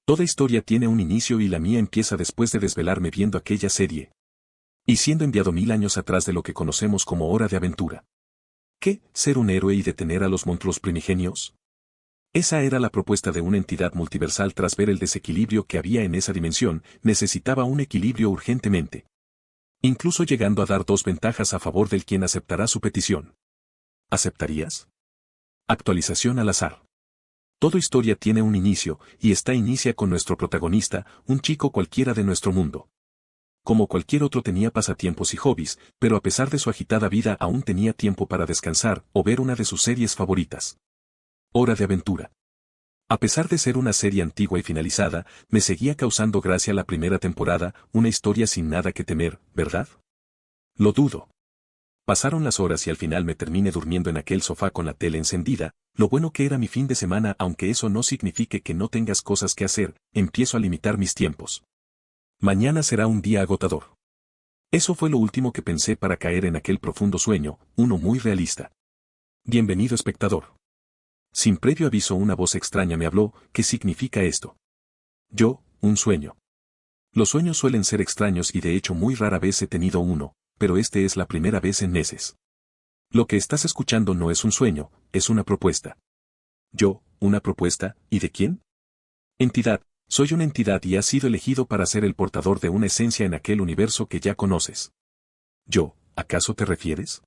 Toda historia tiene un inicio y la mía empieza después de desvelarme viendo aquella serie. Y siendo enviado 1000 años atrás de lo que conocemos como Hora de Aventura. ¿Qué? ¿Ser un héroe y detener a los monstruos primigenios? Esa era la propuesta de una entidad multiversal tras ver el desequilibrio que había en esa dimensión, necesitaba un equilibrio urgentemente. Incluso llegando a dar 2 ventajas a favor del quien aceptará su petición. ¿Aceptarías? Actualización al azar. Toda historia tiene un inicio, y esta inicia con nuestro protagonista, un chico cualquiera de nuestro mundo. Como cualquier otro tenía pasatiempos y hobbies, pero a pesar de su agitada vida aún tenía tiempo para descansar o ver una de sus series favoritas. Hora de Aventura. A pesar de ser una serie antigua y finalizada, me seguía causando gracia la primera temporada, una historia sin nada que temer, ¿verdad? Lo dudo. Pasaron las horas y al final me terminé durmiendo en aquel sofá con la tele encendida, lo bueno que era mi fin de semana aunque eso no signifique que no tengas cosas que hacer, empiezo a limitar mis tiempos. Mañana será un día agotador. Eso fue lo último que pensé para caer en aquel profundo sueño, uno muy realista. Bienvenido espectador. Sin previo aviso una voz extraña me habló, ¿qué significa esto? Yo, un sueño. Los sueños suelen ser extraños y de hecho muy rara vez he tenido uno, pero este es la primera vez en meses. Lo que estás escuchando no es un sueño, es una propuesta. Yo, una propuesta, ¿y de quién? Entidad, soy una entidad y has sido elegido para ser el portador de una esencia en aquel universo que ya conoces. Yo, ¿acaso te refieres?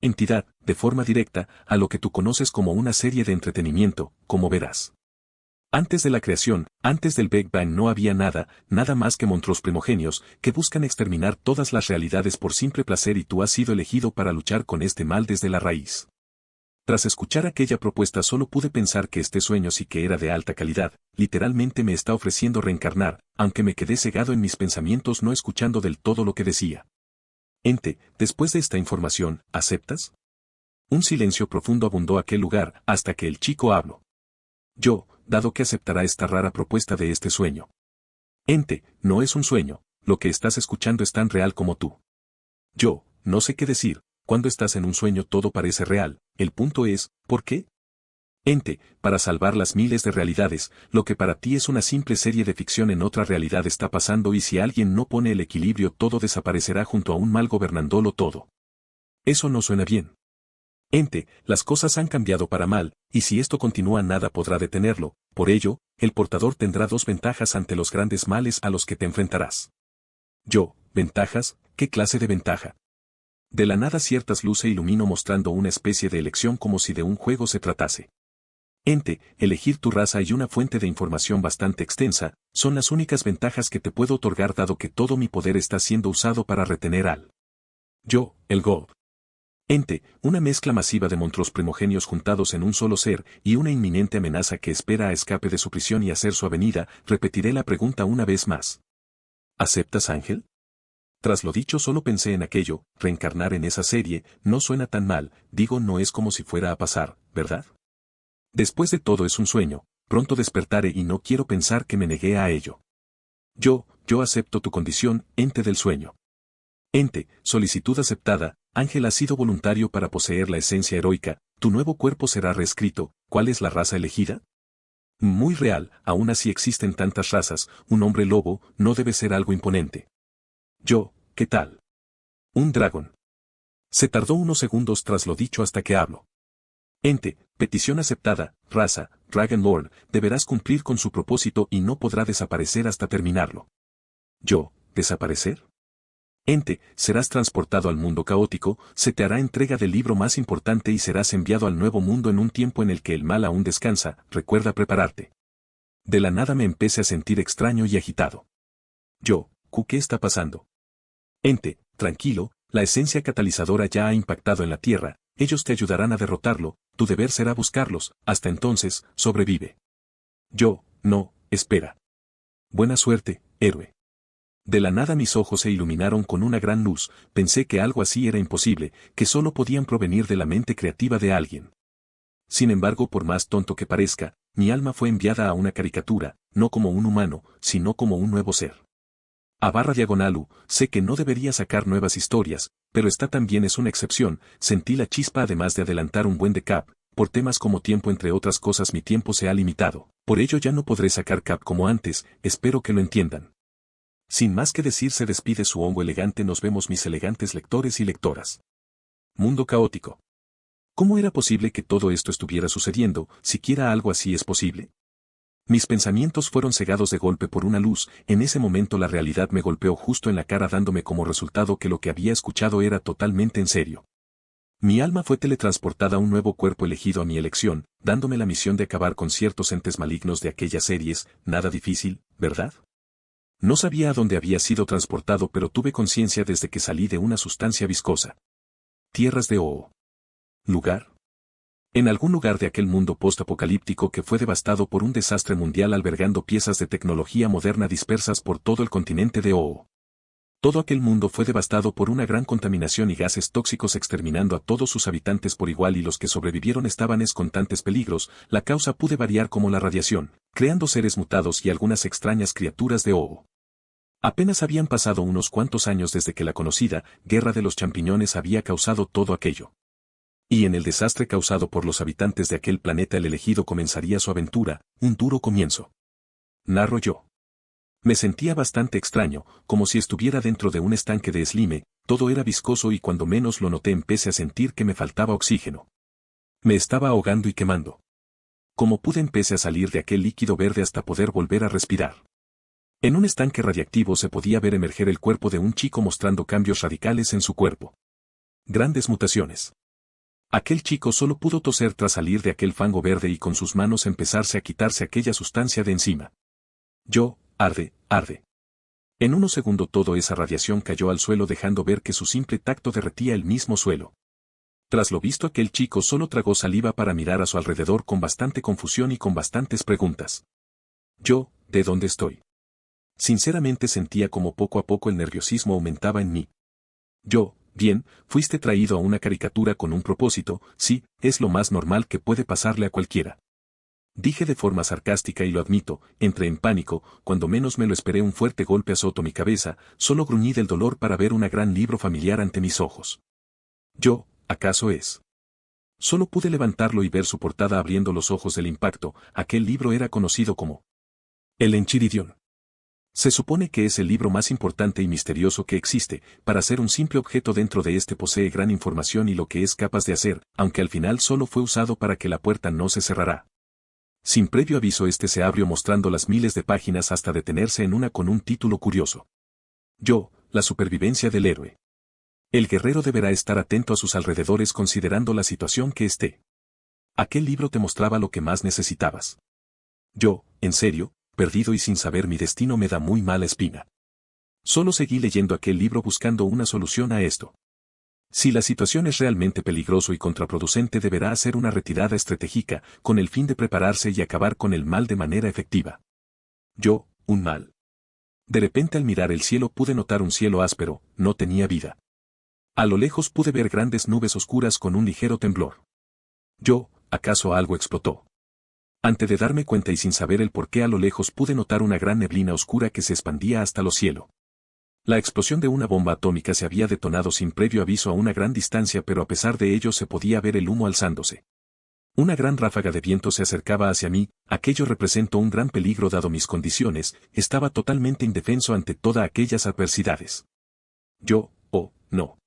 Entidad, de forma directa, a lo que tú conoces como una serie de entretenimiento, como verás. Antes de la creación, antes del Big Bang no había nada más que monstruos primogenios que buscan exterminar todas las realidades por simple placer y tú has sido elegido para luchar con este mal desde la raíz. Tras escuchar aquella propuesta solo pude pensar que este sueño sí que era de alta calidad, literalmente me está ofreciendo reencarnar, aunque me quedé cegado en mis pensamientos no escuchando del todo lo que decía. Ente, después de esta información, ¿aceptas? Un silencio profundo abundó aquel lugar hasta que el chico habló. Yo, dado que aceptará esta rara propuesta de este sueño. Ente, no es un sueño, lo que estás escuchando es tan real como tú. Yo, no sé qué decir, cuando estás en un sueño todo parece real, el punto es, ¿por qué? Ente, para salvar las miles de realidades, lo que para ti es una simple serie de ficción en otra realidad está pasando y si alguien no pone el equilibrio todo desaparecerá junto a un mal gobernándolo todo. Eso no suena bien. Ente, las cosas han cambiado para mal, y si esto continúa nada podrá detenerlo, por ello, el portador tendrá 2 ventajas ante los grandes males a los que te enfrentarás. Yo, ¿ventajas? ¿Qué clase de ventaja? De la nada ciertas luces ilumino mostrando una especie de elección como si de un juego se tratase. Ente, elegir tu raza y una fuente de información bastante extensa, son las únicas ventajas que te puedo otorgar dado que todo mi poder está siendo usado para retener al yo, el God. Ente, una mezcla masiva de monstruos primogenios juntados en un solo ser y una inminente amenaza que espera a escape de su prisión y hacer su avenida, repetiré la pregunta una vez más. ¿Aceptas, Ángel? Tras lo dicho solo pensé en aquello, reencarnar en esa serie, no suena tan mal, digo no es como si fuera a pasar, ¿verdad? Después de todo es un sueño, pronto despertaré y no quiero pensar que me negué a ello. Yo acepto tu condición, ente del sueño. Ente, solicitud aceptada, Ángel ha sido voluntario para poseer la esencia heroica, tu nuevo cuerpo será reescrito, ¿cuál es la raza elegida? Muy real, aún así existen tantas razas, un hombre lobo, no debe ser algo imponente. Yo, ¿qué tal? Un dragón. Se tardó unos segundos tras lo dicho hasta que hablo. Ente, petición aceptada, raza, Dragon Lord, deberás cumplir con su propósito y no podrá desaparecer hasta terminarlo. Yo, ¿desaparecer? Ente, serás transportado al mundo caótico, se te hará entrega del libro más importante y serás enviado al nuevo mundo en un tiempo en el que el mal aún descansa, recuerda prepararte. De la nada me empecé a sentir extraño y agitado. Yo, ¿qué está pasando? Ente, tranquilo, la esencia catalizadora ya ha impactado en la Tierra, ellos te ayudarán a derrotarlo, tu deber será buscarlos, hasta entonces, sobrevive. Yo, no, espera. Buena suerte, héroe. De la nada mis ojos se iluminaron con una gran luz, pensé que algo así era imposible, que solo podían provenir de la mente creativa de alguien. Sin embargo, por más tonto que parezca, mi alma fue enviada a una caricatura, no como un humano, sino como un nuevo ser. A barra diagonalu, sé que no debería sacar nuevas historias, pero esta también es una excepción, sentí la chispa además de adelantar un buen decap, Por temas como tiempo entre otras cosas mi tiempo se ha limitado, por ello ya no podré sacar cap como antes, espero que lo entiendan. Sin más que decir se despide su hongo elegante, nos vemos mis elegantes lectores y lectoras. Mundo caótico. ¿Cómo era posible que todo esto estuviera sucediendo, siquiera algo así es posible? Mis pensamientos fueron cegados de golpe por una luz, en ese momento la realidad me golpeó justo en la cara dándome como resultado que lo que había escuchado era totalmente en serio. Mi alma fue teletransportada a un nuevo cuerpo elegido a mi elección, dándome la misión de acabar con ciertos entes malignos de aquellas series, nada difícil, ¿verdad? No sabía a dónde había sido transportado pero tuve conciencia desde que salí de una sustancia viscosa. Tierras de Oo. ¿Lugar? En algún lugar de aquel mundo post-apocalíptico que fue devastado por un desastre mundial albergando piezas de tecnología moderna dispersas por todo el continente de Oo. Todo aquel mundo fue devastado por una gran contaminación y gases tóxicos exterminando a todos sus habitantes por igual y los que sobrevivieron estaban en constantes peligros, la causa puede variar como la radiación, creando seres mutados y algunas extrañas criaturas de Oo. Apenas habían pasado unos cuantos años desde que la conocida guerra de los champiñones había causado todo aquello. Y en el desastre causado por los habitantes de aquel planeta el elegido comenzaría su aventura, un duro comienzo. Narro yo. Me sentía bastante extraño, como si estuviera dentro de un estanque de slime, todo era viscoso y cuando menos lo noté empecé a sentir que me faltaba oxígeno. Me estaba ahogando y quemando. Como pude empecé a salir de aquel líquido verde hasta poder volver a respirar. En un estanque radiactivo se podía ver emerger el cuerpo de un chico mostrando cambios radicales en su cuerpo. Grandes mutaciones. Aquel chico solo pudo toser tras salir de aquel fango verde y con sus manos empezarse a quitarse aquella sustancia de encima. Yo, arde, arde. En unos segundos toda esa radiación cayó al suelo dejando ver que su simple tacto derretía el mismo suelo. Tras lo visto aquel chico solo tragó saliva para mirar a su alrededor con bastante confusión y con bastantes preguntas. Yo, ¿de dónde estoy? Sinceramente sentía como poco a poco el nerviosismo aumentaba en mí. Yo, bien, fuiste traído a una caricatura con un propósito, sí, es lo más normal que puede pasarle a cualquiera. Dije de forma sarcástica y lo admito, entré en pánico, cuando menos me lo esperé un fuerte golpe azotó mi cabeza, solo gruñí del dolor para ver un gran libro familiar ante mis ojos. Yo, ¿acaso es? Solo pude levantarlo y ver su portada abriendo los ojos del impacto, aquel libro era conocido como El Enchiridion. Se supone que es el libro más importante y misterioso que existe, para ser un simple objeto dentro de este posee gran información y lo que es capaz de hacer, aunque al final solo fue usado para que la puerta no se cerrará. Sin previo aviso se abrió mostrando las miles de páginas hasta detenerse en una con un título curioso. Yo, la supervivencia del héroe. El guerrero deberá estar atento a sus alrededores considerando la situación que esté. Aquel libro te mostraba lo que más necesitabas. Yo, en serio, perdido y sin saber mi destino me da muy mala espina. Solo seguí leyendo aquel libro buscando una solución a esto. Si la situación es realmente peligroso y contraproducente deberá hacer una retirada estratégica, con el fin de prepararse y acabar con el mal de manera efectiva. Yo, un mal. De repente al mirar el cielo pude notar un cielo áspero, no tenía vida. A lo lejos pude ver grandes nubes oscuras con un ligero temblor. Yo, ¿acaso algo explotó? Antes de darme cuenta y sin saber el por qué a lo lejos pude notar una gran neblina oscura que se expandía hasta los cielos. La explosión de una bomba atómica se había detonado sin previo aviso a una gran distancia pero a pesar de ello se podía ver el humo alzándose. Una gran ráfaga de viento se acercaba hacia mí, aquello representó un gran peligro dado mis condiciones, estaba totalmente indefenso ante todas aquellas adversidades. Yo, oh, no.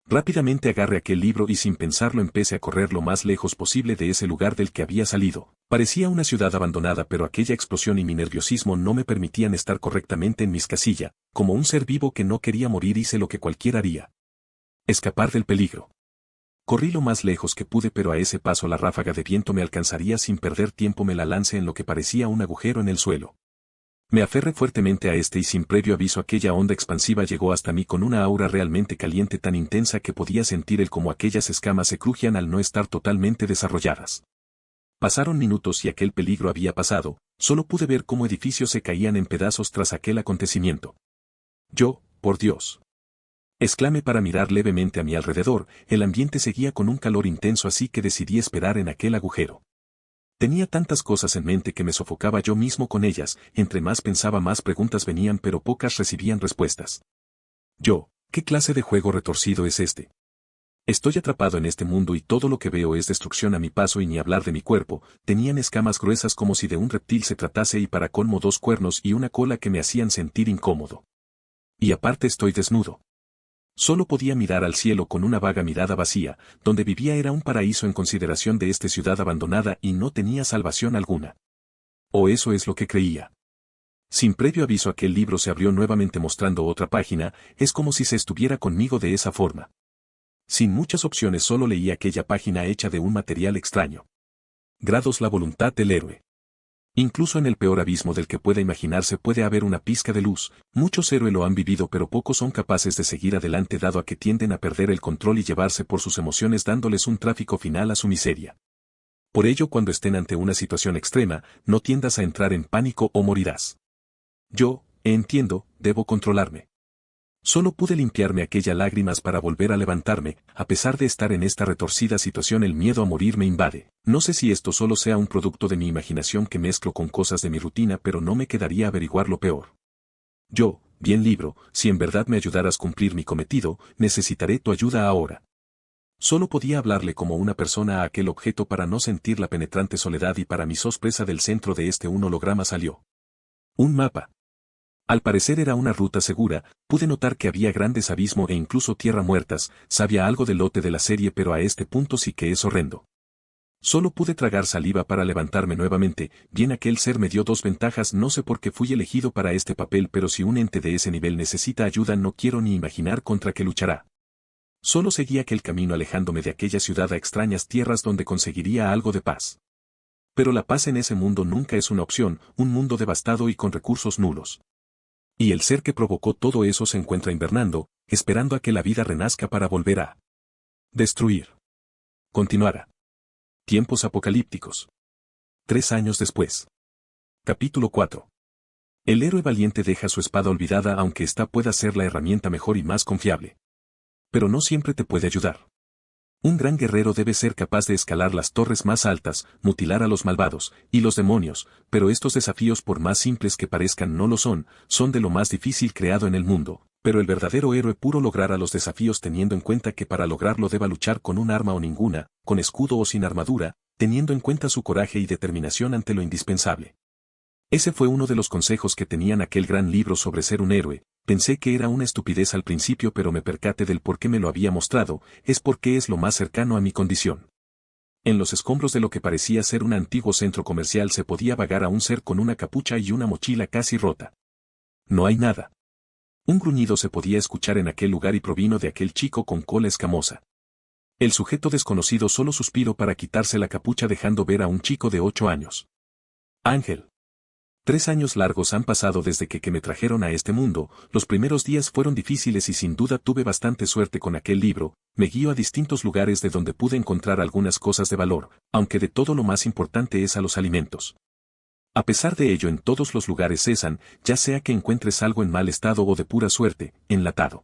Rápidamente agarré aquel libro y sin pensarlo empecé a correr lo más lejos posible de ese lugar del que había salido. Parecía una ciudad abandonada pero aquella explosión y mi nerviosismo no me permitían estar correctamente en mis casillas, como un ser vivo que no quería morir hice lo que cualquiera haría. Escapar del peligro. Corrí lo más lejos que pude pero a ese paso la ráfaga de viento me alcanzaría sin perder tiempo me la lancé en lo que parecía un agujero en el suelo. Me aferré fuertemente a este y sin previo aviso aquella onda expansiva llegó hasta mí con una aura realmente caliente tan intensa que podía sentir el cómo aquellas escamas se crujían al no estar totalmente desarrolladas. Pasaron minutos y aquel peligro había pasado, solo pude ver cómo edificios se caían en pedazos tras aquel acontecimiento. Yo, por Dios. Exclamé para mirar levemente a mi alrededor, el ambiente seguía con un calor intenso así que decidí esperar en aquel agujero. Tenía tantas cosas en mente que me sofocaba yo mismo con ellas, entre más pensaba más preguntas venían pero pocas recibían respuestas. Yo, ¿qué clase de juego retorcido es este? Estoy atrapado en este mundo y todo lo que veo es destrucción a mi paso y ni hablar de mi cuerpo, tenían escamas gruesas como si de un reptil se tratase y para colmo 2 cuernos y una cola que me hacían sentir incómodo. Y aparte estoy desnudo. Solo podía mirar al cielo con una vaga mirada vacía, donde vivía era un paraíso en consideración de esta ciudad abandonada y no tenía salvación alguna. O eso es lo que creía. Sin previo aviso aquel libro se abrió nuevamente mostrando otra página, es como si se estuviera conmigo de esa forma. Sin muchas opciones solo leí aquella página hecha de un material extraño. Grados la voluntad del héroe. Incluso en el peor abismo del que pueda imaginarse puede haber una pizca de luz, muchos héroes lo han vivido pero pocos son capaces de seguir adelante dado a que tienden a perder el control y llevarse por sus emociones dándoles un tráfico final a su miseria. Por ello cuando estén ante una situación extrema, no tiendas a entrar en pánico o morirás. Yo, entiendo, debo controlarme. Solo pude limpiarme aquellas lágrimas para volver a levantarme, a pesar de estar en esta retorcida situación el miedo a morir me invade. No sé si esto solo sea un producto de mi imaginación que mezclo con cosas de mi rutina pero no me quedaría averiguar lo peor. Yo, bien libro, si en verdad me ayudaras a cumplir mi cometido, necesitaré tu ayuda ahora. Solo podía hablarle como una persona a aquel objeto para no sentir la penetrante soledad y para mi sorpresa del centro de un holograma salió un mapa. Al parecer era una ruta segura, pude notar que había grandes abismos e incluso tierra muertas, sabía algo del lote de la serie pero a este punto sí que es horrendo. Solo pude tragar saliva para levantarme nuevamente, bien aquel ser me dio 2 ventajas no sé por qué fui elegido para este papel pero si un ente de ese nivel necesita ayuda no quiero ni imaginar contra qué luchará. Solo seguí aquel camino alejándome de aquella ciudad a extrañas tierras donde conseguiría algo de paz. Pero la paz en ese mundo nunca es una opción, un mundo devastado y con recursos nulos. Y el ser que provocó todo eso se encuentra invernando, esperando a que la vida renazca para volver a destruir. Continuará. Tiempos apocalípticos. 3 años después. Capítulo 4. El héroe valiente deja su espada olvidada aunque esta pueda ser la herramienta mejor y más confiable. Pero no siempre te puede ayudar. Un gran guerrero debe ser capaz de escalar las torres más altas, mutilar a los malvados y los demonios, pero estos desafíos por más simples que parezcan no lo son de lo más difícil creado en el mundo, pero el verdadero héroe puro logrará los desafíos teniendo en cuenta que para lograrlo deba luchar con un arma o ninguna, con escudo o sin armadura, teniendo en cuenta su coraje y determinación ante lo indispensable. Ese fue uno de los consejos que tenían aquel gran libro sobre ser un héroe. Pensé que era una estupidez al principio pero me percaté del por qué me lo había mostrado, es porque es lo más cercano a mi condición. En los escombros de lo que parecía ser un antiguo centro comercial se podía vagar a un ser con una capucha y una mochila casi rota. No hay nada. Un gruñido se podía escuchar en aquel lugar y provino de aquel chico con cola escamosa. El sujeto desconocido solo suspiró para quitarse la capucha dejando ver a un chico de 8 años. Ángel. 3 años largos han pasado desde que me trajeron a este mundo, los primeros días fueron difíciles y sin duda tuve bastante suerte con aquel libro, me guío a distintos lugares de donde pude encontrar algunas cosas de valor, aunque de todo lo más importante es a los alimentos. A pesar de ello en todos los lugares cesan, ya sea que encuentres algo en mal estado o de pura suerte, enlatado.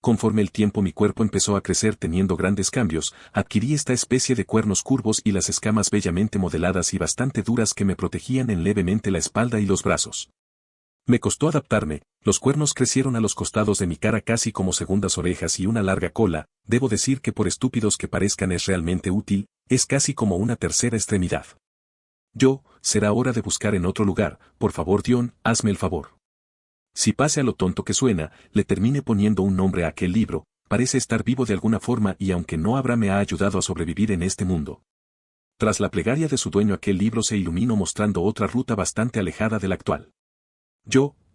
Conforme el tiempo mi cuerpo empezó a crecer teniendo grandes cambios, adquirí esta especie de cuernos curvos y las escamas bellamente modeladas y bastante duras que me protegían en levemente la espalda y los brazos. Me costó adaptarme, los cuernos crecieron a los costados de mi cara casi como segundas orejas y una larga cola, debo decir que por estúpidos que parezcan es realmente útil, es casi como una tercera extremidad. Será hora de buscar en otro lugar, por favor Dion, hazme el favor. Si pase a lo tonto que suena, le termine poniendo un nombre a aquel libro, parece estar vivo de alguna forma y aunque no habrá me ha ayudado a sobrevivir en este mundo. Tras la plegaria de su dueño aquel libro se iluminó mostrando otra ruta bastante alejada de la actual.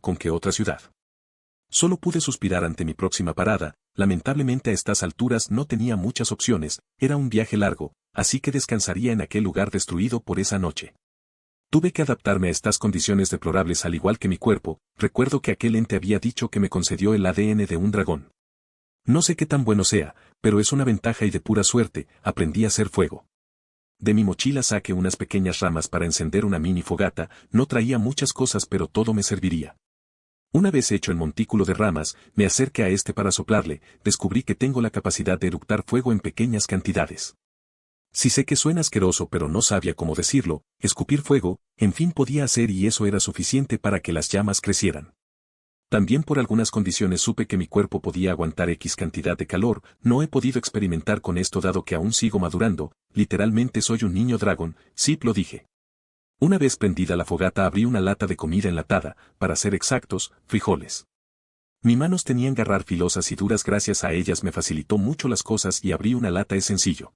¿Con qué otra ciudad? Solo pude suspirar ante mi próxima parada, lamentablemente a estas alturas no tenía muchas opciones, era un viaje largo, así que descansaría en aquel lugar destruido por esa noche. Tuve que adaptarme a estas condiciones deplorables al igual que mi cuerpo, recuerdo que aquel ente había dicho que me concedió el ADN de un dragón. No sé qué tan bueno sea, pero es una ventaja y de pura suerte, aprendí a hacer fuego. De mi mochila saqué unas pequeñas ramas para encender una mini fogata, no traía muchas cosas pero todo me serviría. Una vez hecho el montículo de ramas, me acerqué a este para soplarle, descubrí que tengo la capacidad de eructar fuego en pequeñas cantidades. Sí sé que suena asqueroso pero no sabía cómo decirlo, escupir fuego, en fin podía hacer y eso era suficiente para que las llamas crecieran. También por algunas condiciones supe que mi cuerpo podía aguantar X cantidad de calor, no he podido experimentar con esto dado que aún sigo madurando, literalmente soy un niño dragón, sí lo dije. Una vez prendida la fogata abrí una lata de comida enlatada, para ser exactos, frijoles. Mis manos tenían garras filosas y duras, gracias a ellas me facilitó mucho las cosas y abrí una lata es sencillo.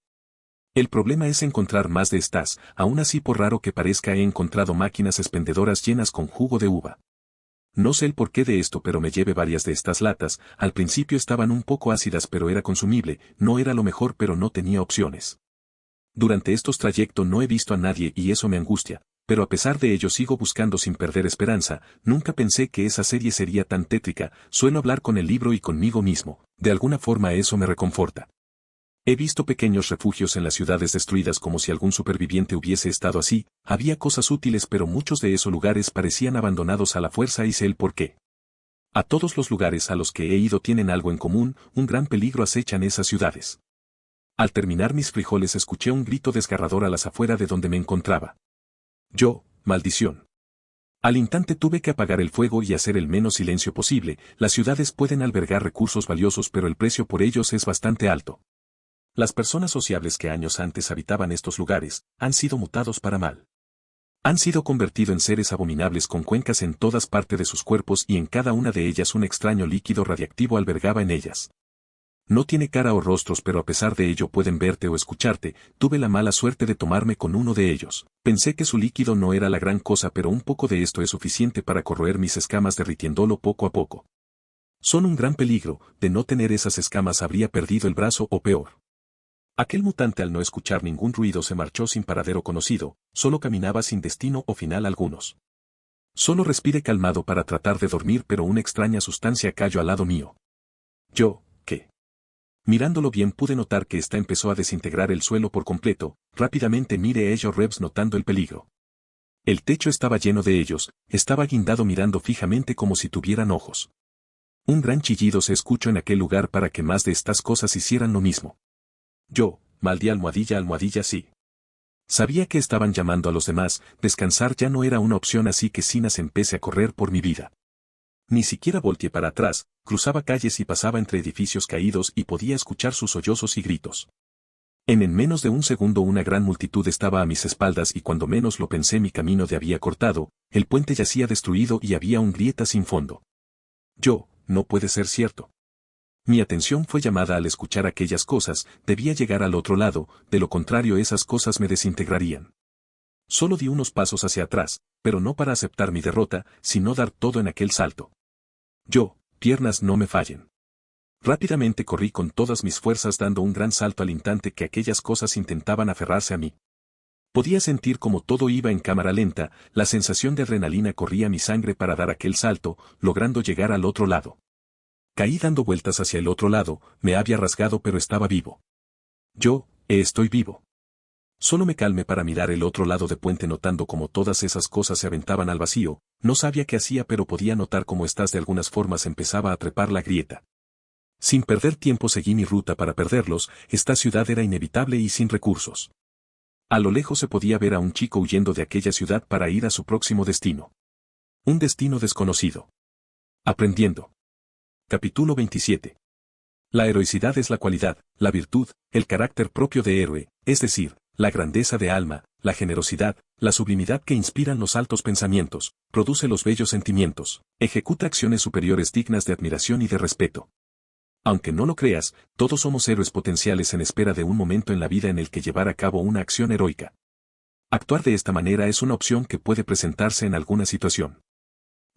El problema es encontrar más de estas, aún así por raro que parezca he encontrado máquinas expendedoras llenas con jugo de uva. No sé el porqué de esto pero me llevé varias de estas latas, al principio estaban un poco ácidas pero era consumible, no era lo mejor pero no tenía opciones. Durante estos trayectos no he visto a nadie y eso me angustia, pero a pesar de ello sigo buscando sin perder esperanza, nunca pensé que esa serie sería tan tétrica, suelo hablar con el libro y conmigo mismo, de alguna forma eso me reconforta. He visto pequeños refugios en las ciudades destruidas como si algún superviviente hubiese estado así, había cosas útiles pero muchos de esos lugares parecían abandonados a la fuerza y sé el porqué. A todos los lugares a los que he ido tienen algo en común, un gran peligro acechan esas ciudades. Al terminar mis frijoles escuché un grito desgarrador a las afueras de donde me encontraba. Yo, maldición. Al instante tuve que apagar el fuego y hacer el menos silencio posible, las ciudades pueden albergar recursos valiosos pero el precio por ellos es bastante alto. Las personas sociables que años antes habitaban estos lugares, han sido mutados para mal. Han sido convertidos en seres abominables con cuencas en todas partes de sus cuerpos y en cada una de ellas un extraño líquido radiactivo albergaba en ellas. No tiene cara o rostros pero a pesar de ello pueden verte o escucharte, tuve la mala suerte de tomarme con uno de ellos. Pensé que su líquido no era la gran cosa pero un poco de esto es suficiente para corroer mis escamas derritiéndolo poco a poco. Son un gran peligro, de no tener esas escamas habría perdido el brazo o peor. Aquel mutante al no escuchar ningún ruido se marchó sin paradero conocido, solo caminaba sin destino o final algunos. Solo respiré calmado para tratar de dormir pero una extraña sustancia cayó al lado mío. Yo, ¿qué? Mirándolo bien pude notar que ésta empezó a desintegrar el suelo por completo, rápidamente miré a ellos Rebs notando el peligro. El techo estaba lleno de ellos, estaba guindado mirando fijamente como si tuvieran ojos. Un gran chillido se escuchó en aquel lugar para que más de estas cosas hicieran lo mismo. Yo, maldí almohadilla sí. Sabía que estaban llamando a los demás, descansar ya no era una opción así que Sinas empecé a correr por mi vida. Ni siquiera volteé para atrás, cruzaba calles y pasaba entre edificios caídos y podía escuchar sus sollozos y gritos. En menos de un segundo una gran multitud estaba a mis espaldas y cuando menos lo pensé mi camino de había cortado, el puente yacía destruido y había un grieta sin fondo. Yo, no puede ser cierto. Mi atención fue llamada al escuchar aquellas cosas, debía llegar al otro lado, de lo contrario esas cosas me desintegrarían. Solo di unos pasos hacia atrás, pero no para aceptar mi derrota, sino dar todo en aquel salto. Yo, piernas no me fallen. Rápidamente corrí con todas mis fuerzas dando un gran salto al instante que aquellas cosas intentaban aferrarse a mí. Podía sentir como todo iba en cámara lenta, la sensación de adrenalina corría mi sangre para dar aquel salto, logrando llegar al otro lado. Caí dando vueltas hacia el otro lado, me había rasgado pero estaba vivo. Yo, estoy vivo. Solo me calmé para mirar el otro lado de puente notando como todas esas cosas se aventaban al vacío, no sabía qué hacía pero podía notar cómo estas de algunas formas empezaba a trepar la grieta. Sin perder tiempo seguí mi ruta para perderlos, esta ciudad era inevitable y sin recursos. A lo lejos se podía ver a un chico huyendo de aquella ciudad para ir a su próximo destino. Un destino desconocido. Aprendiendo. Capítulo 27. La heroicidad es la cualidad, la virtud, el carácter propio de héroe, es decir, la grandeza de alma, la generosidad, la sublimidad que inspiran los altos pensamientos, produce los bellos sentimientos, ejecuta acciones superiores dignas de admiración y de respeto. Aunque no lo creas, todos somos héroes potenciales en espera de un momento en la vida en el que llevar a cabo una acción heroica. Actuar de esta manera es una opción que puede presentarse en alguna situación.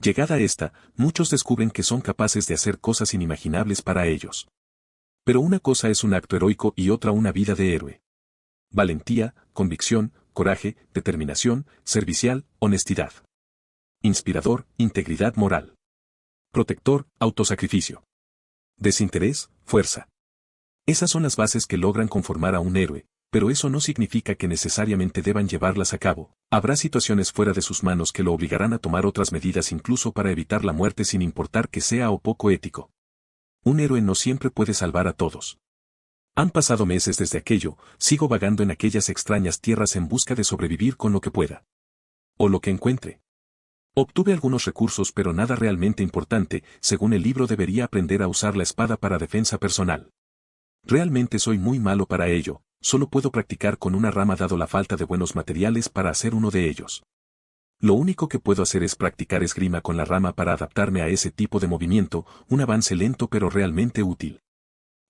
Llegada esta, muchos descubren que son capaces de hacer cosas inimaginables para ellos. Pero una cosa es un acto heroico y otra una vida de héroe. Valentía, convicción, coraje, determinación, servicial, honestidad. Inspirador, integridad moral. Protector, autosacrificio. Desinterés, fuerza. Esas son las bases que logran conformar a un héroe, pero eso no significa que necesariamente deban llevarlas a cabo. Habrá situaciones fuera de sus manos que lo obligarán a tomar otras medidas incluso para evitar la muerte sin importar que sea o poco ético. Un héroe no siempre puede salvar a todos. Han pasado meses desde aquello, sigo vagando en aquellas extrañas tierras en busca de sobrevivir con lo que pueda. O lo que encuentre. Obtuve algunos recursos pero nada realmente importante, según el libro debería aprender a usar la espada para defensa personal. Realmente soy muy malo para ello, solo puedo practicar con una rama dado la falta de buenos materiales para hacer uno de ellos. Lo único que puedo hacer es practicar esgrima con la rama para adaptarme a ese tipo de movimiento, un avance lento pero realmente útil.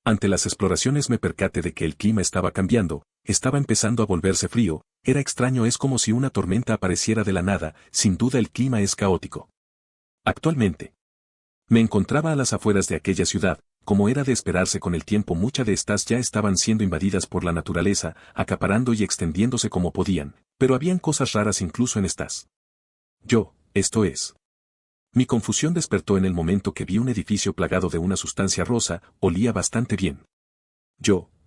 Ante las exploraciones me percaté de que el clima estaba cambiando, estaba empezando a volverse frío, era extraño, es como si una tormenta apareciera de la nada, sin duda el clima es caótico. Actualmente, me encontraba a las afueras de aquella ciudad, como era de esperarse con el tiempo muchas de estas ya estaban siendo invadidas por la naturaleza, acaparando y extendiéndose como podían, pero habían cosas raras incluso en estas. Esto es. Mi confusión despertó en el momento que vi un edificio plagado de una sustancia rosa, olía bastante bien.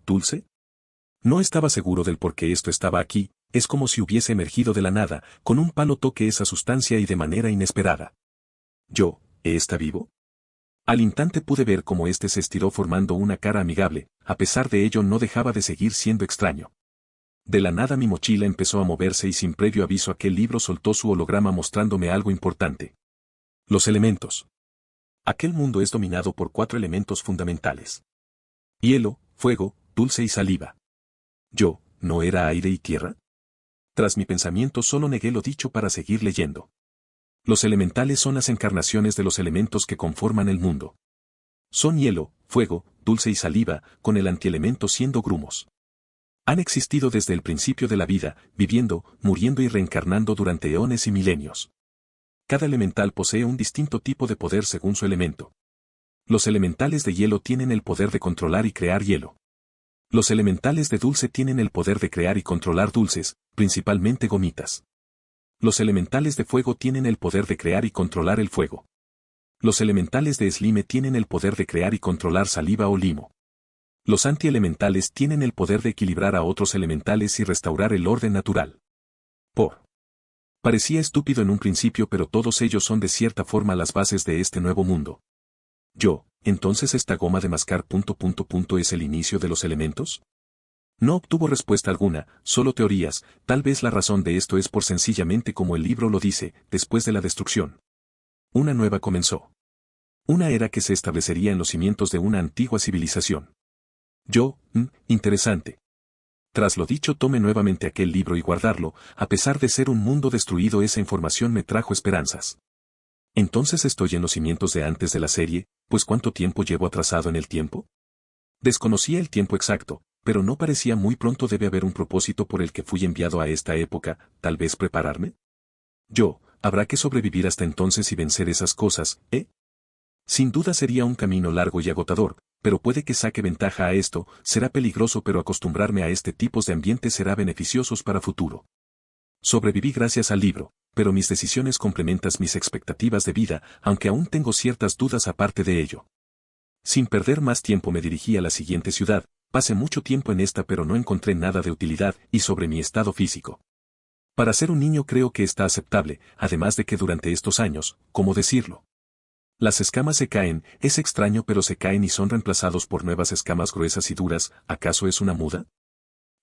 ¿Dulce? No estaba seguro del por qué esto estaba aquí, es como si hubiese emergido de la nada, con un palo toque esa sustancia y de manera inesperada. ¿Está vivo? Al instante pude ver cómo éste se estiró formando una cara amigable, a pesar de ello no dejaba de seguir siendo extraño. De la nada mi mochila empezó a moverse y sin previo aviso aquel libro soltó su holograma mostrándome algo importante. Los elementos. Aquel mundo es dominado por 4 elementos fundamentales. Hielo, fuego, dulce y saliva. ¿No era aire y tierra? Tras mi pensamiento solo negué lo dicho para seguir leyendo. Los elementales son las encarnaciones de los elementos que conforman el mundo. Son hielo, fuego, dulce y saliva, con el antielemento siendo grumos. Han existido desde el principio de la vida, viviendo, muriendo y reencarnando durante eones y milenios. Cada elemental posee un distinto tipo de poder según su elemento. Los elementales de hielo tienen el poder de controlar y crear hielo. Los elementales de dulce tienen el poder de crear y controlar dulces, principalmente gomitas. Los elementales de fuego tienen el poder de crear y controlar el fuego. Los elementales de slime tienen el poder de crear y controlar saliva o limo. Los antielementales tienen el poder de equilibrar a otros elementales y restaurar el orden natural. Parecía estúpido en un principio, pero todos ellos son de cierta forma las bases de este nuevo mundo. Entonces esta goma de mascar ... ¿es el inicio de los elementos? No obtuvo respuesta alguna, solo teorías, tal vez la razón de esto es por sencillamente como el libro lo dice, después de la destrucción. Una nueva comenzó. Una era que se establecería en los cimientos de una antigua civilización. Interesante. Tras lo dicho tomé nuevamente aquel libro y guardarlo, a pesar de ser un mundo destruido esa información me trajo esperanzas. Entonces estoy en los cimientos de antes de la serie, pues ¿cuánto tiempo llevo atrasado en el tiempo? Desconocía el tiempo exacto, pero no parecía muy pronto. Debe haber un propósito por el que fui enviado a esta época, tal vez prepararme. Habrá que sobrevivir hasta entonces y vencer esas cosas, Sin duda sería un camino largo y agotador, pero puede que saque ventaja a esto, será peligroso pero acostumbrarme a este tipo de ambientes será beneficiosos para futuro. Sobreviví gracias al libro, pero mis decisiones complementan mis expectativas de vida, aunque aún tengo ciertas dudas aparte de ello. Sin perder más tiempo me dirigí a la siguiente ciudad, pasé mucho tiempo en esta pero no encontré nada de utilidad y sobre mi estado físico. Para ser un niño creo que está aceptable, además de que durante estos años, ¿cómo decirlo? Las escamas se caen, es extraño pero se caen y son reemplazados por nuevas escamas gruesas y duras, ¿acaso es una muda?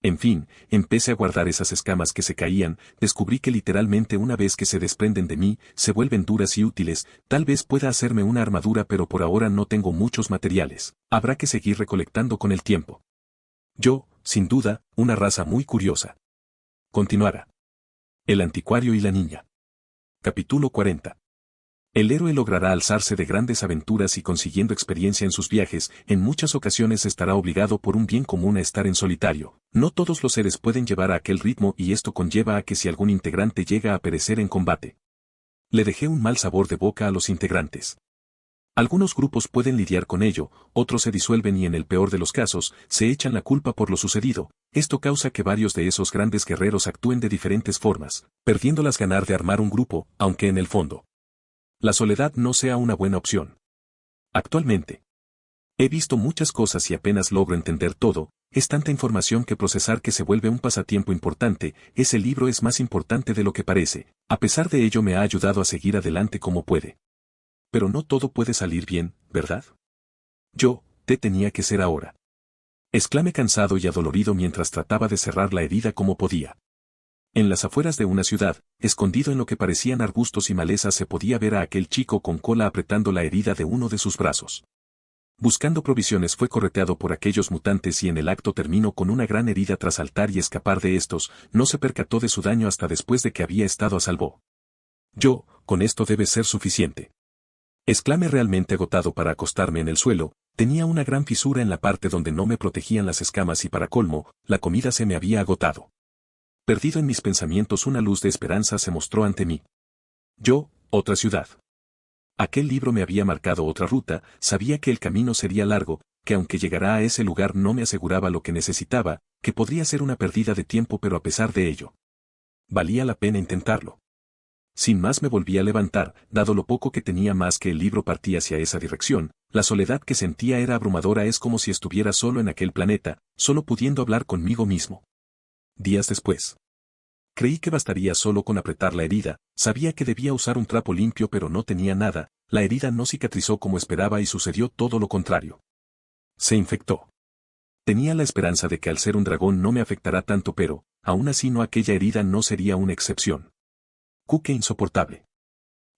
En fin, empecé a guardar esas escamas que se caían, descubrí que literalmente una vez que se desprenden de mí, se vuelven duras y útiles, tal vez pueda hacerme una armadura pero por ahora no tengo muchos materiales, habrá que seguir recolectando con el tiempo. Sin duda, una raza muy curiosa. Continuará. El anticuario y la niña. Capítulo 40. El héroe logrará alzarse de grandes aventuras y consiguiendo experiencia en sus viajes, en muchas ocasiones estará obligado por un bien común a estar en solitario. No todos los seres pueden llevar a aquel ritmo y esto conlleva a que si algún integrante llega a perecer en combate. Le dejé un mal sabor de boca a los integrantes. Algunos grupos pueden lidiar con ello, otros se disuelven y en el peor de los casos, se echan la culpa por lo sucedido. Esto causa que varios de esos grandes guerreros actúen de diferentes formas, perdiendo las ganas de armar un grupo, aunque en el fondo la soledad no sea una buena opción. Actualmente, he visto muchas cosas y apenas logro entender todo, es tanta información que procesar que se vuelve un pasatiempo importante, ese libro es más importante de lo que parece, a pesar de ello me ha ayudado a seguir adelante como puede. Pero no todo puede salir bien, ¿verdad? Te tenía que ser ahora. Exclamé cansado y adolorido mientras trataba de cerrar la herida como podía. En las afueras de una ciudad, escondido en lo que parecían arbustos y malezas, se podía ver a aquel chico con cola apretando la herida de uno de sus brazos. Buscando provisiones fue correteado por aquellos mutantes y en el acto terminó con una gran herida. Tras saltar y escapar de estos, no se percató de su daño hasta después de que había estado a salvo. Yo, con esto debe ser suficiente. Exclamé realmente agotado para acostarme en el suelo. Tenía una gran fisura en la parte donde no me protegían las escamas y para colmo, la comida se me había agotado. Perdido en mis pensamientos, una luz de esperanza se mostró ante mí. Yo, otra ciudad. Aquel libro me había marcado otra ruta, sabía que el camino sería largo, que aunque llegara a ese lugar no me aseguraba lo que necesitaba, que podría ser una pérdida de tiempo, pero a pesar de ello, valía la pena intentarlo. Sin más me volví a levantar, dado lo poco que tenía más que el libro partí hacia esa dirección. La soledad que sentía era abrumadora, es como si estuviera solo en aquel planeta, solo pudiendo hablar conmigo mismo. Días después. Creí que bastaría solo con apretar la herida, sabía que debía usar un trapo limpio pero no tenía nada, la herida no cicatrizó como esperaba y sucedió todo lo contrario. Se infectó. Tenía la esperanza de que al ser un dragón no me afectará tanto, pero, aún así no, aquella herida no sería una excepción. ¡Qué insoportable!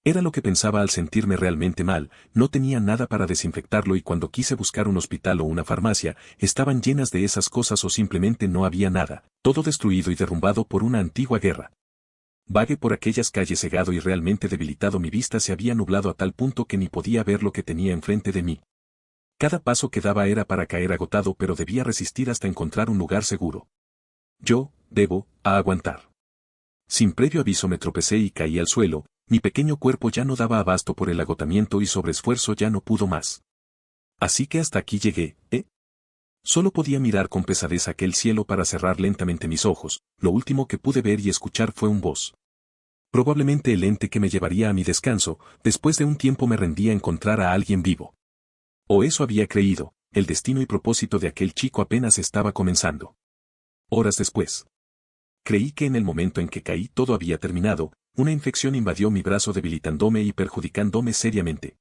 Era lo que pensaba al sentirme realmente mal. No tenía nada para desinfectarlo y cuando quise buscar un hospital o una farmacia, estaban llenas de esas cosas o simplemente no había nada, todo destruido y derrumbado por una antigua guerra. Vagué por aquellas calles cegado y realmente debilitado, mi vista se había nublado a tal punto que ni podía ver lo que tenía enfrente de mí. Cada paso que daba era para caer agotado, pero debía resistir hasta encontrar un lugar seguro. Yo, debo, aguantar. Sin previo aviso me tropecé y caí al suelo. Mi pequeño cuerpo ya no daba abasto por el agotamiento y sobreesfuerzo, ya no pudo más. Así que hasta aquí llegué, ¿eh? Solo podía mirar con pesadez aquel cielo para cerrar lentamente mis ojos. Lo último que pude ver y escuchar fue un voz. Probablemente el ente que me llevaría a mi descanso. Después de un tiempo me rendí a encontrar a alguien vivo. O eso había creído. El destino y propósito de aquel chico apenas estaba comenzando. Horas después. Creí que en el momento en que caí todo había terminado. Una infección invadió mi brazo debilitándome y perjudicándome seriamente.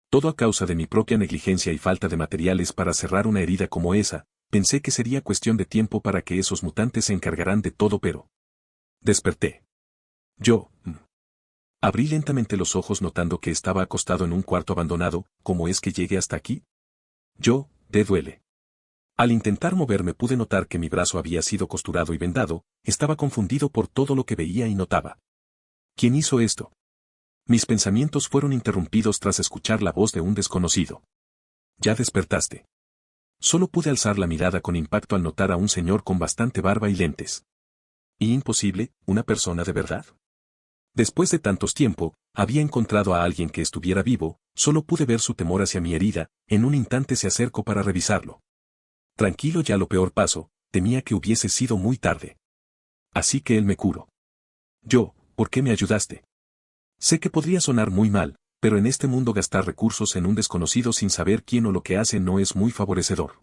Todo a causa de mi propia negligencia y falta de materiales para cerrar una herida como esa. Pensé que sería cuestión de tiempo para que esos mutantes se encargaran de todo, pero... Desperté. Yo... Abrí lentamente los ojos notando que estaba acostado en un cuarto abandonado. ¿Cómo es que llegué hasta aquí? Yo, te duele. Al intentar moverme pude notar que mi brazo había sido costurado y vendado. Estaba confundido por todo lo que veía y notaba. ¿Quién hizo esto? Mis pensamientos fueron interrumpidos tras escuchar la voz de un desconocido. Ya despertaste. Solo pude alzar la mirada con impacto al notar a un señor con bastante barba y lentes. ¿Y imposible, una persona de verdad? Después de tantos tiempo, había encontrado a alguien que estuviera vivo. Solo pude ver su temor hacia mi herida. En un instante se acercó para revisarlo. Tranquilo, ya lo peor pasó. Temía que hubiese sido muy tarde. Así que él me curó. Yo, ¿por qué me ayudaste? Sé que podría sonar muy mal, pero en este mundo gastar recursos en un desconocido sin saber quién o lo que hace no es muy favorecedor.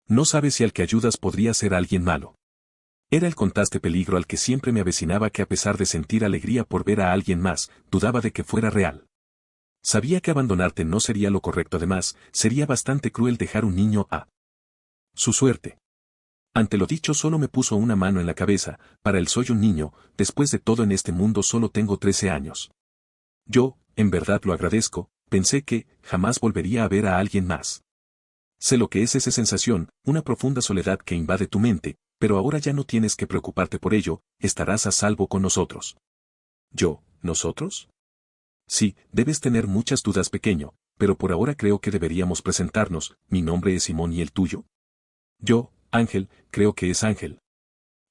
No sabes si al que ayudas podría ser alguien malo. Era el constante peligro al que siempre me avecinaba, que a pesar de sentir alegría por ver a alguien más, dudaba de que fuera real. Sabía que abandonarte no sería lo correcto, además, sería bastante cruel dejar un niño a su suerte. Ante lo dicho solo me puso una mano en la cabeza. Para él soy un niño, después de todo en este mundo solo tengo 13 años. Yo, en verdad lo agradezco, pensé que jamás volvería a ver a alguien más. Sé lo que es esa sensación, una profunda soledad que invade tu mente, pero ahora ya no tienes que preocuparte por ello, estarás a salvo con nosotros. Yo, ¿nosotros? Sí, debes tener muchas dudas, pequeño, pero por ahora creo que deberíamos presentarnos. Mi nombre es Simón, ¿y el tuyo? Yo, Ángel, creo que es Ángel.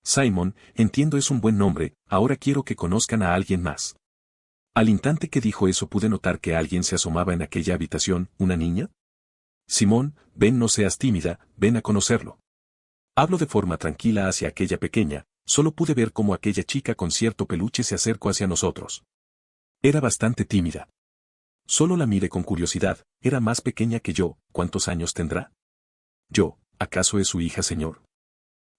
Simon, entiendo, es un buen nombre, ahora quiero que conozcan a alguien más. Al instante que dijo eso pude notar que alguien se asomaba en aquella habitación. ¿Una niña? Simón, ven, no seas tímida, ven a conocerlo. Hablo de forma tranquila hacia aquella pequeña. Solo pude ver cómo aquella chica con cierto peluche se acercó hacia nosotros. Era bastante tímida. Solo la miré con curiosidad. Era más pequeña que yo. ¿Cuántos años tendrá? Yo, ¿acaso es su hija, señor?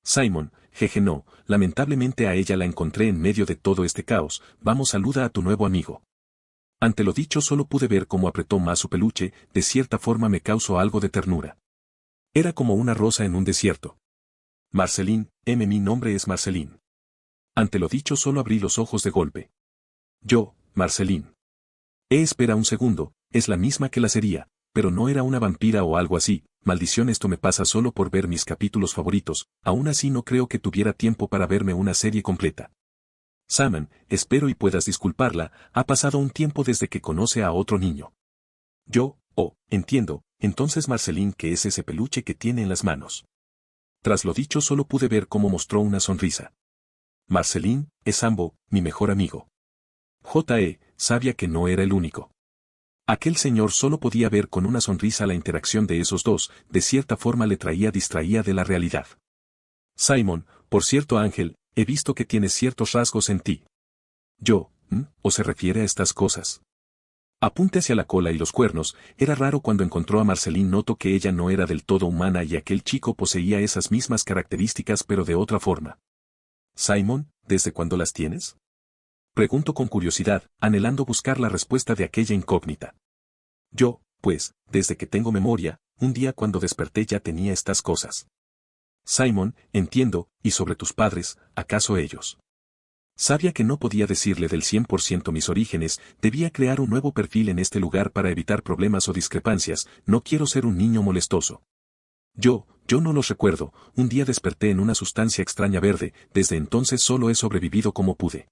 Simon, jeje, no, lamentablemente a ella la encontré en medio de todo este caos. Vamos, saluda a tu nuevo amigo. Ante lo dicho solo pude ver cómo apretó más su peluche. De cierta forma me causó algo de ternura. Era como una rosa en un desierto. Marceline, mi nombre es Marceline. Ante lo dicho solo abrí los ojos de golpe. Yo, Marceline. Espera un segundo, es la misma que la sería, pero no era una vampira o algo así. Maldición, esto me pasa solo por ver mis capítulos favoritos, aún así no creo que tuviera tiempo para verme una serie completa. Simon, espero y puedas disculparla, ha pasado un tiempo desde que conoce a otro niño. Yo, oh, entiendo, entonces Marceline, ¿qué es ese peluche que tiene en las manos? Tras lo dicho solo pude ver cómo mostró una sonrisa. Marceline, es Sambo, mi mejor amigo. Sabía que no era el único. Aquel señor solo podía ver con una sonrisa la interacción de esos dos, de cierta forma le distraía de la realidad. Simon, por cierto Ángel, he visto que tienes ciertos rasgos en ti. Yo, ¿o se refiere a estas cosas? Apunte hacia la cola y los cuernos, era raro cuando encontró a Marceline, notó que ella no era del todo humana y aquel chico poseía esas mismas características pero de otra forma. Simon, ¿desde cuándo las tienes? Pregunto con curiosidad, anhelando buscar la respuesta de aquella incógnita. Yo, pues, desde que tengo memoria, un día cuando desperté ya tenía estas cosas. Simon, entiendo, y sobre tus padres, ¿acaso ellos? Sabía que no podía decirle del 100% mis orígenes, debía crear un nuevo perfil en este lugar para evitar problemas o discrepancias, no quiero ser un niño molestoso. Yo no los recuerdo, un día desperté en una sustancia extraña verde, desde entonces solo he sobrevivido como pude.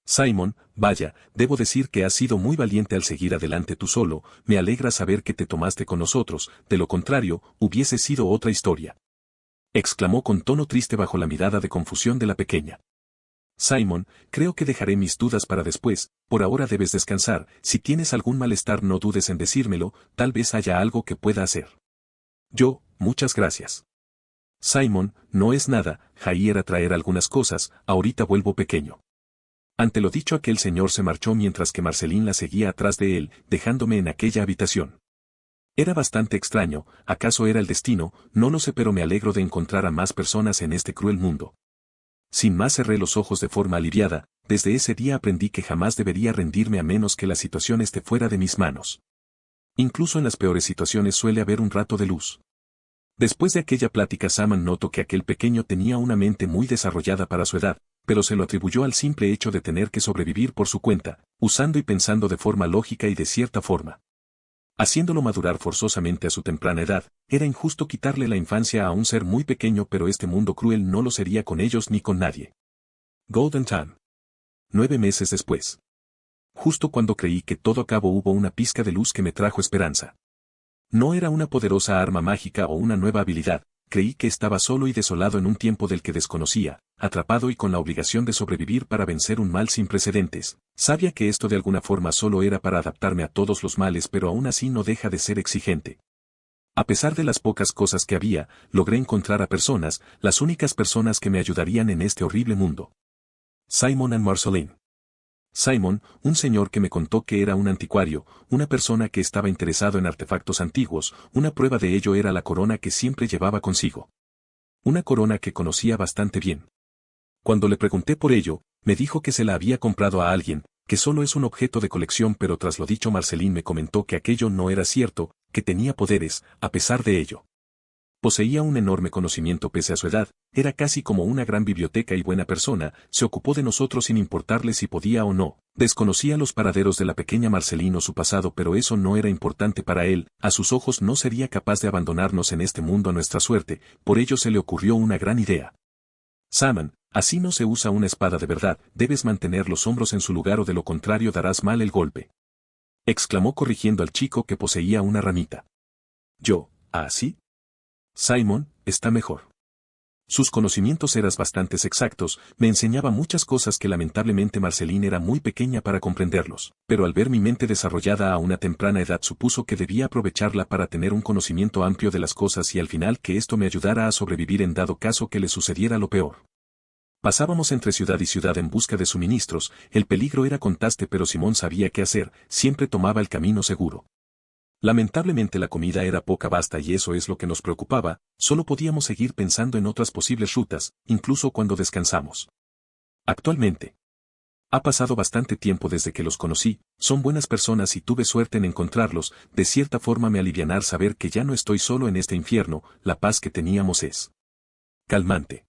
Simon, vaya, debo decir que has sido muy valiente al seguir adelante tú solo, me alegra saber que te tomaste con nosotros, de lo contrario, hubiese sido otra historia. Exclamó con tono triste bajo la mirada de confusión de la pequeña. Simon, creo que dejaré mis dudas para después, por ahora debes descansar, si tienes algún malestar no dudes en decírmelo, tal vez haya algo que pueda hacer. Yo, muchas gracias. Simon, no es nada, Jair a traer algunas cosas, ahorita vuelvo pequeño. Ante lo dicho aquel señor se marchó mientras que Marceline la seguía atrás de él, dejándome en aquella habitación. Era bastante extraño, ¿acaso era el destino? No lo sé, pero me alegro de encontrar a más personas en este cruel mundo. Sin más cerré los ojos de forma aliviada, desde ese día aprendí que jamás debería rendirme a menos que la situación esté fuera de mis manos. Incluso en las peores situaciones suele haber un rato de luz. Después de aquella plática Simon notó que aquel pequeño tenía una mente muy desarrollada para su edad, pero se lo atribuyó al simple hecho de tener que sobrevivir por su cuenta, usando y pensando de forma lógica y de cierta forma. Haciéndolo madurar forzosamente a su temprana edad, era injusto quitarle la infancia a un ser muy pequeño, pero este mundo cruel no lo sería con ellos ni con nadie. Golden Time. 9 meses después. Justo cuando creí que todo acabó hubo una pizca de luz que me trajo esperanza. No era una poderosa arma mágica o una nueva habilidad, creí que estaba solo y desolado en un tiempo del que desconocía, atrapado y con la obligación de sobrevivir para vencer un mal sin precedentes. Sabía que esto de alguna forma solo era para adaptarme a todos los males, pero aún así no deja de ser exigente. A pesar de las pocas cosas que había, logré encontrar a personas, las únicas personas que me ayudarían en este horrible mundo. Simon and Marceline. Simon, un señor que me contó que era un anticuario, una persona que estaba interesado en artefactos antiguos, una prueba de ello era la corona que siempre llevaba consigo. Una corona que conocía bastante bien. Cuando le pregunté por ello, me dijo que se la había comprado a alguien, que solo es un objeto de colección, pero tras lo dicho Marceline me comentó que aquello no era cierto, que tenía poderes, a pesar de ello. Poseía un enorme conocimiento pese a su edad, era casi como una gran biblioteca y buena persona, se ocupó de nosotros sin importarle si podía o no. Desconocía los paraderos de la pequeña Marceline o su pasado, pero eso no era importante para él, a sus ojos no sería capaz de abandonarnos en este mundo a nuestra suerte, por ello se le ocurrió una gran idea. Simon, así no se usa una espada de verdad, debes mantener los hombros en su lugar o de lo contrario darás mal el golpe. Exclamó corrigiendo al chico que poseía una ramita. Yo, ¿así? Simon, está mejor. Sus conocimientos eran bastante exactos, me enseñaba muchas cosas que lamentablemente Marceline era muy pequeña para comprenderlos, pero al ver mi mente desarrollada a una temprana edad supuso que debía aprovecharla para tener un conocimiento amplio de las cosas y al final que esto me ayudara a sobrevivir en dado caso que le sucediera lo peor. Pasábamos entre ciudad y ciudad en busca de suministros, el peligro era constante pero Simón sabía qué hacer, siempre tomaba el camino seguro. Lamentablemente la comida era poca basta y eso es lo que nos preocupaba, solo podíamos seguir pensando en otras posibles rutas, incluso cuando descansamos. Actualmente. Ha pasado bastante tiempo desde que los conocí, son buenas personas y tuve suerte en encontrarlos, de cierta forma me alivianar saber que ya no estoy solo en este infierno, la paz que teníamos es calmante.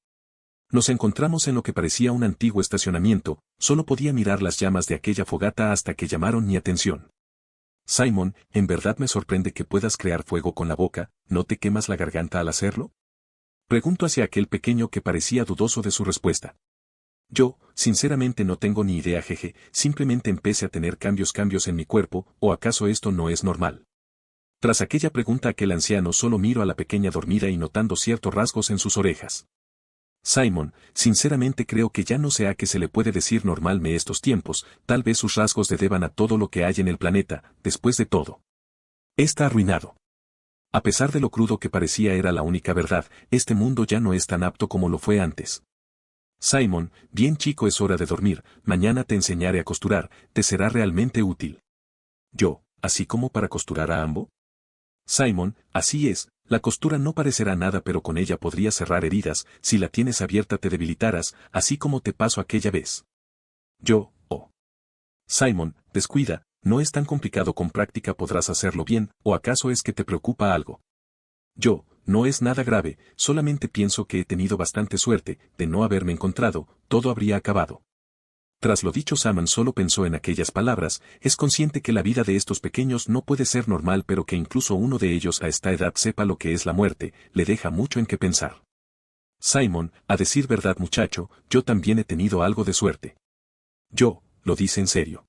Nos encontramos en lo que parecía un antiguo estacionamiento, solo podía mirar las llamas de aquella fogata hasta que llamaron mi atención. Simon, en verdad me sorprende que puedas crear fuego con la boca, ¿no te quemas la garganta al hacerlo? Pregunto hacia aquel pequeño que parecía dudoso de su respuesta. Yo, sinceramente no tengo ni idea, jeje, simplemente empecé a tener cambios en mi cuerpo, ¿o acaso esto no es normal? Tras aquella pregunta aquel anciano solo miro a la pequeña dormida y notando ciertos rasgos en sus orejas. Simon, sinceramente creo que ya no sé a qué se le puede decir normalme estos tiempos, tal vez sus rasgos se deban a todo lo que hay en el planeta, después de todo. Está arruinado. A pesar de lo crudo que parecía era la única verdad, este mundo ya no es tan apto como lo fue antes. Simon, bien chico, es hora de dormir, mañana te enseñaré a costurar, te será realmente útil. Yo, ¿así como para costurar a ambos? Simon, así es, la costura no parecerá nada pero con ella podrías cerrar heridas, si la tienes abierta te debilitarás, así como te pasó aquella vez. Yo, oh. Simon, descuida, no es tan complicado, con práctica podrás hacerlo bien, ¿o acaso es que te preocupa algo? Yo, no es nada grave, solamente pienso que he tenido bastante suerte, de no haberme encontrado, todo habría acabado. Tras lo dicho, Simon solo pensó en aquellas palabras, es consciente que la vida de estos pequeños no puede ser normal, pero que incluso uno de ellos a esta edad sepa lo que es la muerte, le deja mucho en qué pensar. Simon, a decir verdad muchacho, yo también he tenido algo de suerte. Yo, lo dice en serio.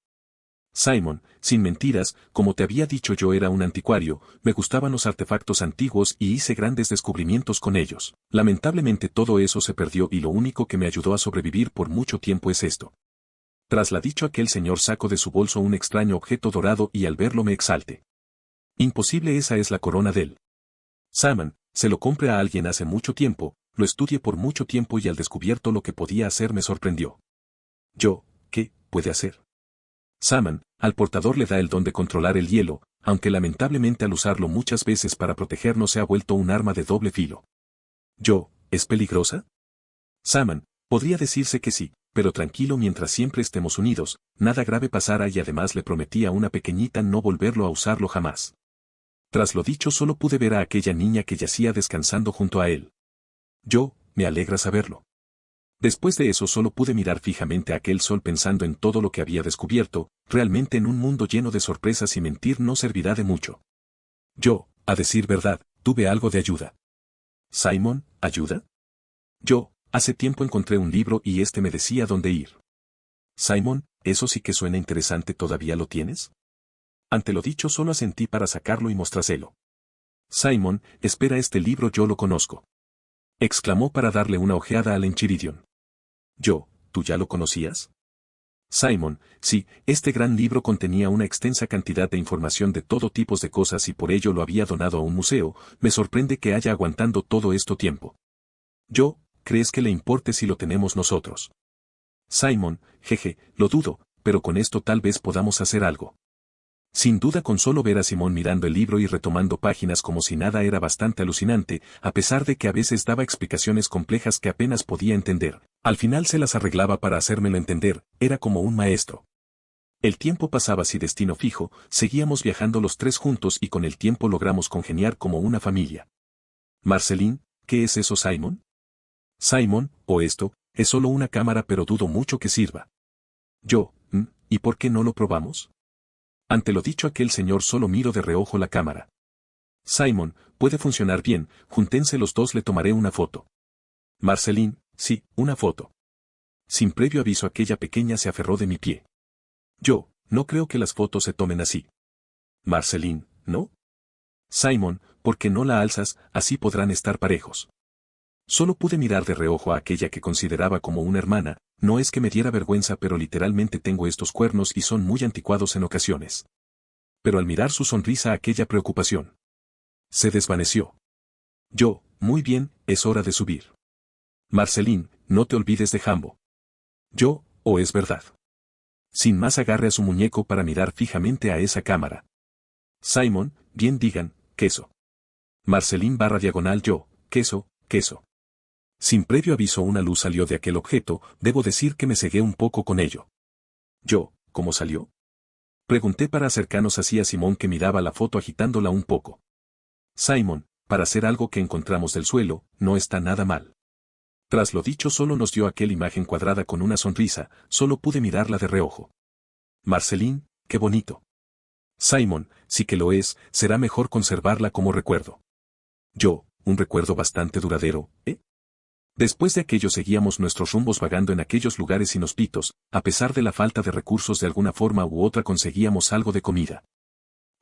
Simon, sin mentiras, como te había dicho yo era un anticuario, me gustaban los artefactos antiguos y hice grandes descubrimientos con ellos. Lamentablemente todo eso se perdió y lo único que me ayudó a sobrevivir por mucho tiempo es esto. Tras la dicho aquel señor sacó de su bolso un extraño objeto dorado y al verlo me exalte. Imposible, esa es la corona de él. Simon, se lo compré a alguien hace mucho tiempo, lo estudié por mucho tiempo y al descubierto lo que podía hacer me sorprendió. Yo, ¿qué puede hacer? Simon, al portador le da el don de controlar el hielo, aunque lamentablemente al usarlo muchas veces para protegernos se ha vuelto un arma de doble filo. Yo, ¿es peligrosa? Simon, podría decirse que sí, pero tranquilo, mientras siempre estemos unidos, nada grave pasará, y además le prometí a una pequeñita no volverlo a usarlo jamás. Tras lo dicho solo pude ver a aquella niña que yacía descansando junto a él. Yo, me alegra saberlo. Después de eso solo pude mirar fijamente a aquel sol pensando en todo lo que había descubierto, realmente en un mundo lleno de sorpresas y mentir no servirá de mucho. Yo, a decir verdad, tuve algo de ayuda. Simon, ¿ayuda? Yo, hace tiempo encontré un libro y este me decía dónde ir. Simon, eso sí que suena interesante, ¿todavía lo tienes? Ante lo dicho solo asentí para sacarlo y mostrárselo. Simon, espera, este libro yo lo conozco. Exclamó para darle una ojeada al Enchiridion. Yo, ¿tú ya lo conocías? Simon, sí, este gran libro contenía una extensa cantidad de información de todo tipo de cosas y por ello lo había donado a un museo, me sorprende que haya aguantando todo este tiempo. Yo, ¿crees que le importe si lo tenemos nosotros? Simon, jeje, lo dudo, pero con esto tal vez podamos hacer algo. Sin duda, con solo ver a Simón mirando el libro y retomando páginas como si nada era bastante alucinante, a pesar de que a veces daba explicaciones complejas que apenas podía entender, al final se las arreglaba para hacérmelo entender, era como un maestro. El tiempo pasaba sin destino fijo, seguíamos viajando los tres juntos y con el tiempo logramos congeniar como una familia. Marceline, ¿qué es eso, Simon? Simon, o esto, es solo una cámara pero dudo mucho que sirva. Yo, ¿y por qué no lo probamos? Ante lo dicho aquel señor solo miro de reojo la cámara. Simon, puede funcionar bien, júntense los dos, le tomaré una foto. Marceline, sí, una foto. Sin previo aviso aquella pequeña se aferró de mi pie. Yo, no creo que las fotos se tomen así. Marceline, ¿no? Simon, ¿por qué no la alzas, así podrán estar parejos? Solo pude mirar de reojo a aquella que consideraba como una hermana, no es que me diera vergüenza, pero literalmente tengo estos cuernos y son muy anticuados en ocasiones. Pero al mirar su sonrisa aquella preocupación se desvaneció. Yo, muy bien, es hora de subir. Marceline, no te olvides de Jambo. Yo, ¿o es verdad? Sin más agarre a su muñeco para mirar fijamente a esa cámara. Simon, bien digan, queso. Marceline /diagonal yo, queso, queso. Sin previo aviso una luz salió de aquel objeto, debo decir que me cegué un poco con ello. Yo, ¿cómo salió? Pregunté para acercarnos así a Simón, que miraba la foto agitándola un poco. Simon, para hacer algo que encontramos del suelo, no está nada mal. Tras lo dicho solo nos dio aquella imagen cuadrada con una sonrisa, solo pude mirarla de reojo. Marceline, qué bonito. Simon, sí que lo es, será mejor conservarla como recuerdo. Yo, un recuerdo bastante duradero, ¿eh? Después de aquello seguíamos nuestros rumbos vagando en aquellos lugares inhóspitos, a pesar de la falta de recursos de alguna forma u otra conseguíamos algo de comida.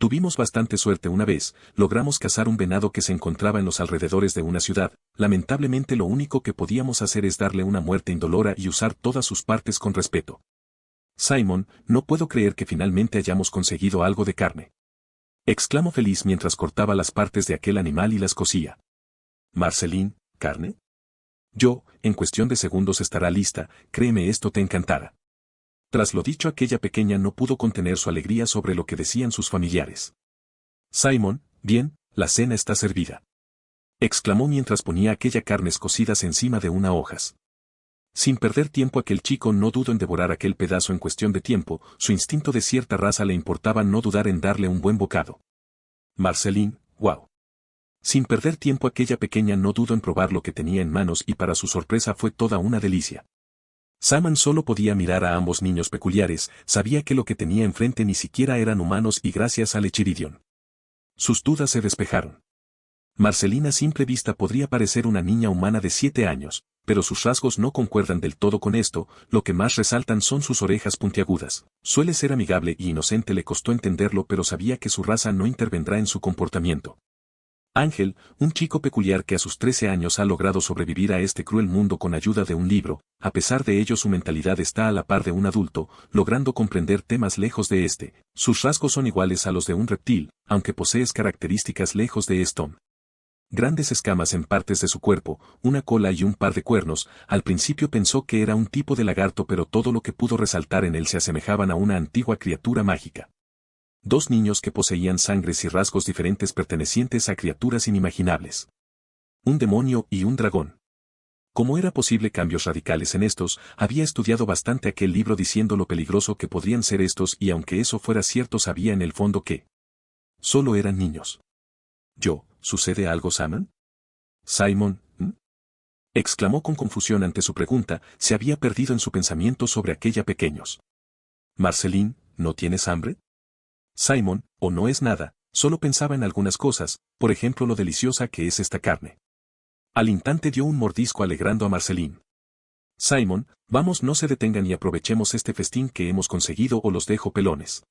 Tuvimos bastante suerte una vez, logramos cazar un venado que se encontraba en los alrededores de una ciudad, lamentablemente lo único que podíamos hacer es darle una muerte indolora y usar todas sus partes con respeto. Simon, no puedo creer que finalmente hayamos conseguido algo de carne. Exclamó feliz mientras cortaba las partes de aquel animal y las cocía. Marceline, ¿carne? Yo, en cuestión de segundos estará lista, créeme esto te encantará. Tras lo dicho aquella pequeña no pudo contener su alegría sobre lo que decían sus familiares. Simon, bien, la cena está servida. Exclamó mientras ponía aquella carnes cocidas encima de una hojas. Sin perder tiempo aquel chico no dudó en devorar aquel pedazo en cuestión de tiempo, su instinto de cierta raza le importaba no dudar en darle un buen bocado. Marceline, wow. Sin perder tiempo aquella pequeña no dudó en probar lo que tenía en manos y para su sorpresa fue toda una delicia. Simon solo podía mirar a ambos niños peculiares, sabía que lo que tenía enfrente ni siquiera eran humanos y gracias al Echiridion. Sus dudas se despejaron. Marcelina a simple vista podría parecer una niña humana de 7 años, pero sus rasgos no concuerdan del todo con esto, lo que más resaltan son sus orejas puntiagudas. Suele ser amigable y inocente, le costó entenderlo, pero sabía que su raza no intervendrá en su comportamiento. Ángel, un chico peculiar que a sus 13 años ha logrado sobrevivir a este cruel mundo con ayuda de un libro, a pesar de ello su mentalidad está a la par de un adulto, logrando comprender temas lejos de este. Sus rasgos son iguales a los de un reptil, aunque posee características lejos de esto. Grandes escamas en partes de su cuerpo, una cola y un par de cuernos, al principio pensó que era un tipo de lagarto, pero todo lo que pudo resaltar en él se asemejaban a una antigua criatura mágica. Dos niños que poseían sangres y rasgos diferentes pertenecientes a criaturas inimaginables. Un demonio y un dragón. Como era posible cambios radicales en estos, había estudiado bastante aquel libro diciendo lo peligroso que podrían ser estos y aunque eso fuera cierto sabía en el fondo que solo eran niños. ¿Sucede algo, Simon? Simon, exclamó con confusión ante su pregunta, se había perdido en su pensamiento sobre aquella pequeños. Marceline, ¿no tienes hambre? Simon, o no es nada, solo pensaba en algunas cosas, por ejemplo lo deliciosa que es esta carne. Al instante dio un mordisco alegrando a Marceline. Simon, vamos, no se detengan y aprovechemos este festín que hemos conseguido o los dejo pelones.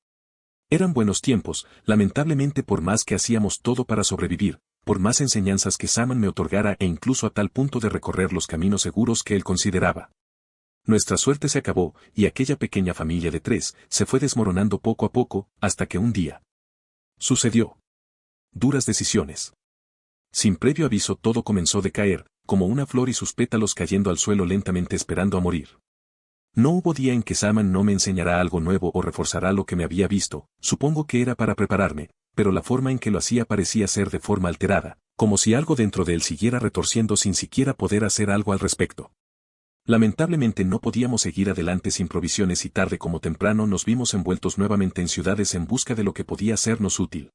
Eran buenos tiempos, lamentablemente por más que hacíamos todo para sobrevivir, por más enseñanzas que Simon me otorgara e incluso a tal punto de recorrer los caminos seguros que él consideraba. Nuestra suerte se acabó, y aquella pequeña familia de 3 se fue desmoronando poco a poco, hasta que un día sucedió. Duras decisiones. Sin previo aviso todo comenzó a decaer, como una flor y sus pétalos cayendo al suelo lentamente esperando a morir. No hubo día en que Simon no me enseñará algo nuevo o reforzará lo que me había visto, supongo que era para prepararme, pero la forma en que lo hacía parecía ser de forma alterada, como si algo dentro de él siguiera retorciendo sin siquiera poder hacer algo al respecto. Lamentablemente no podíamos seguir adelante sin provisiones y tarde como temprano nos vimos envueltos nuevamente en ciudades en busca de lo que podía sernos útil.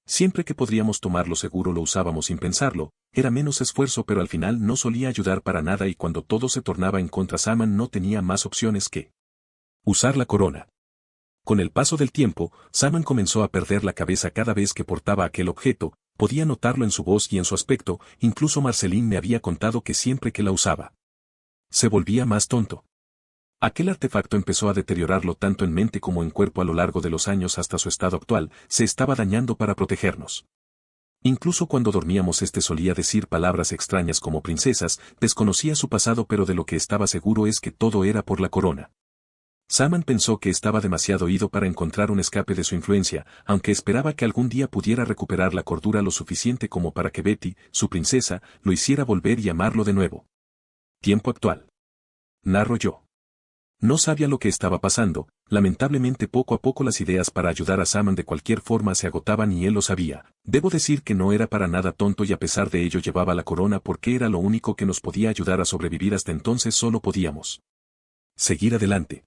Siempre que podríamos tomarlo seguro lo usábamos sin pensarlo, era menos esfuerzo pero al final no solía ayudar para nada y cuando todo se tornaba en contra Simon no tenía más opciones que usar la corona. Con el paso del tiempo, Simon comenzó a perder la cabeza cada vez que portaba aquel objeto, podía notarlo en su voz y en su aspecto, incluso Marceline me había contado que siempre que la usaba se volvía más tonto. Aquel artefacto empezó a deteriorarlo tanto en mente como en cuerpo a lo largo de los años hasta su estado actual, se estaba dañando para protegernos. Incluso cuando dormíamos solía decir palabras extrañas como princesas, desconocía su pasado pero de lo que estaba seguro es que todo era por la corona. Simon pensó que estaba demasiado ido para encontrar un escape de su influencia, aunque esperaba que algún día pudiera recuperar la cordura lo suficiente como para que Betty, su princesa, lo hiciera volver y amarlo de nuevo. Tiempo actual. Narro yo. No sabía lo que estaba pasando, lamentablemente poco a poco las ideas para ayudar a Simon de cualquier forma se agotaban y él lo sabía. Debo decir que no era para nada tonto y a pesar de ello llevaba la corona porque era lo único que nos podía ayudar a sobrevivir hasta entonces solo podíamos seguir adelante.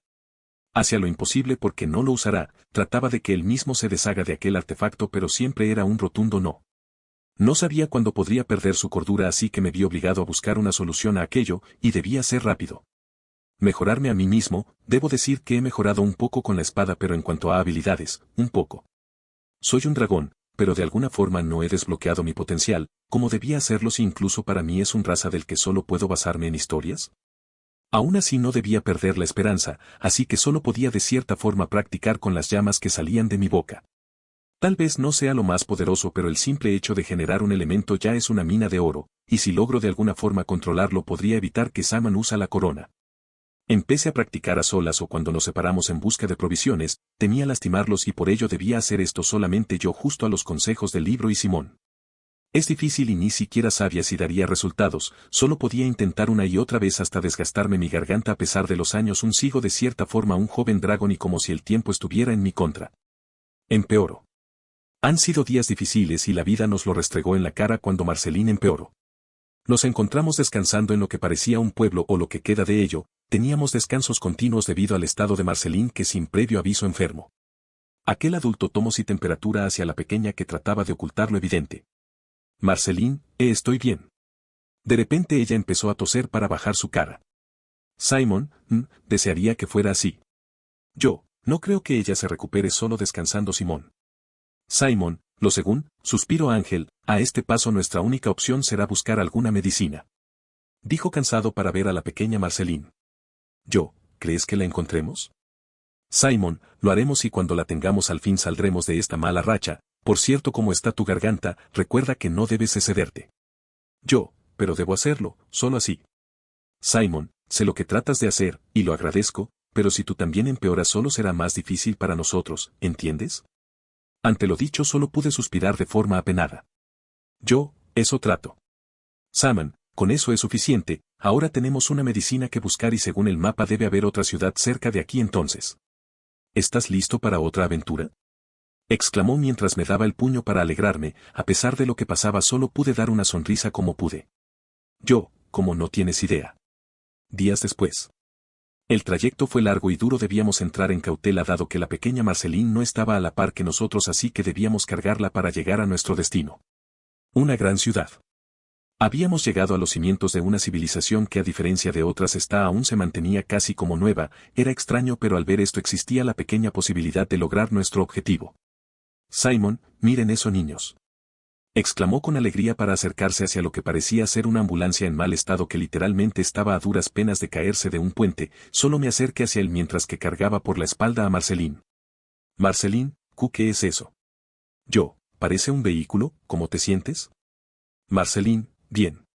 Hacia lo imposible porque no lo usará, trataba de que él mismo se deshaga de aquel artefacto pero siempre era un rotundo no. No sabía cuándo podría perder su cordura, así que me vi obligado a buscar una solución a aquello, y debía ser rápido. Mejorarme a mí mismo, debo decir que he mejorado un poco con la espada, pero en cuanto a habilidades, un poco. Soy un dragón, pero de alguna forma no he desbloqueado mi potencial, como debía hacerlo si incluso para mí es un raza del que solo puedo basarme en historias. Aún así no debía perder la esperanza, así que solo podía de cierta forma practicar con las llamas que salían de mi boca. Tal vez no sea lo más poderoso, pero el simple hecho de generar un elemento ya es una mina de oro, y si logro de alguna forma controlarlo podría evitar que Saman usa la corona. Empecé a practicar a solas o cuando nos separamos en busca de provisiones, temía lastimarlos y por ello debía hacer esto solamente yo, justo a los consejos del libro y Simón. Es difícil y ni siquiera sabía si daría resultados, solo podía intentar una y otra vez hasta desgastarme mi garganta. A pesar de los años sigo de cierta forma un joven dragón y como si el tiempo estuviera en mi contra. Empeoro. Han sido días difíciles y la vida nos lo restregó en la cara cuando Marceline empeoró. Nos encontramos descansando en lo que parecía un pueblo o lo que queda de ello. Teníamos descansos continuos debido al estado de Marceline, que sin previo aviso enfermo. Aquel adulto tomó su temperatura hacia la pequeña, que trataba de ocultar lo evidente. Marceline, estoy bien. De repente ella empezó a toser para bajar su cara. Simon, desearía que fuera así. Yo, no creo que ella se recupere solo descansando. Simón. Simon, lo según, suspiró Ángel, a este paso nuestra única opción será buscar alguna medicina. Dijo cansado para ver a la pequeña Marceline. Yo, ¿crees que la encontremos? Simon, lo haremos y cuando la tengamos al fin saldremos de esta mala racha. Por cierto, ¿cómo está tu garganta? Recuerda que no debes excederte. Yo, pero debo hacerlo, solo así. Simon, sé lo que tratas de hacer, y lo agradezco, pero si tú también empeoras solo será más difícil para nosotros, ¿entiendes? Ante lo dicho solo pude suspirar de forma apenada. Yo, eso trato. Simon, con eso es suficiente, ahora tenemos una medicina que buscar y según el mapa debe haber otra ciudad cerca de aquí entonces. ¿Estás listo para otra aventura? Exclamó mientras me daba el puño para alegrarme. A pesar de lo que pasaba solo pude dar una sonrisa como pude. Yo, como no tienes idea. Días después. El trayecto fue largo y duro, debíamos entrar en cautela dado que la pequeña Marceline no estaba a la par que nosotros, así que debíamos cargarla para llegar a nuestro destino. Una gran ciudad. Habíamos llegado a los cimientos de una civilización que a diferencia de otras aún se mantenía casi como nueva. Era extraño, pero al ver esto existía la pequeña posibilidad de lograr nuestro objetivo. Simon, miren eso, niños. Exclamó con alegría para acercarse hacia lo que parecía ser una ambulancia en mal estado que literalmente estaba a duras penas de caerse de un puente. Solo me acerqué hacia él mientras que cargaba por la espalda a Marceline. Marceline, ¿qué es eso? Yo, parece un vehículo, ¿cómo te sientes? Marceline, bien.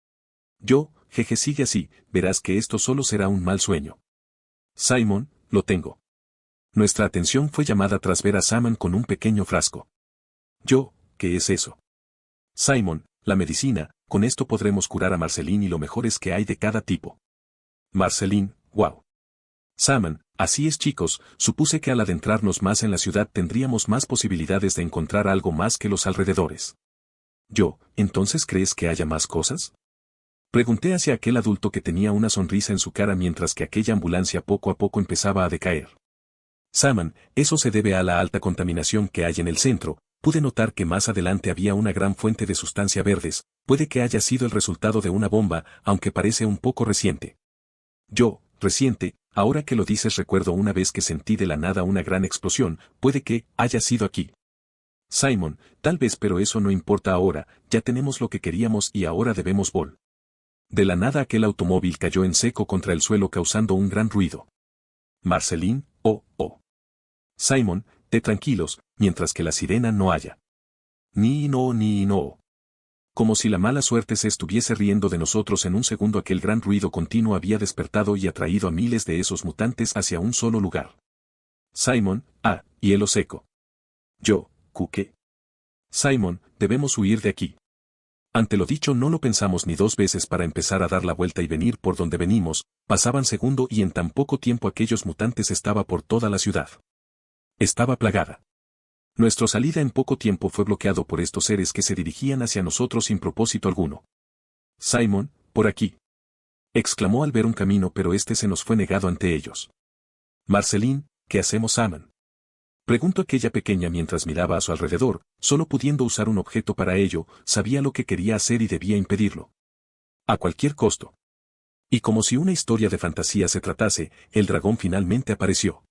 Yo, jeje, sigue así, verás que esto solo será un mal sueño. Simon, lo tengo. Nuestra atención fue llamada tras ver a Simon con un pequeño frasco. Yo, ¿qué es eso? Simon, la medicina, con esto podremos curar a Marceline y lo mejor es que hay de cada tipo. Marceline, wow. Simon, así es chicos, supuse que al adentrarnos más en la ciudad tendríamos más posibilidades de encontrar algo más que los alrededores. Yo, ¿entonces crees que haya más cosas? Pregunté hacia aquel adulto que tenía una sonrisa en su cara mientras que aquella ambulancia poco a poco empezaba a decaer. Simon, eso se debe a la alta contaminación que hay en el centro. Pude notar que más adelante había una gran fuente de sustancia verdes. Puede que haya sido el resultado de una bomba, aunque parece un poco reciente. Yo, reciente, ahora que lo dices recuerdo una vez que sentí de la nada una gran explosión. Puede que haya sido aquí. Simon, tal vez, pero eso no importa ahora, ya tenemos lo que queríamos y ahora debemos vol. De la nada aquel automóvil cayó en seco contra el suelo causando un gran ruido. Marceline, oh. Simon, tranquilos, mientras que la sirena no haya. Ni no. Como si la mala suerte se estuviese riendo de nosotros. En un segundo aquel gran ruido continuo había despertado y atraído a miles de esos mutantes hacia un solo lugar. Simon, hielo seco. Yo, ¿qué? Simon, debemos huir de aquí. Ante lo dicho no lo pensamos ni dos veces para empezar a dar la vuelta y venir por donde venimos. Pasaban segundo y en tan poco tiempo aquellos mutantes estaba por toda la ciudad. Estaba plagada. Nuestra salida en poco tiempo fue bloqueado por estos seres que se dirigían hacia nosotros sin propósito alguno. Simon, por aquí. Exclamó al ver un camino, pero este se nos fue negado ante ellos. Marceline, ¿qué hacemos, Simon? Preguntó aquella pequeña mientras miraba a su alrededor, solo pudiendo usar un objeto para ello, sabía lo que quería hacer y debía impedirlo. A cualquier costo. Y como si una historia de fantasía se tratase, el dragón finalmente apareció.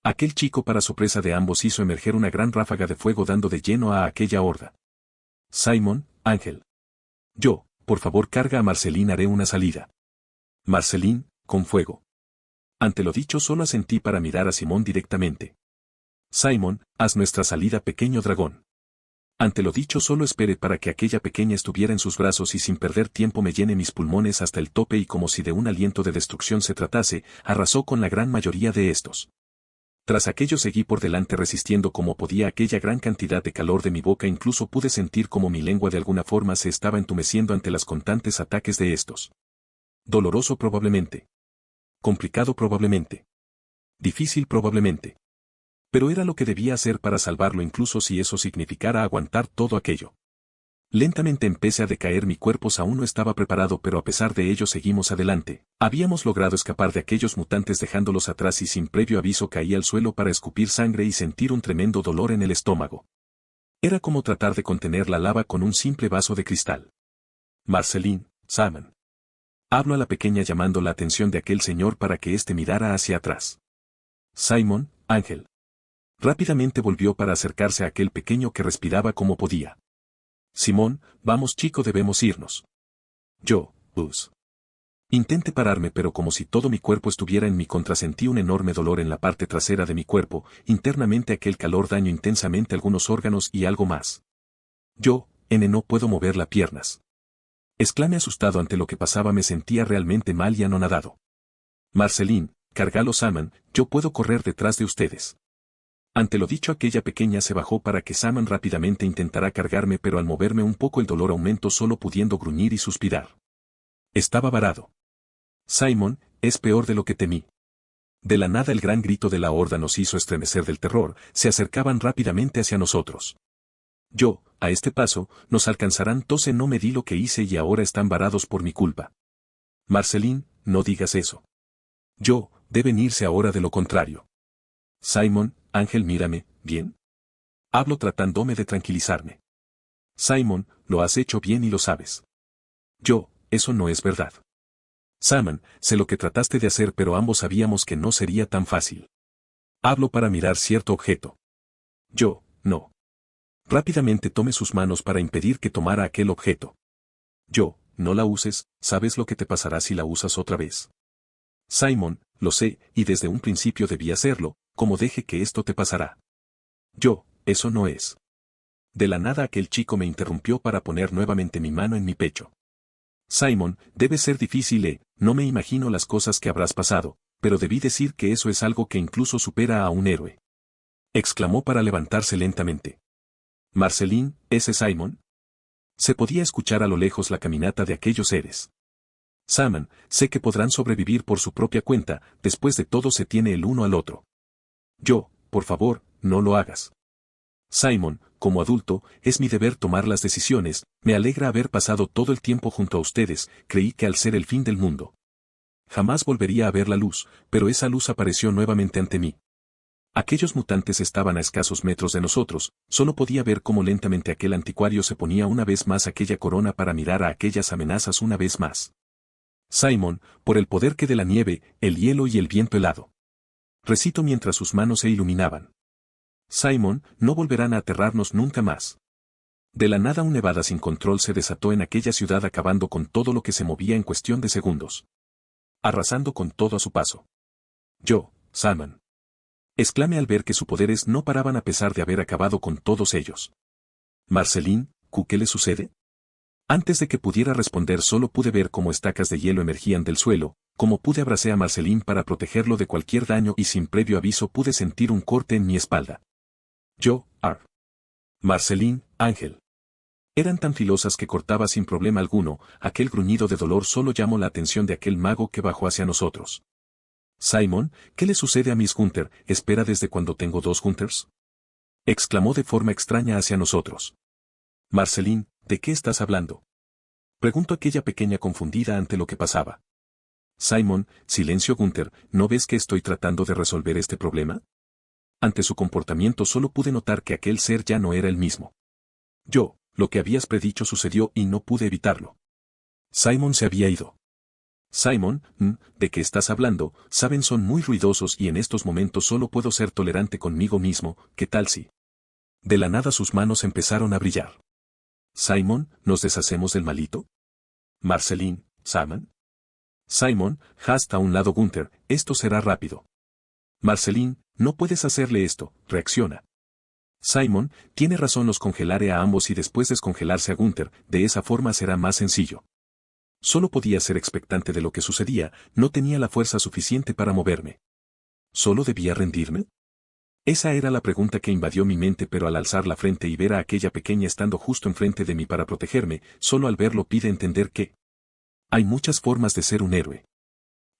Aquel chico para sorpresa de ambos hizo emerger una gran ráfaga de fuego dando de lleno a aquella horda. Simon, Ángel. Yo, por favor carga a Marceline, haré una salida. Marceline, con fuego. Ante lo dicho solo asentí para mirar a Simón directamente. Simon, haz nuestra salida, pequeño dragón. Ante lo dicho solo esperé para que aquella pequeña estuviera en sus brazos y sin perder tiempo me llene mis pulmones hasta el tope y como si de un aliento de destrucción se tratase, arrasó con la gran mayoría de estos. Tras aquello seguí por delante resistiendo como podía aquella gran cantidad de calor de mi boca, incluso pude sentir como mi lengua de alguna forma se estaba entumeciendo ante los constantes ataques de estos. Doloroso probablemente. Complicado probablemente. Difícil probablemente. Pero era lo que debía hacer para salvarlo incluso si eso significara aguantar todo aquello. Lentamente empecé a decaer, mi cuerpo aún no estaba preparado, pero a pesar de ello seguimos adelante. Habíamos logrado escapar de aquellos mutantes dejándolos atrás y sin previo aviso caí al suelo para escupir sangre y sentir un tremendo dolor en el estómago. Era como tratar de contener la lava con un simple vaso de cristal. Marceline, Simon. Hablo a la pequeña llamando la atención de aquel señor para que éste mirara hacia atrás. Simon, Ángel. Rápidamente volvió para acercarse a aquel pequeño que respiraba como podía. Simón, vamos chico, debemos irnos. Yo, Buzz. Intenté pararme, pero como si todo mi cuerpo estuviera en mi contra sentí un enorme dolor en la parte trasera de mi cuerpo, internamente aquel calor dañó intensamente algunos órganos y algo más. Yo, no puedo mover las piernas. Exclamé asustado ante lo que pasaba, me sentía realmente mal y anonadado. Marceline, cargalo Simon, yo puedo correr detrás de ustedes. Ante lo dicho aquella pequeña se bajó para que Simon rápidamente intentara cargarme, pero al moverme un poco el dolor aumentó solo pudiendo gruñir y suspirar. Estaba varado. Simon, es peor de lo que temí. De la nada el gran grito de la horda nos hizo estremecer del terror, se acercaban rápidamente hacia nosotros. Yo, a este paso, nos alcanzarán, tose, no me di lo que hice y ahora están varados por mi culpa. Marceline, no digas eso. Yo, deben irse ahora de lo contrario. Simon, Ángel, mírame, ¿bien? Hablo tratándome de tranquilizarme. Simon, lo has hecho bien y lo sabes. Yo, eso no es verdad. Simon, sé lo que trataste de hacer, pero ambos sabíamos que no sería tan fácil. Hablo para mirar cierto objeto. Yo, no. Rápidamente tomé sus manos para impedir que tomara aquel objeto. Yo, no la uses, ¿sabes lo que te pasará si la usas otra vez? Simon, lo sé, y desde un principio debí hacerlo, como deje que esto te pasará. Yo, eso no es. De la nada aquel chico me interrumpió para poner nuevamente mi mano en mi pecho. Simon, debe ser difícil, no me imagino las cosas que habrás pasado, pero debí decir que eso es algo que incluso supera a un héroe. Exclamó para levantarse lentamente. Marceline, ¿ese Simon? Se podía escuchar a lo lejos la caminata de aquellos seres. Simon, sé que podrán sobrevivir por su propia cuenta, después de todo se tiene el uno al otro. Yo, por favor, no lo hagas. Simon, como adulto, es mi deber tomar las decisiones, me alegra haber pasado todo el tiempo junto a ustedes, creí que al ser el fin del mundo jamás volvería a ver la luz, pero esa luz apareció nuevamente ante mí. Aquellos mutantes estaban a escasos metros de nosotros, solo podía ver cómo lentamente aquel anticuario se ponía una vez más aquella corona para mirar a aquellas amenazas una vez más. Simon, por el poder que de la nieve, el hielo y el viento helado. Recito mientras sus manos se iluminaban. Simon, no volverán a aterrarnos nunca más. De la nada una nevada sin control se desató en aquella ciudad acabando con todo lo que se movía en cuestión de segundos. Arrasando con todo a su paso. Yo, Simon. Exclamé al ver que sus poderes no paraban a pesar de haber acabado con todos ellos. Marceline, ¿qué le sucede? Antes de que pudiera responder solo pude ver cómo estacas de hielo emergían del suelo, como pude abracé a Marceline para protegerlo de cualquier daño y sin previo aviso pude sentir un corte en mi espalda. Yo, Marceline, Ángel. Eran tan filosas que cortaba sin problema alguno, aquel gruñido de dolor solo llamó la atención de aquel mago que bajó hacia nosotros. Simon, ¿qué le sucede a Miss Hunter? ¿Espera desde cuando tengo dos Hunters? Exclamó de forma extraña hacia nosotros. Marceline, ¿de qué estás hablando? Preguntó aquella pequeña confundida ante lo que pasaba. Simon, silencio Gunther, ¿no ves que estoy tratando de resolver este problema? Ante su comportamiento solo pude notar que aquel ser ya no era el mismo. Lo que habías predicho sucedió y no pude evitarlo. Simon se había ido. Simon, ¿de qué estás hablando? Saben, son muy ruidosos y en estos momentos solo puedo ser tolerante conmigo mismo, ¿qué tal si? De la nada sus manos empezaron a brillar. Simon, ¿nos deshacemos del malito? Marceline, Simon. Simon, hasta a un lado Gunther, esto será rápido. Marceline, no puedes hacerle esto, reacciona. Simon, tiene razón, los congelaré a ambos y después descongelarse a Gunther, de esa forma será más sencillo. Solo podía ser expectante de lo que sucedía, no tenía la fuerza suficiente para moverme. ¿Solo debía rendirme? Esa era la pregunta que invadió mi mente, pero al alzar la frente y ver a aquella pequeña estando justo enfrente de mí para protegerme, solo al verlo pude entender que hay muchas formas de ser un héroe.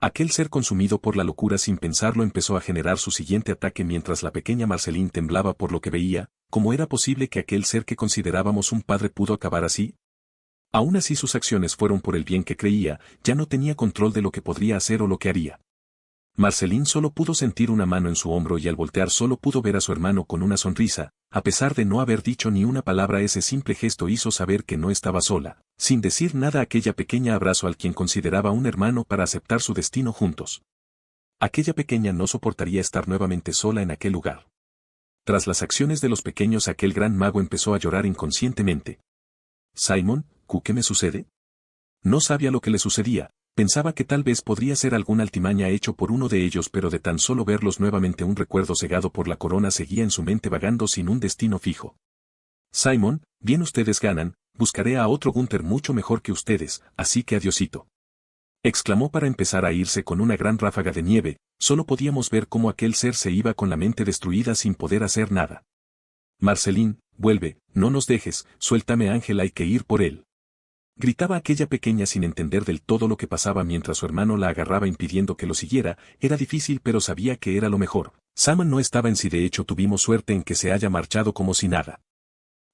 Aquel ser consumido por la locura sin pensarlo empezó a generar su siguiente ataque mientras la pequeña Marceline temblaba por lo que veía. ¿Cómo era posible que aquel ser que considerábamos un padre pudo acabar así? Aún así sus acciones fueron por el bien que creía, ya no tenía control de lo que podría hacer o lo que haría. Marceline solo pudo sentir una mano en su hombro y al voltear solo pudo ver a su hermano con una sonrisa. A pesar de no haber dicho ni una palabra, ese simple gesto hizo saber que no estaba sola. Sin decir nada, aquella pequeña abrazó al quien consideraba un hermano para aceptar su destino juntos. Aquella pequeña no soportaría estar nuevamente sola en aquel lugar. Tras las acciones de los pequeños, aquel gran mago empezó a llorar inconscientemente. Simon, ¿qué me sucede? No sabía lo que le sucedía. Pensaba que tal vez podría ser alguna altimaña hecho por uno de ellos, pero de tan solo verlos nuevamente un recuerdo cegado por la corona seguía en su mente vagando sin un destino fijo. Simon, bien, ustedes ganan, buscaré a otro Gunther mucho mejor que ustedes, así que adiosito. Exclamó para empezar a irse con una gran ráfaga de nieve. Solo podíamos ver cómo aquel ser se iba con la mente destruida sin poder hacer nada. Marceline, vuelve, no nos dejes, suéltame Ángel, hay que ir por él. Gritaba aquella pequeña sin entender del todo lo que pasaba mientras su hermano la agarraba impidiendo que lo siguiera. Era difícil, pero sabía que era lo mejor. Simon no estaba en sí, de hecho tuvimos suerte en que se haya marchado como si nada.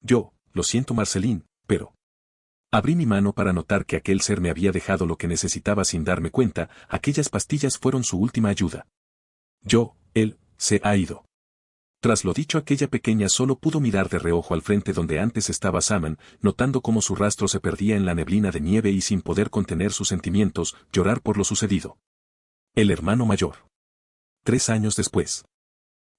Lo siento Marceline, pero... Abrí mi mano para notar que aquel ser me había dejado lo que necesitaba sin darme cuenta. Aquellas pastillas fueron su última ayuda. Él, se ha ido. Tras lo dicho, aquella pequeña solo pudo mirar de reojo al frente donde antes estaba Simon, notando cómo su rastro se perdía en la neblina de nieve y sin poder contener sus sentimientos, llorar por lo sucedido. El hermano mayor. 3 años después.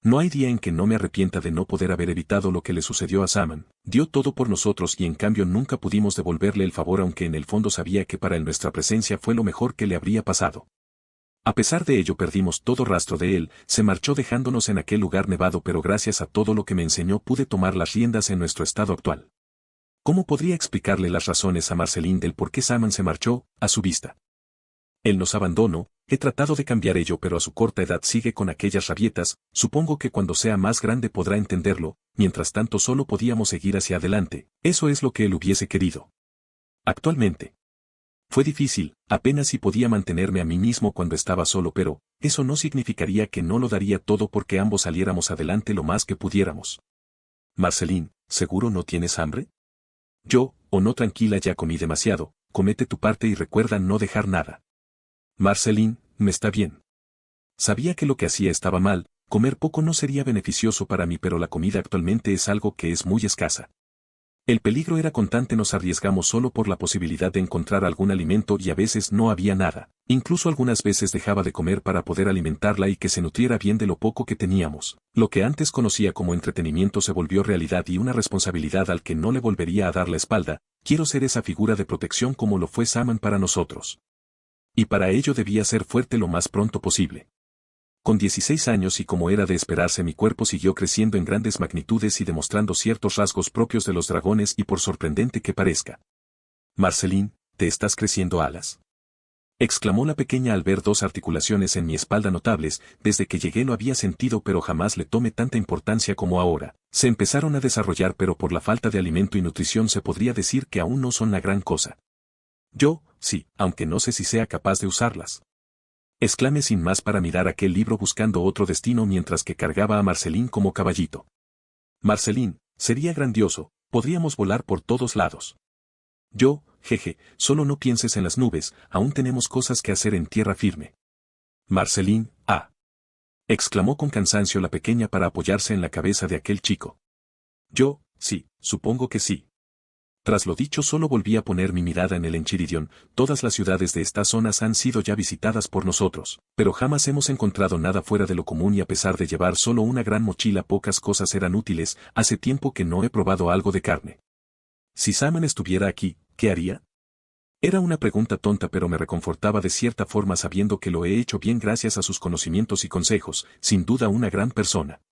No hay día en que no me arrepienta de no poder haber evitado lo que le sucedió a Simon. Dio todo por nosotros y en cambio nunca pudimos devolverle el favor, aunque en el fondo sabía que para él nuestra presencia fue lo mejor que le habría pasado. A pesar de ello perdimos todo rastro de él, se marchó dejándonos en aquel lugar nevado, pero gracias a todo lo que me enseñó pude tomar las riendas en nuestro estado actual. ¿Cómo podría explicarle las razones a Marceline del por qué Simon se marchó? A su vista. Él nos abandonó, he tratado de cambiar ello, pero a su corta edad sigue con aquellas rabietas. Supongo que cuando sea más grande podrá entenderlo. Mientras tanto solo podíamos seguir hacia adelante, eso es lo que él hubiese querido. Actualmente. Fue difícil, apenas si podía mantenerme a mí mismo cuando estaba solo, pero eso no significaría que no lo daría todo porque ambos saliéramos adelante lo más que pudiéramos. Marceline, ¿seguro no tienes hambre? No, tranquila, ya comí demasiado, comete tu parte y recuerda no dejar nada. Marceline, me está bien. Sabía que lo que hacía estaba mal, comer poco no sería beneficioso para mí, pero la comida actualmente es algo que es muy escasa. El peligro era constante, nos arriesgamos solo por la posibilidad de encontrar algún alimento y a veces no había nada. Incluso algunas veces dejaba de comer para poder alimentarla y que se nutriera bien de lo poco que teníamos. Lo que antes conocía como entretenimiento se volvió realidad y una responsabilidad al que no le volvería a dar la espalda. Quiero ser esa figura de protección como lo fue Simon para nosotros. Y para ello debía ser fuerte lo más pronto posible. Con 16 años y como era de esperarse, mi cuerpo siguió creciendo en grandes magnitudes y demostrando ciertos rasgos propios de los dragones, y por sorprendente que parezca. Marceline, ¿te estás creciendo alas? Exclamó la pequeña al ver 2 articulaciones en mi espalda notables. Desde que llegué lo había sentido, pero jamás le tomé tanta importancia como ahora. Se empezaron a desarrollar, pero por la falta de alimento y nutrición se podría decir que aún no son la gran cosa. Sí, aunque no sé si sea capaz de usarlas. Exclamé sin más para mirar aquel libro buscando otro destino mientras que cargaba a Marceline como caballito. Marceline, sería grandioso, podríamos volar por todos lados. Solo no pienses en las nubes, aún tenemos cosas que hacer en tierra firme. Marceline, exclamó con cansancio la pequeña para apoyarse en la cabeza de aquel chico. Yo, sí, supongo que sí. Tras lo dicho solo volví a poner mi mirada en el Enchiridion. Todas las ciudades de estas zonas han sido ya visitadas por nosotros, pero jamás hemos encontrado nada fuera de lo común y a pesar de llevar solo una gran mochila pocas cosas eran útiles. Hace tiempo que no he probado algo de carne. Si Simon estuviera aquí, ¿qué haría? Era una pregunta tonta pero me reconfortaba de cierta forma sabiendo que lo he hecho bien gracias a sus conocimientos y consejos, sin duda una gran persona.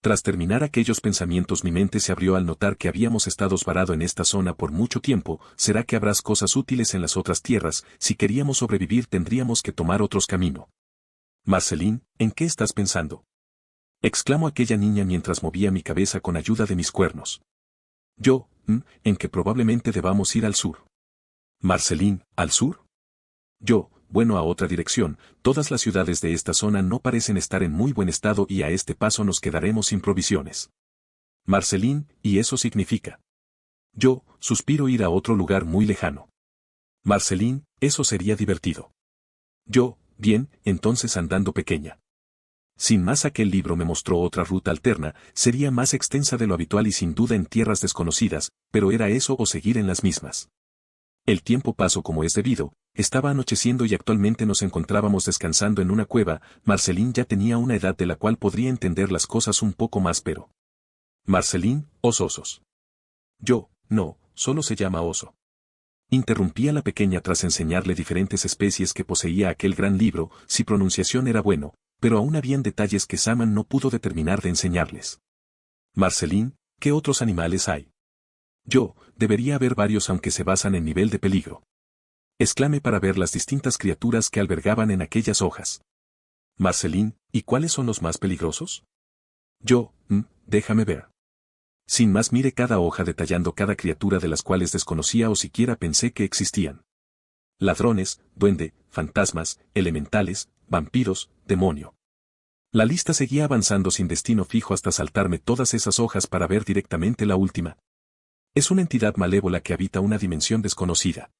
Tras terminar aquellos pensamientos mi mente se abrió al notar que habíamos estado varado en esta zona por mucho tiempo. ¿Será que habrás cosas útiles en las otras tierras? Si queríamos sobrevivir tendríamos que tomar otros caminos. Marceline, ¿en qué estás pensando? Exclamó aquella niña mientras movía mi cabeza con ayuda de mis cuernos. Yo, en que probablemente debamos ir al sur. Marceline, ¿al sur? Yo, bueno, a otra dirección. Todas las ciudades de esta zona no parecen estar en muy buen estado y a este paso nos quedaremos sin provisiones. Marceline, ¿y eso significa? Yo, suspiro ir a otro lugar muy lejano. Marceline, eso sería divertido. Yo, bien, entonces andando pequeña. Sin más aquel libro me mostró otra ruta alterna, sería más extensa de lo habitual y sin duda en tierras desconocidas, pero era eso o seguir en las mismas. El tiempo pasó como es debido, estaba anocheciendo y actualmente nos encontrábamos descansando en una cueva. Marceline ya tenía una edad de la cual podría entender las cosas un poco más pero... Marceline, osos. Yo, no, solo se llama oso. Interrumpía la pequeña tras enseñarle diferentes especies que poseía aquel gran libro, si pronunciación era bueno, pero aún habían detalles que Saman no pudo determinar de enseñarles. Marceline, ¿qué otros animales hay? Yo, debería haber varios aunque se basan en nivel de peligro. Exclamé para ver las distintas criaturas que albergaban en aquellas hojas. Marceline, ¿y cuáles son los más peligrosos? Yo, déjame ver. Sin más miré cada hoja detallando cada criatura de las cuales desconocía o siquiera pensé que existían. Ladrones, duende, fantasmas, elementales, vampiros, demonio. La lista seguía avanzando sin destino fijo hasta saltarme todas esas hojas para ver directamente la última. Es una entidad malévola que habita una dimensión desconocida.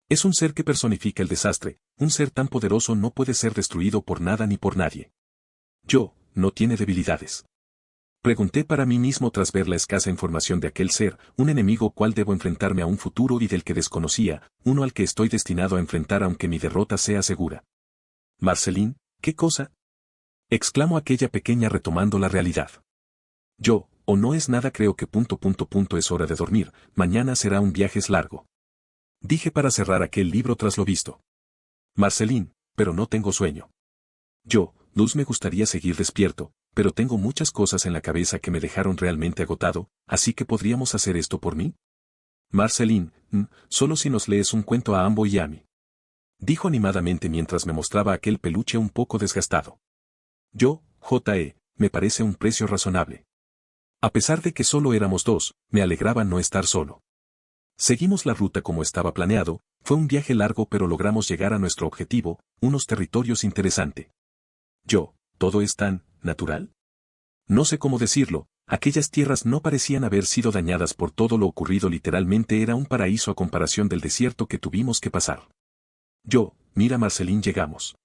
Es un ser que personifica el desastre, un ser tan poderoso no puede ser destruido por nada ni por nadie. Yo, no tiene debilidades. Pregunté para mí mismo tras ver la escasa información de aquel ser, un enemigo cual debo enfrentarme a un futuro y del que desconocía, uno al que estoy destinado a enfrentar aunque mi derrota sea segura. Marceline, ¿qué cosa? Exclamó aquella pequeña retomando la realidad. Yo, o no es nada creo que ... es hora de dormir, mañana será un viaje largo. Dije para cerrar aquel libro tras lo visto. Marceline, pero no tengo sueño. Yo, Luz me gustaría seguir despierto, pero tengo muchas cosas en la cabeza que me dejaron realmente agotado, así que podríamos hacer esto por mí. Marceline, solo si nos lees un cuento a ambos y a mí. Dijo animadamente mientras me mostraba aquel peluche un poco desgastado. Yo, me parece un precio razonable. A pesar de que solo éramos dos, me alegraba no estar solo. Seguimos la ruta como estaba planeado, fue un viaje largo pero logramos llegar a nuestro objetivo, unos territorios interesantes. Yo, ¿todo es tan natural? No sé cómo decirlo, aquellas tierras no parecían haber sido dañadas por todo lo ocurrido, literalmente era un paraíso a comparación del desierto que tuvimos que pasar. Yo, mira Marceline, llegamos.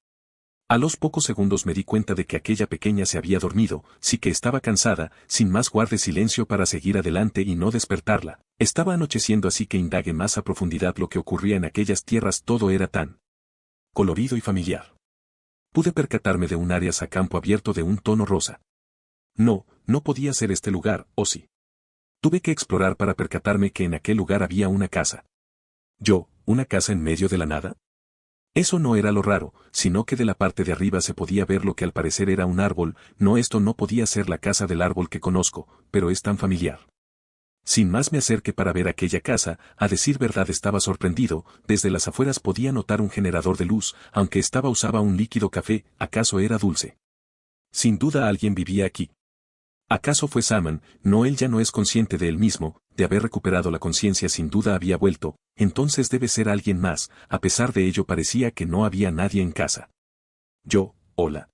A los pocos segundos me di cuenta de que aquella pequeña se había dormido, sí que estaba cansada, sin más guardé silencio para seguir adelante y no despertarla. Estaba anocheciendo así que indagué más a profundidad lo que ocurría en aquellas tierras, todo era tan colorido y familiar. Pude percatarme de un área a campo abierto de un tono rosa. No, no podía ser este lugar, ¿o sí? Tuve que explorar para percatarme que en aquel lugar había una casa. Yo, ¿una casa en medio de la nada? Eso no era lo raro, sino que de la parte de arriba se podía ver lo que al parecer era un árbol. No, esto no podía ser la casa del árbol que conozco, pero es tan familiar. Sin más me acerqué para ver aquella casa, a decir verdad estaba sorprendido, desde las afueras podía notar un generador de luz, aunque usaba un líquido café, ¿acaso era dulce? Sin duda alguien vivía aquí. ¿Acaso fue Saman? No, él ya no es consciente de él mismo, de haber recuperado la conciencia sin duda había vuelto, entonces debe ser alguien más, a pesar de ello parecía que no había nadie en casa. Yo, hola.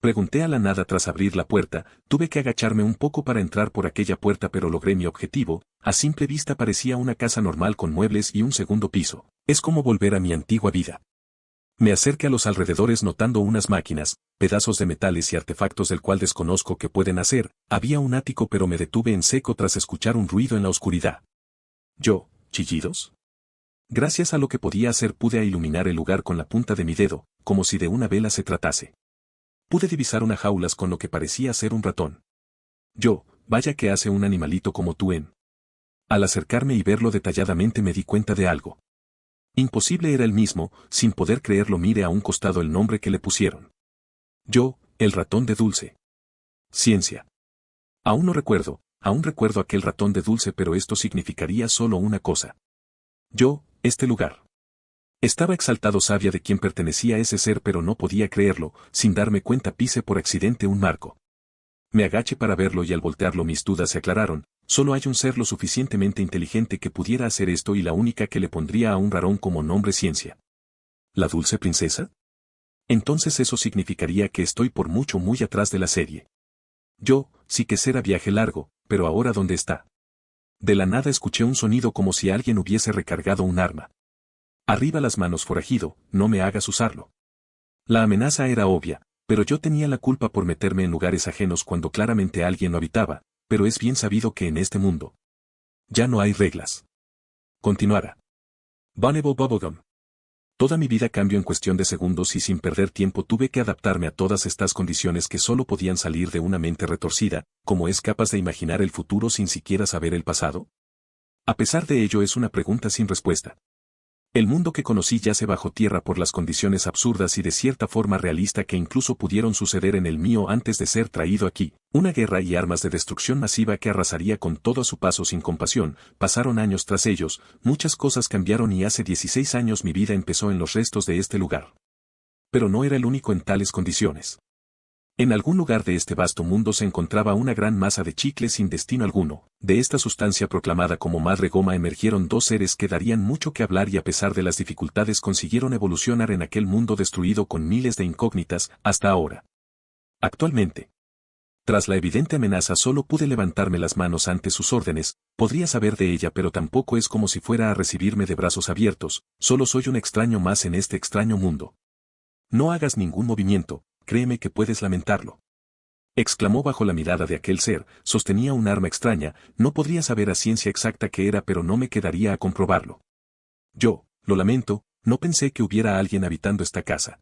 Pregunté a la nada tras abrir la puerta, tuve que agacharme un poco para entrar por aquella puerta pero logré mi objetivo, a simple vista parecía una casa normal con muebles y un segundo piso, es como volver a mi antigua vida. Me acerqué a los alrededores notando unas máquinas, pedazos de metales y artefactos del cual desconozco qué pueden hacer. Había un ático pero me detuve en seco tras escuchar un ruido en la oscuridad. Yo, ¿chillidos? Gracias a lo que podía hacer pude iluminar el lugar con la punta de mi dedo, como si de una vela se tratase. Pude divisar unas jaulas con lo que parecía ser un ratón. Yo, vaya que hace un animalito como tú en. Al acercarme y verlo detalladamente me di cuenta de algo. Imposible era el mismo, sin poder creerlo miré a un costado el nombre que le pusieron. Yo, el ratón de Dulce. Ciencia. Aún recuerdo aquel ratón de Dulce pero esto significaría solo una cosa. Yo, este lugar. Estaba exaltado sabia de quién pertenecía ese ser pero no podía creerlo, sin darme cuenta pise por accidente un marco. Me agaché para verlo y al voltearlo mis dudas se aclararon, solo hay un ser lo suficientemente inteligente que pudiera hacer esto y la única que le pondría a un rarón como nombre Ciencia. ¿La dulce princesa? Entonces eso significaría que estoy por mucho muy atrás de la serie. Yo, sí que será viaje largo, pero ahora ¿dónde está? De la nada escuché un sonido como si alguien hubiese recargado un arma. Arriba las manos forajido, no me hagas usarlo. La amenaza era obvia, pero yo tenía la culpa por meterme en lugares ajenos cuando claramente alguien lo habitaba, pero es bien sabido que en este mundo ya no hay reglas. Continuara. Vulnerable Bubblegum. Toda mi vida cambió en cuestión de segundos y sin perder tiempo tuve que adaptarme a todas estas condiciones que solo podían salir de una mente retorcida, como es capaz de imaginar el futuro sin siquiera saber el pasado. A pesar de ello es una pregunta sin respuesta. El mundo que conocí yace bajo tierra por las condiciones absurdas y de cierta forma realista que incluso pudieron suceder en el mío antes de ser traído aquí. Una guerra y armas de destrucción masiva que arrasaría con todo a su paso sin compasión. Pasaron años tras ellos, muchas cosas cambiaron y hace 16 años mi vida empezó en los restos de este lugar. Pero no era el único en tales condiciones. En algún lugar de este vasto mundo se encontraba una gran masa de chicle sin destino alguno. De esta sustancia proclamada como madre goma emergieron dos seres que darían mucho que hablar y a pesar de las dificultades consiguieron evolucionar en aquel mundo destruido con miles de incógnitas hasta ahora. Actualmente, tras la evidente amenaza solo pude levantarme las manos ante sus órdenes, podría saber de ella pero tampoco es como si fuera a recibirme de brazos abiertos, solo soy un extraño más en este extraño mundo. No hagas ningún movimiento. Créeme que puedes lamentarlo. Exclamó bajo la mirada de aquel ser, sostenía un arma extraña, no podría saber a ciencia exacta qué era pero no me quedaría a comprobarlo. Yo, lo lamento, no pensé que hubiera alguien habitando esta casa.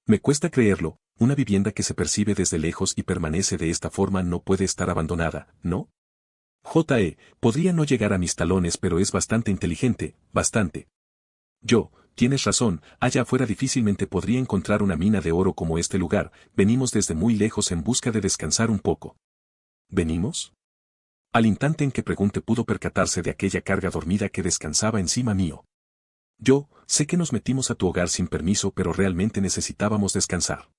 Me cuesta creerlo, una vivienda que se percibe desde lejos y permanece de esta forma no puede estar abandonada, ¿no? Podría no llegar a mis talones pero es bastante inteligente, bastante. Yo, tienes razón, allá afuera difícilmente podría encontrar una mina de oro como este lugar, venimos desde muy lejos en busca de descansar un poco. ¿Venimos? Al instante en que pregunté pudo percatarse de aquella carga dormida que descansaba encima mío. Yo, sé que nos metimos a tu hogar sin permiso pero realmente necesitábamos descansar.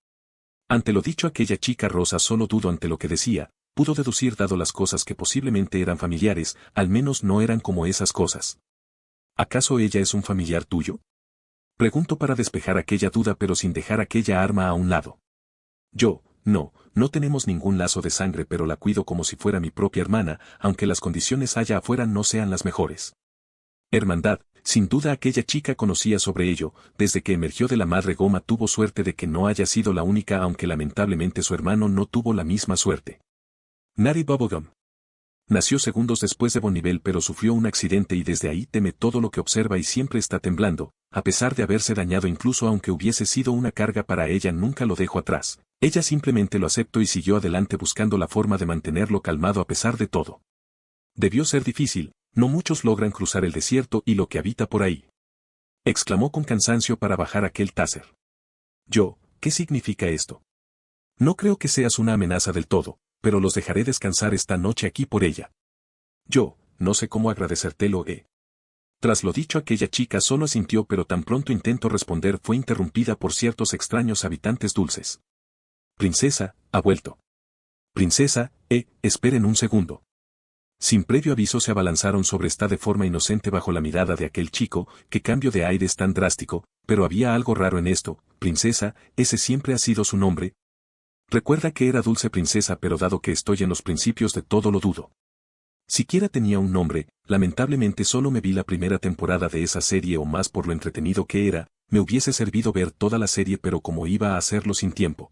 Ante lo dicho aquella chica rosa solo dudó ante lo que decía, pudo deducir dado las cosas que posiblemente eran familiares, al menos no eran como esas cosas. ¿Acaso ella es un familiar tuyo? Pregunto para despejar aquella duda pero sin dejar aquella arma a un lado. Yo, no tenemos ningún lazo de sangre pero la cuido como si fuera mi propia hermana, aunque las condiciones allá afuera no sean las mejores. Hermandad, sin duda aquella chica conocía sobre ello, desde que emergió de la madre goma tuvo suerte de que no haya sido la única aunque lamentablemente su hermano no tuvo la misma suerte. Nari Bubblegum. Nació segundos después de Bonnivel pero sufrió un accidente y desde ahí teme todo lo que observa y siempre está temblando, a pesar de haberse dañado incluso aunque hubiese sido una carga para ella nunca lo dejó atrás. Ella simplemente lo aceptó y siguió adelante buscando la forma de mantenerlo calmado a pesar de todo. Debió ser difícil, no muchos logran cruzar el desierto y lo que habita por ahí. Exclamó con cansancio para bajar aquel taser. Yo, ¿qué significa esto? No creo que seas una amenaza del todo, pero los dejaré descansar esta noche aquí por ella. Yo, no sé cómo agradecértelo, Tras lo dicho aquella chica solo asintió pero tan pronto intentó responder fue interrumpida por ciertos extraños habitantes dulces. Princesa, ha vuelto. Princesa, esperen un segundo. Sin previo aviso se abalanzaron sobre esta de forma inocente bajo la mirada de aquel chico, qué cambio de aires tan drástico, pero había algo raro en esto, princesa, ese siempre ha sido su nombre. Recuerda que era dulce princesa pero dado que estoy en los principios de todo lo dudo. Siquiera tenía un nombre, lamentablemente solo me vi la primera temporada de esa serie o más por lo entretenido que era, me hubiese servido ver toda la serie, pero como iba a hacerlo sin tiempo.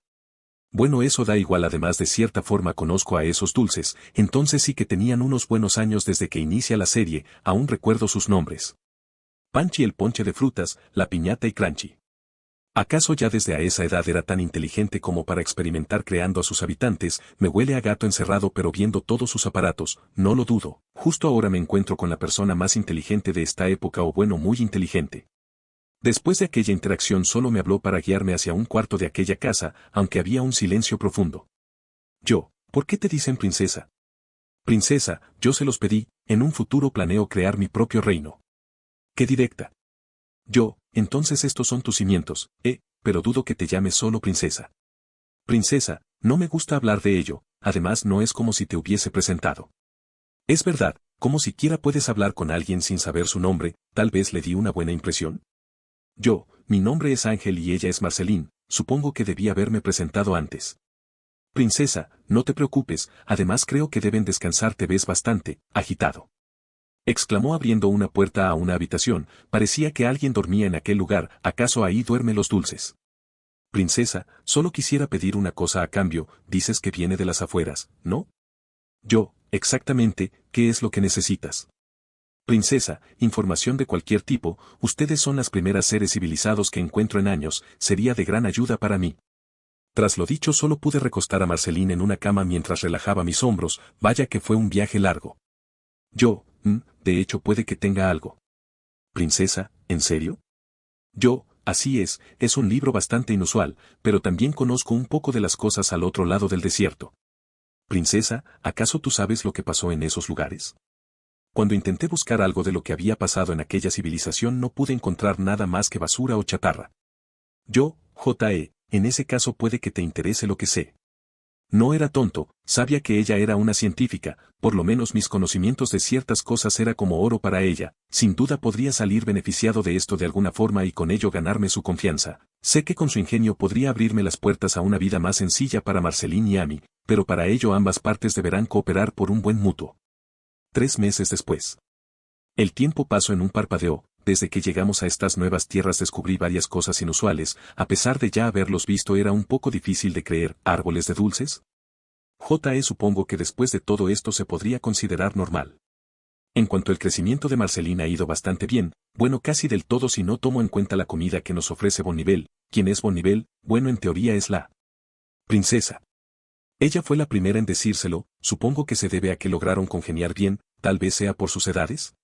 Bueno, eso da igual, además de cierta forma conozco a esos dulces, entonces sí que tenían unos buenos años desde que inicia la serie, aún recuerdo sus nombres. Panchi, el ponche de frutas, la piñata y Crunchy. ¿Acaso ya desde a esa edad era tan inteligente como para experimentar creando a sus habitantes? Me huele a gato encerrado, pero viendo todos sus aparatos, no lo dudo. Justo ahora me encuentro con la persona más inteligente de esta época, o bueno, muy inteligente. Después de aquella interacción solo me habló para guiarme hacia un cuarto de aquella casa, aunque había un silencio profundo. Yo, ¿por qué te dicen princesa? Princesa, yo se los pedí, en un futuro planeo crear mi propio reino. ¡Qué directa! Yo, entonces estos son tus cimientos, pero dudo que te llames solo princesa. Princesa, no me gusta hablar de ello, además no es como si te hubiese presentado. Es verdad, ¿cómo siquiera puedes hablar con alguien sin saber su nombre? Tal vez le di una buena impresión. Yo, mi nombre es Ángel y ella es Marceline, supongo que debí haberme presentado antes. Princesa, no te preocupes, además creo que deben descansar, te ves bastante agitado. Exclamó abriendo una puerta a una habitación, parecía que alguien dormía en aquel lugar, ¿acaso ahí duermen los dulces? Princesa, solo quisiera pedir una cosa a cambio, dices que viene de las afueras, ¿no? Yo, exactamente, ¿qué es lo que necesitas? Princesa, información de cualquier tipo, ustedes son las primeras seres civilizados que encuentro en años, sería de gran ayuda para mí. Tras lo dicho solo pude recostar a Marceline en una cama mientras relajaba mis hombros, vaya que fue un viaje largo. Yo, de hecho puede que tenga algo. Princesa, ¿en serio? Yo, así es un libro bastante inusual, pero también conozco un poco de las cosas al otro lado del desierto. Princesa, ¿acaso tú sabes lo que pasó en esos lugares? Cuando intenté buscar algo de lo que había pasado en aquella civilización no pude encontrar nada más que basura o chatarra. Yo, en ese caso puede que te interese lo que sé. No era tonto, sabía que ella era una científica, por lo menos mis conocimientos de ciertas cosas era como oro para ella, sin duda podría salir beneficiado de esto de alguna forma y con ello ganarme su confianza. Sé que con su ingenio podría abrirme las puertas a una vida más sencilla para Marceline y a mí, pero para ello ambas partes deberán cooperar por un buen mutuo. 3 meses después. El tiempo pasó en un parpadeo. Desde que llegamos a estas nuevas tierras descubrí varias cosas inusuales, a pesar de ya haberlos visto era un poco difícil de creer. ¿Árboles de dulces? Supongo que después de todo esto se podría considerar normal. En cuanto al crecimiento de Marceline ha ido bastante bien, bueno casi del todo si no tomo en cuenta la comida que nos ofrece Bonnivel. ¿Quién es Bonnivel? Bueno, en teoría es la princesa. Ella fue la primera en decírselo, supongo que se debe a que lograron congeniar bien, tal vez sea por sus edades.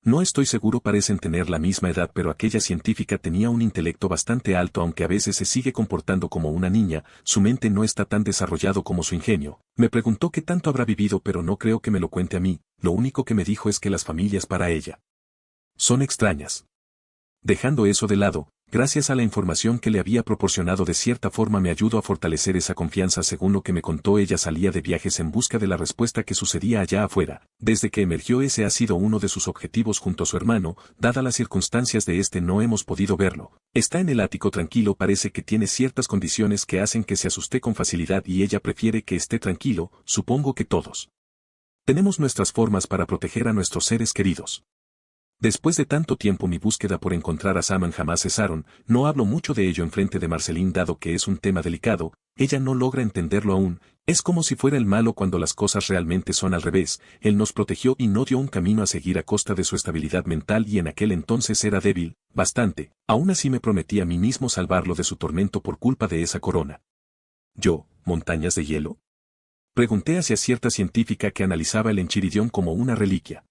No estoy seguro, parecen tener la misma edad, pero aquella científica tenía un intelecto bastante alto, aunque a veces se sigue comportando como una niña, su mente no está tan desarrollado como su ingenio. Me preguntó qué tanto habrá vivido, pero no creo que me lo cuente a mí, lo único que me dijo es que las familias para ella son extrañas. Dejando eso de lado, gracias a la información que le había proporcionado de cierta forma me ayudó a fortalecer esa confianza. Según lo que me contó, ella salía de viajes en busca de la respuesta que sucedía allá afuera. Desde que emergió ese ha sido uno de sus objetivos junto a su hermano, dadas las circunstancias de este no hemos podido verlo. Está en el ático tranquilo, parece que tiene ciertas condiciones que hacen que se asuste con facilidad y ella prefiere que esté tranquilo, supongo que todos tenemos nuestras formas para proteger a nuestros seres queridos. Después de tanto tiempo mi búsqueda por encontrar a Saman jamás cesaron, no hablo mucho de ello en frente de Marceline dado que es un tema delicado, ella no logra entenderlo aún, es como si fuera el malo cuando las cosas realmente son al revés, él nos protegió y no dio un camino a seguir a costa de su estabilidad mental y en aquel entonces era débil, bastante, aún así me prometí a mí mismo salvarlo de su tormento por culpa de esa corona. Yo, ¿montañas de hielo? Pregunté hacia cierta científica que analizaba el Enchiridion como una reliquia.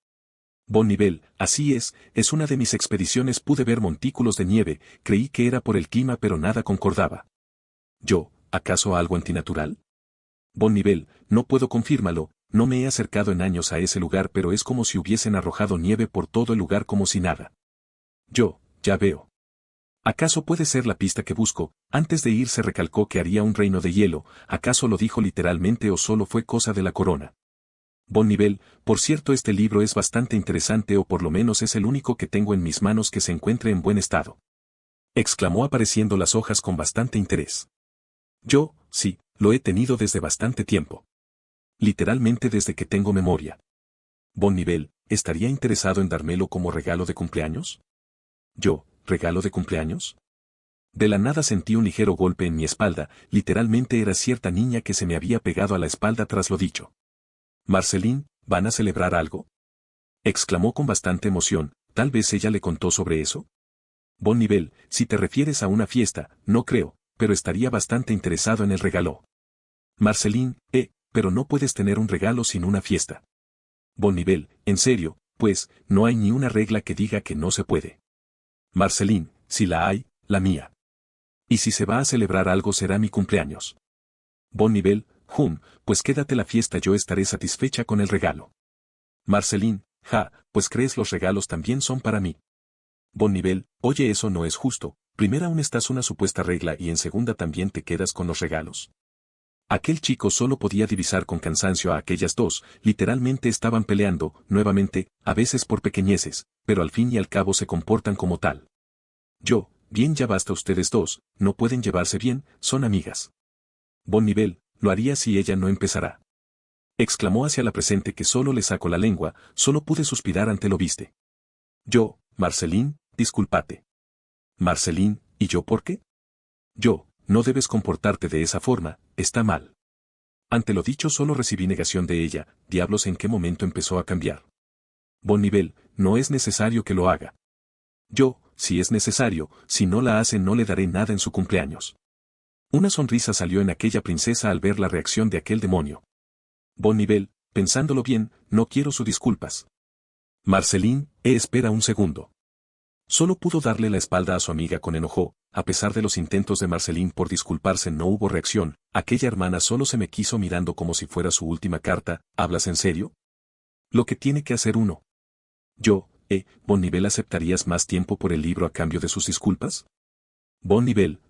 Bonnivel, así es una de mis expediciones, pude ver montículos de nieve, creí que era por el clima pero nada concordaba. Yo, ¿acaso algo antinatural? Bonnivel, no puedo confirmarlo, no me he acercado en años a ese lugar pero es como si hubiesen arrojado nieve por todo el lugar como si nada. Yo, ya veo. ¿Acaso puede ser la pista que busco? Antes de irse recalcó que haría un reino de hielo, ¿acaso lo dijo literalmente o solo fue cosa de la corona? Bonnivel, por cierto este libro es bastante interesante o por lo menos es el único que tengo en mis manos que se encuentre en buen estado. Exclamó apareciendo las hojas con bastante interés. Yo, sí, lo he tenido desde bastante tiempo. Literalmente desde que tengo memoria. Bonnivel, ¿estaría interesado en dármelo como regalo de cumpleaños? Yo, ¿regalo de cumpleaños? De la nada sentí un ligero golpe en mi espalda, literalmente era cierta niña que se me había pegado a la espalda tras lo dicho. Marceline, ¿van a celebrar algo? Exclamó con bastante emoción, ¿tal vez ella le contó sobre eso? Bon nivel, si te refieres a una fiesta, no creo, pero estaría bastante interesado en el regalo. Marceline, pero no puedes tener un regalo sin una fiesta. Bon nivel, en serio, pues, no hay ni una regla que diga que no se puede. Marceline, si la hay, la mía. Y si se va a celebrar algo será mi cumpleaños. Bon nivel, pues quédate la fiesta, yo estaré satisfecha con el regalo. Marceline, pues crees los regalos también son para mí. Bon nivel, oye, eso no es justo, primera aún estás una supuesta regla y en segunda también te quedas con los regalos. Aquel chico solo podía divisar con cansancio a aquellas dos, literalmente estaban peleando, nuevamente, a veces por pequeñeces, pero al fin y al cabo se comportan como tal. Bien, ya basta, ustedes dos, no pueden llevarse bien, son amigas. Bon nivel, lo haría si ella no empezará. Exclamó hacia la presente que solo le sacó la lengua, solo pude suspirar ante lo viste. Marceline, discúlpate. Marceline, ¿y yo por qué? No debes comportarte de esa forma, está mal. Ante lo dicho solo recibí negación de ella, diablos en qué momento empezó a cambiar. Bon nivel, no es necesario que lo haga. Si es necesario, si no la hace no le daré nada en su cumpleaños. Una sonrisa salió en aquella princesa al ver la reacción de aquel demonio. Bon nivel, pensándolo bien, no quiero sus disculpas. Marceline, espera un segundo. Solo pudo darle la espalda a su amiga con enojo, a pesar de los intentos de Marceline por disculparse no hubo reacción, aquella hermana solo se me quiso mirando como si fuera su última carta, ¿hablas en serio? Lo que tiene que hacer uno. Bon nivel, ¿aceptarías más tiempo por el libro a cambio de sus disculpas? Bon nivel,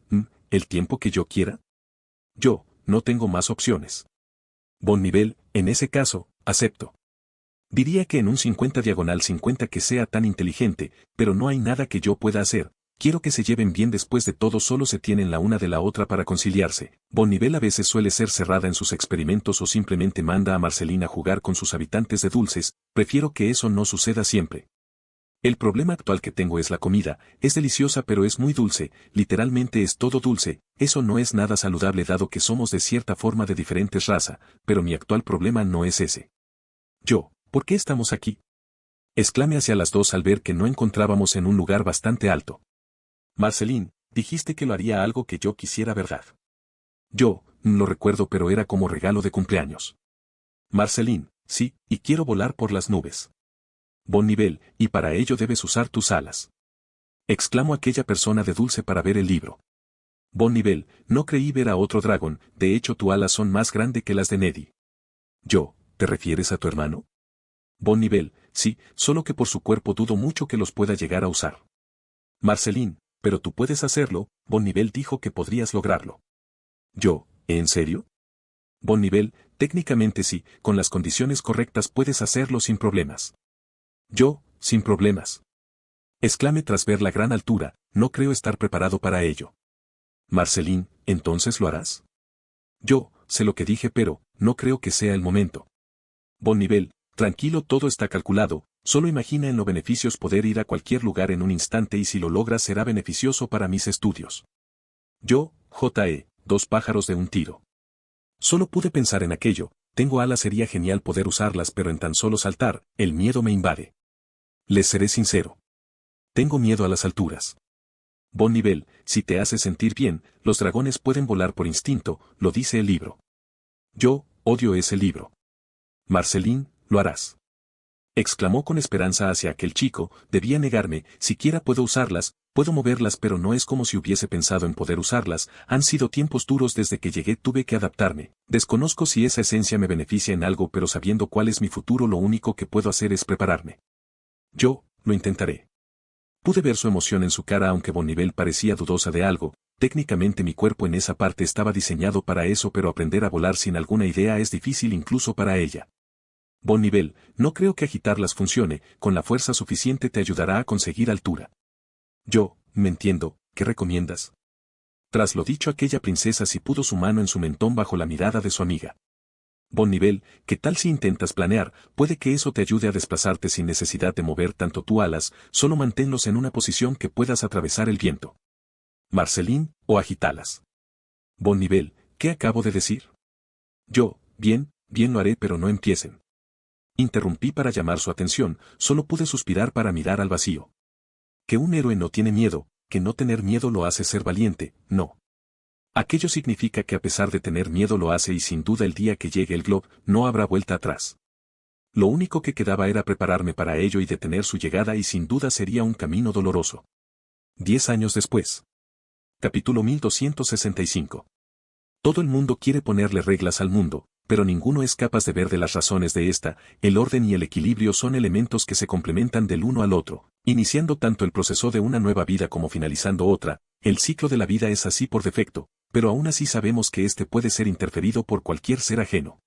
¿el tiempo que yo quiera? No tengo más opciones. Bon nivel, en ese caso, acepto. Diría que en un 50/50 que sea tan inteligente, pero no hay nada que yo pueda hacer. Quiero que se lleven bien, después de todo solo se tienen la una de la otra para conciliarse. Bon nivel a veces suele ser cerrada en sus experimentos o simplemente manda a Marceline a jugar con sus habitantes de dulces, prefiero que eso no suceda siempre. El problema actual que tengo es la comida, es deliciosa pero es muy dulce, literalmente es todo dulce, eso no es nada saludable dado que somos de cierta forma de diferentes raza, pero mi actual problema no es ese. ¿Por qué estamos aquí? Exclamé hacia las dos al ver que no encontrábamos en un lugar bastante alto. Marceline, dijiste que lo haría algo que yo quisiera, ¿verdad? Lo recuerdo, pero era como regalo de cumpleaños. Marceline, sí, y quiero volar por las nubes. Bon nivel, y para ello debes usar tus alas. Exclamó aquella persona de dulce para ver el libro. Bon nivel, no creí ver a otro dragón, de hecho tus alas son más grandes que las de Neddy. ¿Te refieres a tu hermano? Bon nivel, sí, solo que por su cuerpo dudo mucho que los pueda llegar a usar. Marceline, pero tú puedes hacerlo, Bon nivel dijo que podrías lograrlo. ¿En serio? Bon nivel, técnicamente sí, con las condiciones correctas puedes hacerlo sin problemas. Sin problemas. Exclamé tras ver la gran altura, no creo estar preparado para ello. Marceline, ¿entonces lo harás? Sé lo que dije, pero no creo que sea el momento. Bon nivel, tranquilo, todo está calculado, solo imagina en los beneficios poder ir a cualquier lugar en un instante y si lo logras será beneficioso para mis estudios. Dos pájaros de un tiro. Solo pude pensar en aquello, tengo alas, sería genial poder usarlas, pero en tan solo saltar, el miedo me invade. Les seré sincero. Tengo miedo a las alturas. Bon nivel, si te hace sentir bien, los dragones pueden volar por instinto, lo dice el libro. Odio ese libro. Marceline, lo harás. Exclamó con esperanza hacia aquel chico, debía negarme, siquiera puedo usarlas, puedo moverlas, pero no es como si hubiese pensado en poder usarlas, han sido tiempos duros desde que llegué, tuve que adaptarme, desconozco si esa esencia me beneficia en algo, pero sabiendo cuál es mi futuro lo único que puedo hacer es prepararme. Lo intentaré. Pude ver su emoción en su cara aunque Bon nivel parecía dudosa de algo, técnicamente mi cuerpo en esa parte estaba diseñado para eso, pero aprender a volar sin alguna idea es difícil incluso para ella. Bon nivel, no creo que agitarlas funcione, con la fuerza suficiente te ayudará a conseguir altura. Me entiendo, ¿qué recomiendas? Tras lo dicho aquella princesa sí pudo su mano en su mentón bajo la mirada de su amiga. Bon nivel, ¿qué tal si intentas planear? Puede que eso te ayude a desplazarte sin necesidad de mover tanto tus alas, solo manténlos en una posición que puedas atravesar el viento. Marceline, o agitalas. Bon nivel, ¿qué acabo de decir? Yo, bien lo haré, pero no empiecen. Interrumpí para llamar su atención, solo pude suspirar para mirar al vacío. Que un héroe no tiene miedo, que no tener miedo lo hace ser valiente, no. Aquello significa que a pesar de tener miedo lo hace y sin duda el día que llegue el Globe, no habrá vuelta atrás. Lo único que quedaba era prepararme para ello y detener su llegada y sin duda sería un camino doloroso. 10 años después. Capítulo 1265. Todo el mundo quiere ponerle reglas al mundo, pero ninguno es capaz de ver de las razones de esta. El orden y el equilibrio son elementos que se complementan del uno al otro, iniciando tanto el proceso de una nueva vida como finalizando otra. El ciclo de la vida es así por defecto, pero aún así sabemos que este puede ser interferido por cualquier ser ajeno.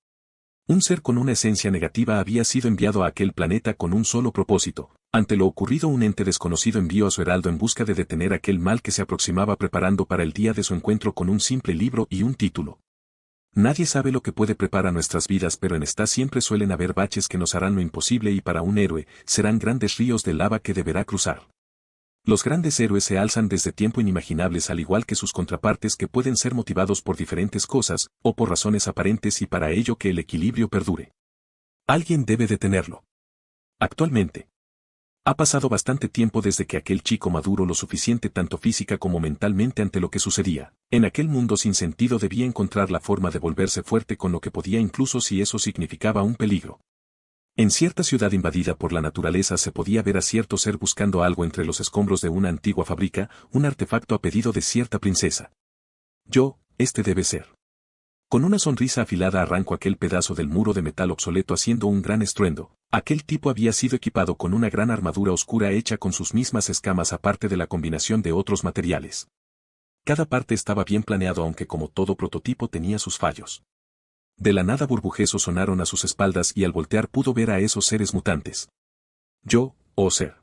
Un ser con una esencia negativa había sido enviado a aquel planeta con un solo propósito. Ante lo ocurrido, un ente desconocido envió a su heraldo en busca de detener aquel mal que se aproximaba, preparando para el día de su encuentro con un simple libro y un título. Nadie sabe lo que puede preparar nuestras vidas, pero en esta siempre suelen haber baches que nos harán lo imposible, y para un héroe serán grandes ríos de lava que deberá cruzar. Los grandes héroes se alzan desde tiempo inimaginables, al igual que sus contrapartes, que pueden ser motivados por diferentes cosas, o por razones aparentes, y para ello que el equilibrio perdure. Alguien debe detenerlo. Actualmente. Ha pasado bastante tiempo desde que aquel chico maduró lo suficiente tanto física como mentalmente ante lo que sucedía. En aquel mundo sin sentido debía encontrar la forma de volverse fuerte con lo que podía, incluso si eso significaba un peligro. En cierta ciudad invadida por la naturaleza se podía ver a cierto ser buscando algo entre los escombros de una antigua fábrica, un artefacto a pedido de cierta princesa. Este debe ser. Con una sonrisa afilada arrancó aquel pedazo del muro de metal obsoleto haciendo un gran estruendo. Aquel tipo había sido equipado con una gran armadura oscura hecha con sus mismas escamas, aparte de la combinación de otros materiales. Cada parte estaba bien planeado, aunque como todo prototipo tenía sus fallos. De la nada burbujazos sonaron a sus espaldas y al voltear pudo ver a esos seres mutantes. Ser.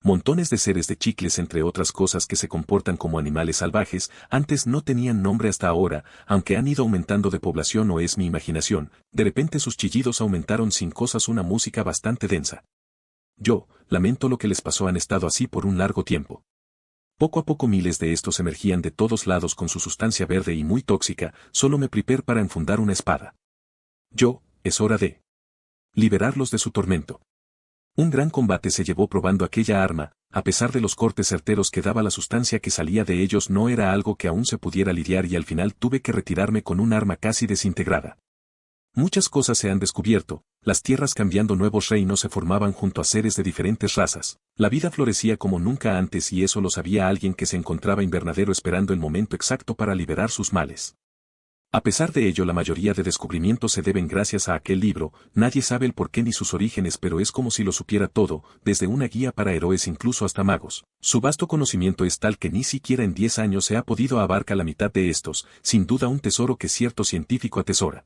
Montones de seres de chicles, entre otras cosas que se comportan como animales salvajes, antes no tenían nombre hasta ahora, aunque han ido aumentando de población, o es mi imaginación. De repente sus chillidos aumentaron sin cosas, una música bastante densa. Lamento lo que les pasó, han estado así por un largo tiempo. Poco a poco miles de estos emergían de todos lados con su sustancia verde y muy tóxica, solo me preparo para enfundar una espada. Es hora de liberarlos de su tormento. Un gran combate se llevó probando aquella arma. A pesar de los cortes certeros que daba la sustancia que salía de ellos, no era algo que aún se pudiera lidiar, y al final tuve que retirarme con un arma casi desintegrada. Muchas cosas se han descubierto, las tierras cambiando, nuevos reinos se formaban junto a seres de diferentes razas, la vida florecía como nunca antes, y eso lo sabía alguien que se encontraba invernadero esperando el momento exacto para liberar sus males. A pesar de ello, la mayoría de descubrimientos se deben gracias a aquel libro. Nadie sabe el porqué ni sus orígenes, pero es como si lo supiera todo, desde una guía para héroes incluso hasta magos. Su vasto conocimiento es tal que ni siquiera en 10 años se ha podido abarcar la mitad de estos, sin duda un tesoro que cierto científico atesora.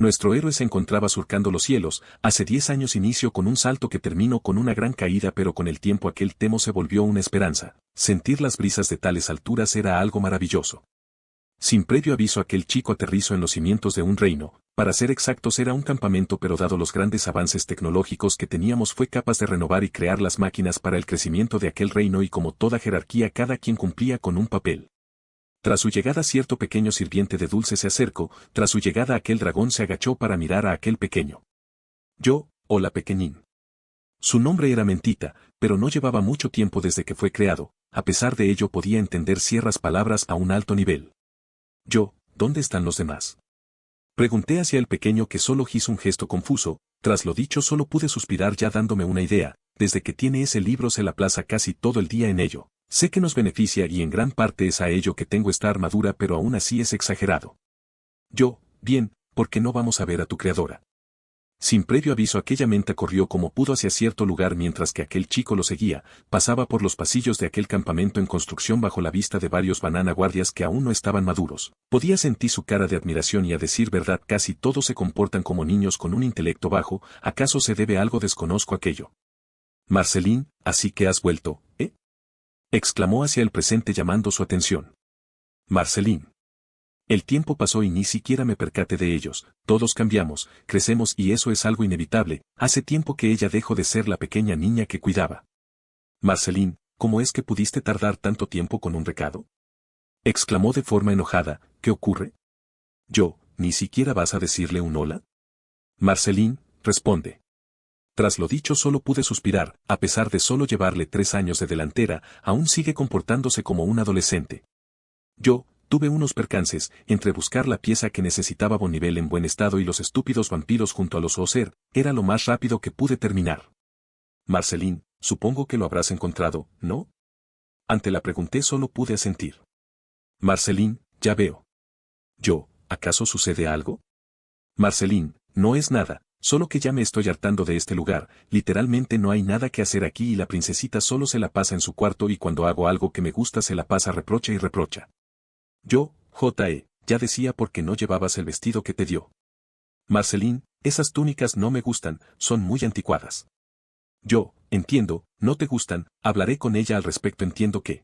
Nuestro héroe se encontraba surcando los cielos. Hace 10 años inició con un salto que terminó con una gran caída, pero con el tiempo aquel temo se volvió una esperanza. Sentir las brisas de tales alturas era algo maravilloso. Sin previo aviso, aquel chico aterrizó en los cimientos de un reino. Para ser exactos, era un campamento, pero dado los grandes avances tecnológicos que teníamos, fue capaz de renovar y crear las máquinas para el crecimiento de aquel reino, y como toda jerarquía, cada quien cumplía con un papel. Tras su llegada, cierto pequeño sirviente de dulce se acercó. Tras su llegada, aquel dragón se agachó para mirar a aquel pequeño. Hola pequeñín. Su nombre era Mentita, pero no llevaba mucho tiempo desde que fue creado. A pesar de ello podía entender ciertas palabras a un alto nivel. ¿Dónde están los demás? Pregunté hacia el pequeño, que solo hizo un gesto confuso. Tras lo dicho solo pude suspirar, ya dándome una idea. Desde que tiene ese libro se la pasa casi todo el día en ello. Sé que nos beneficia y en gran parte es a ello que tengo esta armadura, pero aún así es exagerado. Bien, ¿por qué no vamos a ver a tu creadora? Sin previo aviso, aquella menta corrió como pudo hacia cierto lugar mientras que aquel chico lo seguía. Pasaba por los pasillos de aquel campamento en construcción bajo la vista de varios banana guardias que aún no estaban maduros. Podía sentir su cara de admiración y, a decir verdad, casi todos se comportan como niños con un intelecto bajo. ¿Acaso se debe a algo? Desconozco aquello. Marceline, así que has vuelto, exclamó hacia el presente llamando su atención. Marceline. El tiempo pasó y ni siquiera me percaté de ellos, todos cambiamos, crecemos y eso es algo inevitable, hace tiempo que ella dejó de ser la pequeña niña que cuidaba. Marceline, ¿cómo es que pudiste tardar tanto tiempo con un recado? Exclamó de forma enojada, ¿qué ocurre? Yo, ¿ni siquiera vas a decirle un hola? Marceline, responde. Tras lo dicho solo pude suspirar, a pesar de solo llevarle 3 años de delantera, aún sigue comportándose como un adolescente. Yo, tuve unos percances, entre buscar la pieza que necesitaba Bonnivel en buen estado y los estúpidos vampiros junto a los Oser, era lo más rápido que pude terminar. Marceline, supongo que lo habrás encontrado, ¿no? Ante la pregunté solo pude asentir. Marceline, ya veo. Yo, ¿acaso sucede algo? Marceline, no es nada, solo que ya me estoy hartando de este lugar, literalmente no hay nada que hacer aquí y la princesita solo se la pasa en su cuarto y cuando hago algo que me gusta se la pasa reprocha y reprocha. Yo, ya decía por qué no llevabas el vestido que te dio. Marceline, esas túnicas no me gustan, son muy anticuadas. Yo, entiendo, no te gustan, hablaré con ella al respecto entiendo que.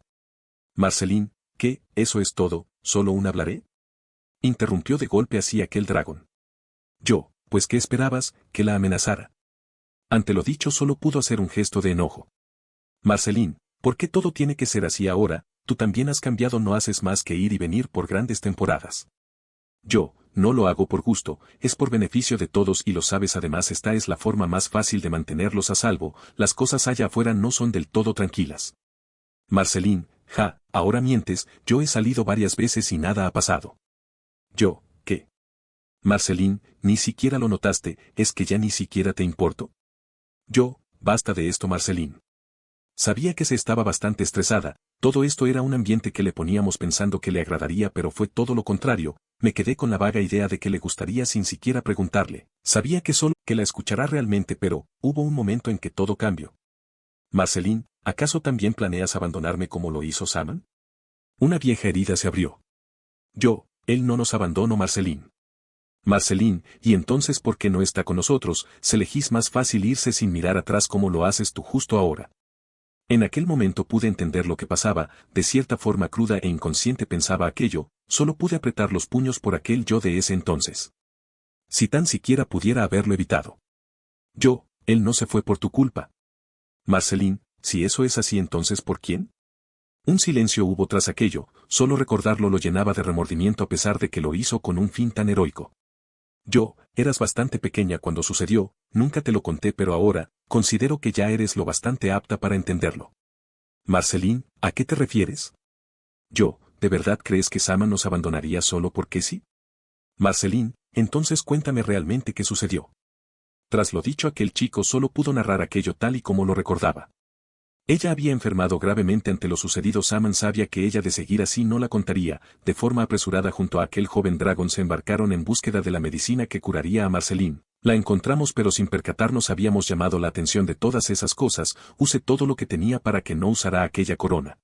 Marceline, ¿qué, eso es todo, solo un hablaré? Interrumpió de golpe así aquel dragón. Yo, pues ¿qué esperabas, que la amenazara? Ante lo dicho solo pudo hacer un gesto de enojo. Marceline, ¿por qué todo tiene que ser así ahora? Tú también has cambiado, no haces más que ir y venir por grandes temporadas. Yo, no lo hago por gusto, es por beneficio de todos y lo sabes además esta es la forma más fácil de mantenerlos a salvo, las cosas allá afuera no son del todo tranquilas. Marceline, ahora mientes, yo he salido varias veces y nada ha pasado. Yo, ¿qué? Marceline, ni siquiera lo notaste, ¿es que ya ni siquiera te importo? Yo, basta de esto Marceline. Sabía que se estaba bastante estresada, todo esto era un ambiente que le poníamos pensando que le agradaría pero fue todo lo contrario, me quedé con la vaga idea de que le gustaría sin siquiera preguntarle, sabía que solo que la escuchará realmente pero, hubo un momento en que todo cambió. Marceline, ¿acaso también planeas abandonarme como lo hizo Saman? Una vieja herida se abrió. Yo, él no nos abandonó Marceline. Marceline, y entonces ¿por qué no está con nosotros? Se elegís más fácil irse sin mirar atrás como lo haces tú justo ahora. En aquel momento pude entender lo que pasaba, de cierta forma cruda e inconsciente pensaba aquello, solo pude apretar los puños por aquel yo de ese entonces. Si tan siquiera pudiera haberlo evitado. Yo, él no se fue por tu culpa. Marceline, si eso es así entonces ¿por quién? Un silencio hubo tras aquello, solo recordarlo lo llenaba de remordimiento a pesar de que lo hizo con un fin tan heroico. Yo, eras bastante pequeña cuando sucedió, nunca te lo conté pero ahora, considero que ya eres lo bastante apta para entenderlo. Marceline, ¿a qué te refieres? Yo, ¿de verdad crees que Sama nos abandonaría solo porque sí? Marceline, entonces cuéntame realmente qué sucedió. Tras lo dicho aquel chico solo pudo narrar aquello tal y como lo recordaba. Ella había enfermado gravemente ante lo sucedido. Saman sabía que ella de seguir así no la contaría, de forma apresurada junto a aquel joven dragón se embarcaron en búsqueda de la medicina que curaría a Marceline. La encontramos pero sin percatarnos habíamos llamado la atención de todas esas cosas, usé todo lo que tenía para que no usara aquella corona.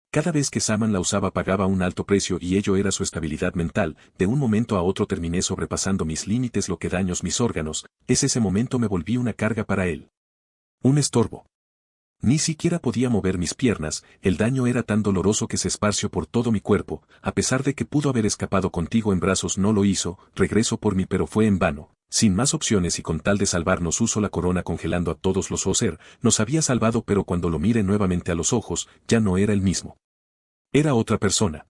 Cada vez que Saman la usaba pagaba un alto precio y ello era su estabilidad mental, de un momento a otro terminé sobrepasando mis límites lo que daños mis órganos, ese momento me volví una carga para él. Un estorbo. Ni siquiera podía mover mis piernas, el daño era tan doloroso que se esparció por todo mi cuerpo, a pesar de que pudo haber escapado contigo en brazos no lo hizo, regresó por mí pero fue en vano, sin más opciones y con tal de salvarnos usó la corona congelando a todos los Oser, nos había salvado pero cuando lo miré nuevamente a los ojos, ya no era el mismo. Era otra persona.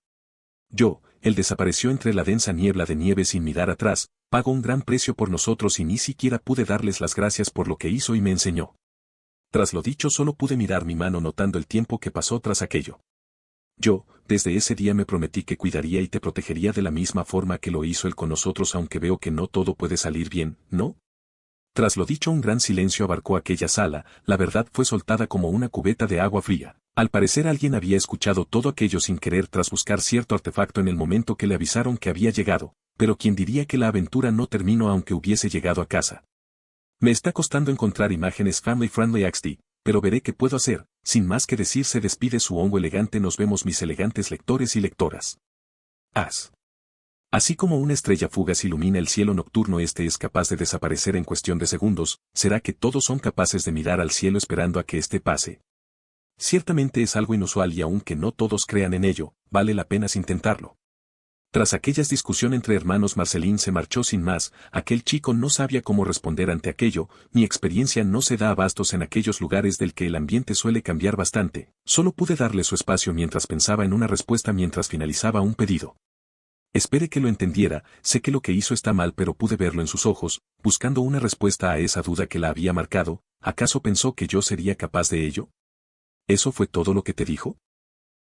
Yo, él desapareció entre la densa niebla de nieve sin mirar atrás, pagó un gran precio por nosotros y ni siquiera pude darles las gracias por lo que hizo y me enseñó. Tras lo dicho solo pude mirar mi mano notando el tiempo que pasó tras aquello. Yo, desde ese día me prometí que cuidaría y te protegería de la misma forma que lo hizo él con nosotros aunque veo que no todo puede salir bien, ¿no? Tras lo dicho un gran silencio abarcó aquella sala, la verdad fue soltada como una cubeta de agua fría. Al parecer alguien había escuchado todo aquello sin querer tras buscar cierto artefacto en el momento que le avisaron que había llegado, pero ¿quién diría que la aventura no terminó aunque hubiese llegado a casa? Me está costando encontrar imágenes family friendly XD, pero veré qué puedo hacer, sin más que decir se despide su hongo elegante nos vemos mis elegantes lectores y lectoras. Así como una estrella fugaz ilumina el cielo nocturno este es capaz de desaparecer en cuestión de segundos, ¿será que todos son capaces de mirar al cielo esperando a que éste pase? Ciertamente es algo inusual y aunque no todos crean en ello, vale la pena intentarlo. Tras aquellas discusión entre hermanos, Marceline se marchó sin más. Aquel chico no sabía cómo responder ante aquello. Mi experiencia no se da abastos en aquellos lugares del que el ambiente suele cambiar bastante. Solo pude darle su espacio mientras pensaba en una respuesta mientras finalizaba un pedido. Esperé que lo entendiera, sé que lo que hizo está mal, pero pude verlo en sus ojos, buscando una respuesta a esa duda que la había marcado. ¿Acaso pensó que yo sería capaz de ello? ¿Eso fue todo lo que te dijo?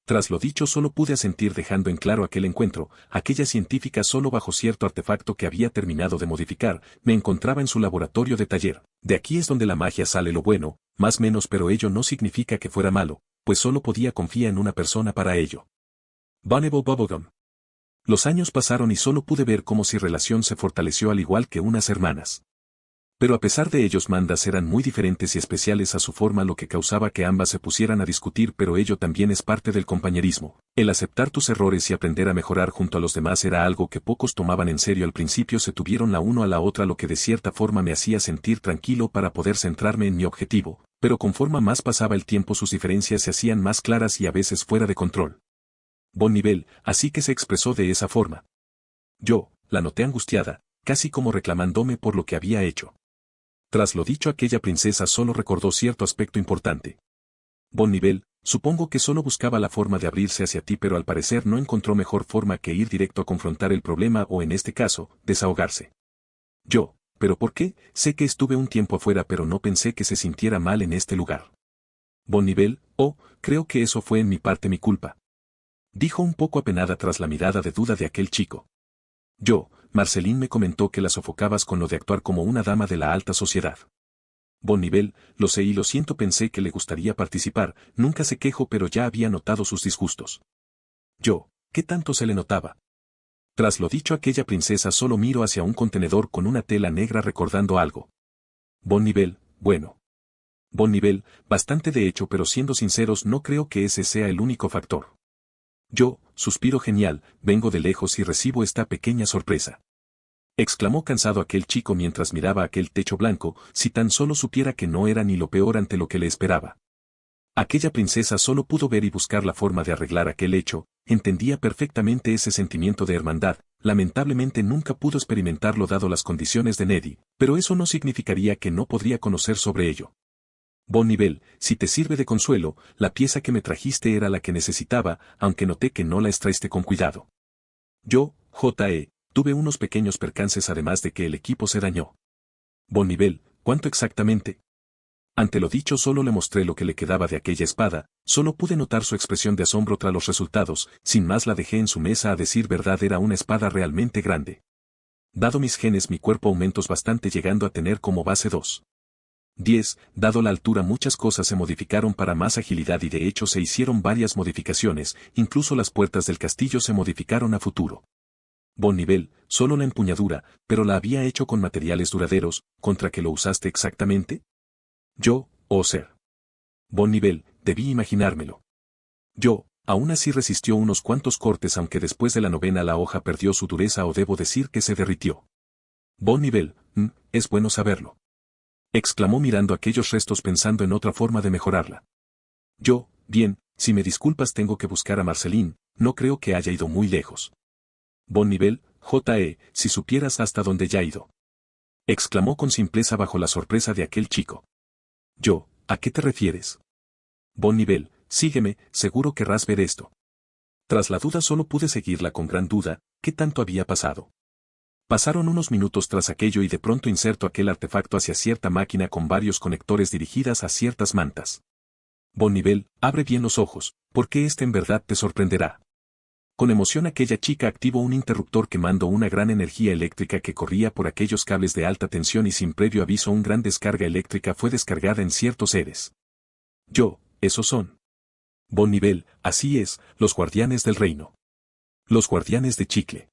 Tras lo dicho, solo pude asentir, dejando en claro aquel encuentro. Aquella científica, solo bajo cierto artefacto que había terminado de modificar, me encontraba en su laboratorio de taller. De aquí es donde la magia sale lo bueno, más menos, pero ello no significa que fuera malo, pues solo podía confiar en una persona para ello. Bonneville Bubblegum. Los años pasaron y solo pude ver cómo su relación se fortaleció al igual que unas hermanas. Pero a pesar de ellos, mandas eran muy diferentes y especiales a su forma, lo que causaba que ambas se pusieran a discutir, pero ello también es parte del compañerismo. El aceptar tus errores y aprender a mejorar junto a los demás era algo que pocos tomaban en serio. Al principio se tuvieron la uno a la otra, lo que de cierta forma me hacía sentir tranquilo para poder centrarme en mi objetivo, pero conforme más pasaba el tiempo sus diferencias se hacían más claras y a veces fuera de control. Bonneville, así que se expresó de esa forma. Yo, la noté angustiada, casi como reclamándome por lo que había hecho. Tras lo dicho, aquella princesa solo recordó cierto aspecto importante. Bonneville, supongo que solo buscaba la forma de abrirse hacia ti, pero al parecer no encontró mejor forma que ir directo a confrontar el problema o, en este caso, desahogarse. Yo, ¿pero por qué? Sé que estuve un tiempo afuera, pero no pensé que se sintiera mal en este lugar. Bonneville, creo que eso fue en mi parte mi culpa. Dijo un poco apenada tras la mirada de duda de aquel chico. Marceline me comentó que la sofocabas con lo de actuar como una dama de la alta sociedad. Bonneville, lo sé y lo siento, pensé que le gustaría participar, nunca se quejó, pero ya había notado sus disgustos. ¿Qué tanto se le notaba? Tras lo dicho, aquella princesa solo miró hacia un contenedor con una tela negra recordando algo. Bonneville, bueno. Bonneville, bastante de hecho, pero siendo sinceros no creo que ese sea el único factor. Suspiro genial, vengo de lejos y recibo esta pequeña sorpresa. Exclamó cansado aquel chico mientras miraba aquel techo blanco, si tan solo supiera que no era ni lo peor ante lo que le esperaba. Aquella princesa solo pudo ver y buscar la forma de arreglar aquel hecho, entendía perfectamente ese sentimiento de hermandad, lamentablemente nunca pudo experimentarlo dado las condiciones de Neddy, pero eso no significaría que no podría conocer sobre ello. Bonneville, si te sirve de consuelo, la pieza que me trajiste era la que necesitaba, aunque noté que no la extraíste con cuidado. Tuve unos pequeños percances además de que el equipo se dañó. Bonneville, ¿cuánto exactamente? Ante lo dicho solo le mostré lo que le quedaba de aquella espada, solo pude notar su expresión de asombro tras los resultados, sin más la dejé en su mesa. A decir verdad era una espada realmente grande. Dado mis genes mi cuerpo aumentos bastante, llegando a tener como base 2.10, dado la altura muchas cosas se modificaron para más agilidad y de hecho se hicieron varias modificaciones, incluso las puertas del castillo se modificaron a futuro. Bonneville, solo la empuñadura, pero la había hecho con materiales duraderos, ¿contra qué lo usaste exactamente? Sir. Bonneville, debí imaginármelo. Aún así resistió unos cuantos cortes, aunque después de la novena la hoja perdió su dureza, o debo decir que se derritió. Bonneville, es bueno saberlo. Exclamó mirando aquellos restos pensando en otra forma de mejorarla. Bien, si me disculpas tengo que buscar a Marceline, no creo que haya ido muy lejos. Bonneville, si supieras hasta dónde ya ha ido. Exclamó con simpleza bajo la sorpresa de aquel chico. ¿A qué te refieres? Bonneville, sígueme, seguro querrás ver esto. Tras la duda solo pude seguirla con gran duda, ¿qué tanto había pasado? Pasaron unos minutos tras aquello y de pronto inserto aquel artefacto hacia cierta máquina con varios conectores dirigidas a ciertas mantas. Bonneville, abre bien los ojos, porque en verdad te sorprenderá. Con emoción aquella chica activó un interruptor quemando una gran energía eléctrica que corría por aquellos cables de alta tensión y sin previo aviso una gran descarga eléctrica fue descargada en ciertos seres. Esos son. Bonneville, así es, los guardianes del reino. Los guardianes de Chicle.